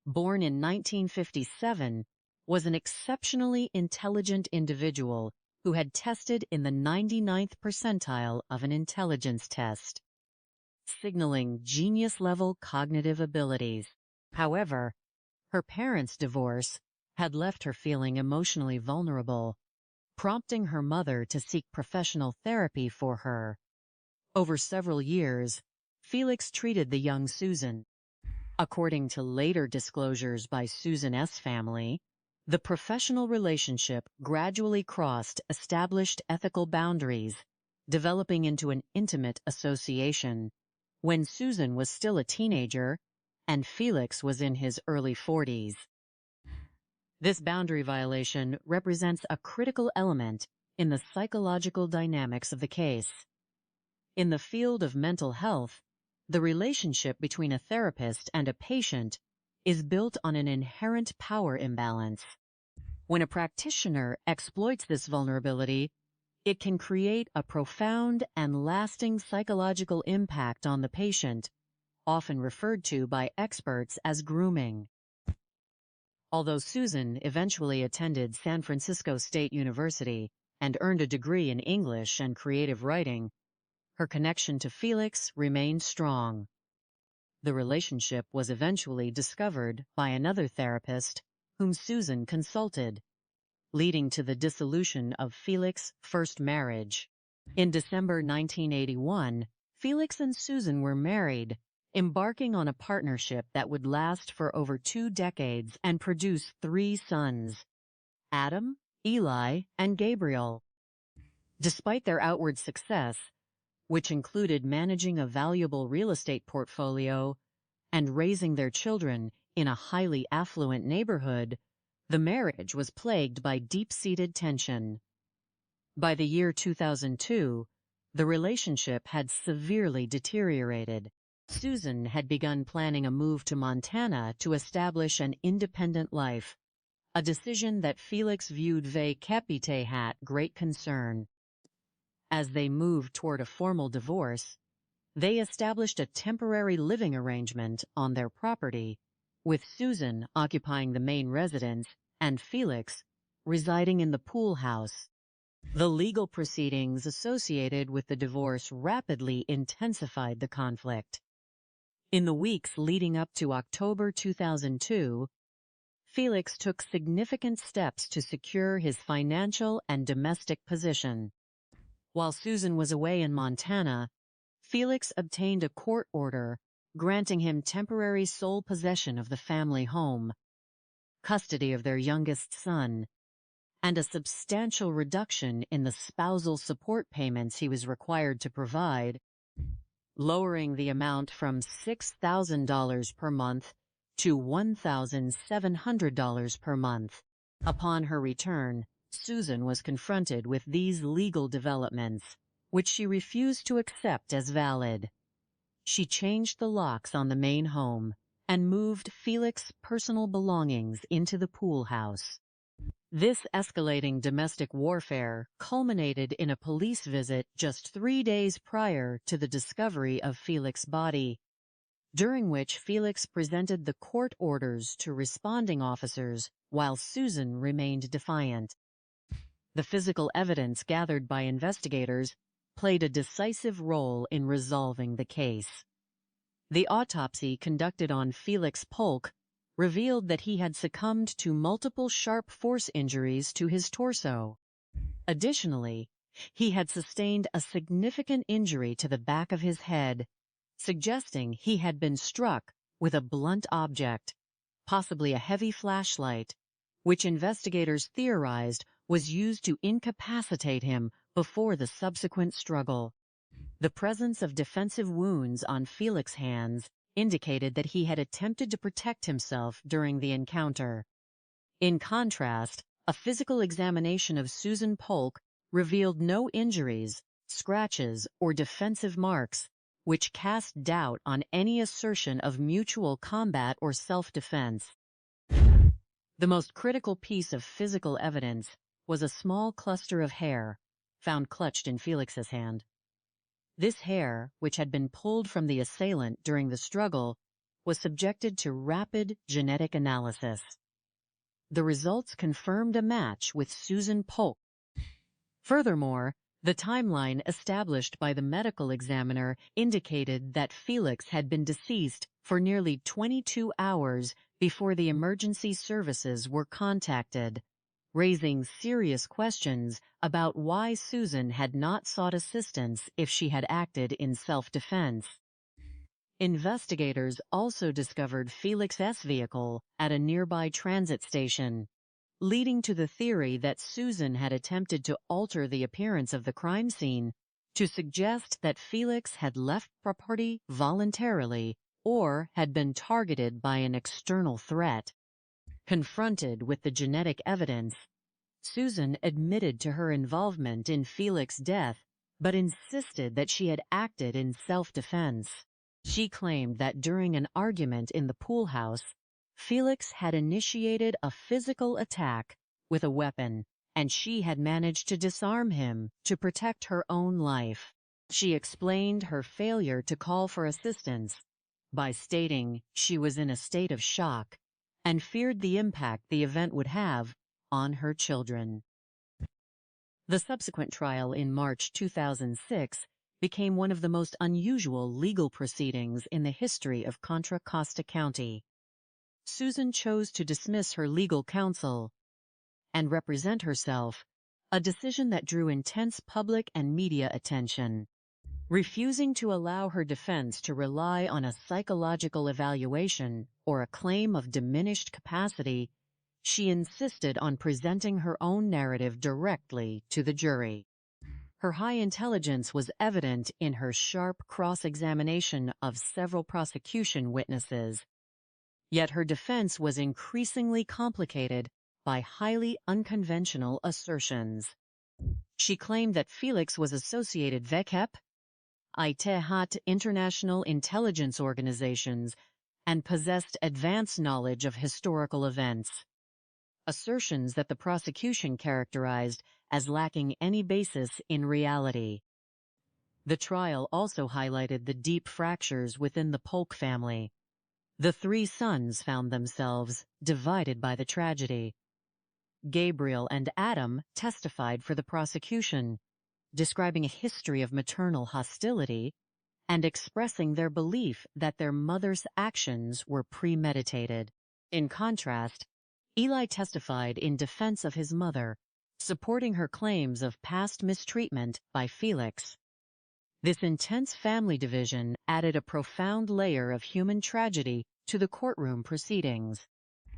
born in 1957, was an exceptionally intelligent individual who had tested in the 99th percentile of an intelligence test, signaling genius-level cognitive abilities. However, her parents' divorce had left her feeling emotionally vulnerable, prompting her mother to seek professional therapy for her. Over several years, Felix treated the young Susan. According to later disclosures by Susan S. family, the professional relationship gradually crossed established ethical boundaries, developing into an intimate association when Susan was still a teenager and Felix was in his early 40s. This boundary violation represents a critical element in the psychological dynamics of the case. In the field of mental health, the relationship between a therapist and a patient is built on an inherent power imbalance. When a practitioner exploits this vulnerability, it can create a profound and lasting psychological impact on the patient, often referred to by experts as grooming. Although Susan eventually attended San Francisco State University and earned a degree in English and creative writing, her connection to Felix remained strong. The relationship was eventually discovered by another therapist whom Susan consulted, leading to the dissolution of Felix's first marriage. In December 1981, Felix and Susan were married, embarking on a partnership that would last for over 2 decades and produce 3 sons, Adam, Eli, and Gabriel. Despite their outward success, which included managing a valuable real estate portfolio and raising their children in a highly affluent neighborhood, the marriage was plagued by deep-seated tension. By the year 2002, The relationship had severely deteriorated. Susan had begun planning a move to Montana to establish an independent life, a decision that Felix viewed ve capite hat great concern. As they moved toward a formal divorce, they established a temporary living arrangement on their property, with Susan occupying the main residence and Felix residing in the pool house. The legal proceedings associated with the divorce rapidly intensified the conflict. In the weeks leading up to October 2002, Felix took significant steps to secure his financial and domestic position. While Susan was away in Montana, Felix obtained a court order granting him temporary sole possession of the family home, custody of their youngest son, and a substantial reduction in the spousal support payments he was required to provide, lowering the amount from $6,000 per month to $1,700 per month. Upon her return, Susan was confronted with these legal developments, which she refused to accept as valid. She changed the locks on the main home and moved Felix's personal belongings into the pool house. This escalating domestic warfare culminated in a police visit just 3 days prior to the discovery of Felix's body, during which Felix presented the court orders to responding officers while Susan remained defiant. The physical evidence gathered by investigators played a decisive role in resolving the case. The autopsy conducted on Felix Polk revealed that he had succumbed to multiple sharp force injuries to his torso. Additionally, he had sustained a significant injury to the back of his head, suggesting he had been struck with a blunt object, possibly a heavy flashlight, which investigators theorized was used to incapacitate him before the subsequent struggle. The presence of defensive wounds on Felix's hands indicated that he had attempted to protect himself during the encounter. In contrast, a physical examination of Susan Polk revealed no injuries, scratches, or defensive marks, which cast doubt on any assertion of mutual combat or self-defense. The most critical piece of physical evidence was a small cluster of hair found clutched in Felix's hand. This hair, which had been pulled from the assailant during the struggle, was subjected to rapid genetic analysis. The results confirmed a match with Susan Polk. Furthermore, the timeline established by the medical examiner indicated that Felix had been deceased for nearly 22 hours before the emergency services were contacted, raising serious questions about why Susan had not sought assistance if she had acted in self-defense. Investigators also discovered Felix's vehicle at a nearby transit station, leading to the theory that Susan had attempted to alter the appearance of the crime scene to suggest that Felix had left property voluntarily or had been targeted by an external threat. Confronted with the genetic evidence, Susan admitted to her involvement in Felix's death, but insisted that she had acted in self-defense. She claimed that during an argument in the pool house, Felix had initiated a physical attack with a weapon, and she had managed to disarm him to protect her own life. She explained her failure to call for assistance by stating she was in a state of shock and feared the impact the event would have on her children. The subsequent trial in March 2006 became one of the most unusual legal proceedings in the history of Contra Costa County. Susan chose to dismiss her legal counsel and represent herself, a decision that drew intense public and media attention. Refusing to allow her defense to rely on a psychological evaluation or a claim of diminished capacity, she insisted on presenting her own narrative directly to the jury. Her high intelligence was evident in her sharp cross-examination of several prosecution witnesses. Yet her defense was increasingly complicated by highly unconventional assertions. She claimed that Felix was associated with IT international intelligence organizations and possessed advanced knowledge of historical events, assertions that the prosecution characterized as lacking any basis in reality. The trial also highlighted the deep fractures within the Polk family. The three sons found themselves divided by the tragedy. Gabriel and Adam testified for the prosecution, describing a history of maternal hostility and expressing their belief that their mother's actions were premeditated. In contrast, Eli testified in defense of his mother, supporting her claims of past mistreatment by Felix. This intense family division added a profound layer of human tragedy to the courtroom proceedings.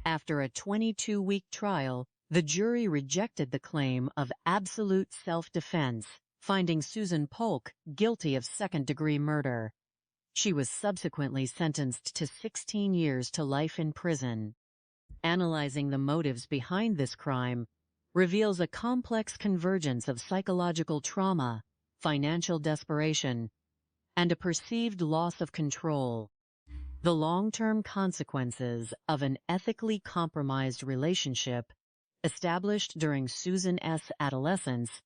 After a 22-week trial, the jury rejected the claim of absolute self-defense, finding Susan Polk guilty of second-degree murder. She was subsequently sentenced to 16 years to life in prison. Analyzing the motives behind this crime reveals a complex convergence of psychological trauma, financial desperation, and a perceived loss of control. The long-term consequences of an ethically compromised relationship established during Susan S.'s adolescence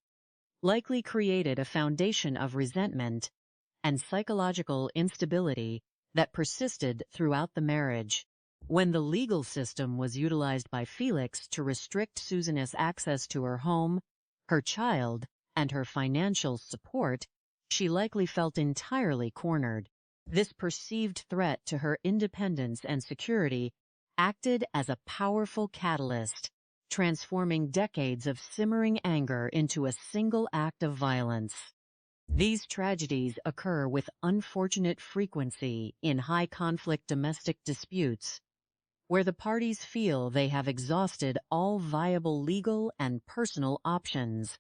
likely created a foundation of resentment and psychological instability that persisted throughout the marriage. When the legal system was utilized by Felix to restrict Susan's access to her home, her child, and her financial support, she likely felt entirely cornered. This perceived threat to her independence and security acted as a powerful catalyst, transforming decades of simmering anger into a single act of violence. These tragedies occur with unfortunate frequency in high-conflict domestic disputes, where the parties feel they have exhausted all viable legal and personal options.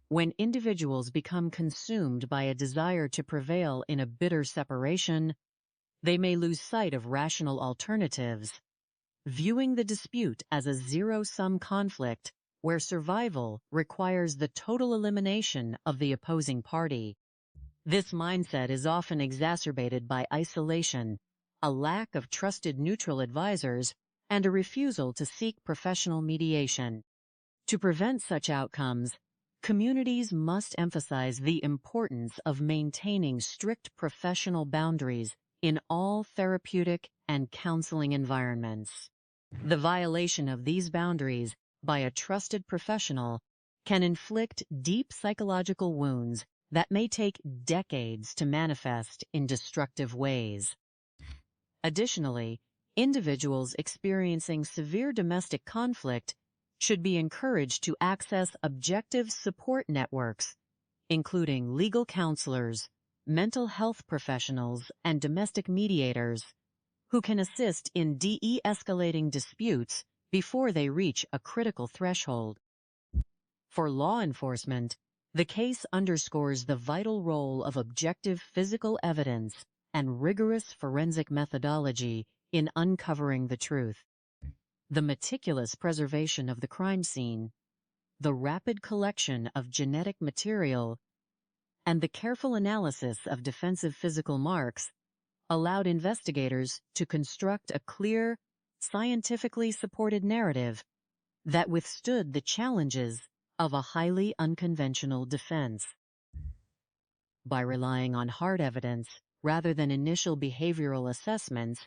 When individuals become consumed by a desire to prevail in a bitter separation, they may lose sight of rational alternatives, viewing the dispute as a zero-sum conflict where survival requires the total elimination of the opposing party. This mindset is often exacerbated by isolation, a lack of trusted neutral advisors, and a refusal to seek professional mediation. To prevent such outcomes, communities must emphasize the importance of maintaining strict professional boundaries in all therapeutic and counseling environments. The violation of these boundaries by a trusted professional can inflict deep psychological wounds that may take decades to manifest in destructive ways. Additionally, individuals experiencing severe domestic conflict should be encouraged to access objective support networks, including legal counselors, mental health professionals, and domestic mediators, who can assist in de-escalating disputes before they reach a critical threshold. For law enforcement, the case underscores the vital role of objective physical evidence and rigorous forensic methodology in uncovering the truth. The meticulous preservation of the crime scene, the rapid collection of genetic material, and the careful analysis of defensive physical marks allowed investigators to construct a clear, scientifically supported narrative that withstood the challenges of a highly unconventional defense. By relying on hard evidence rather than initial behavioral assessments,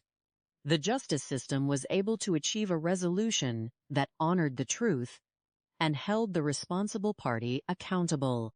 the justice system was able to achieve a resolution that honored the truth and held the responsible party accountable.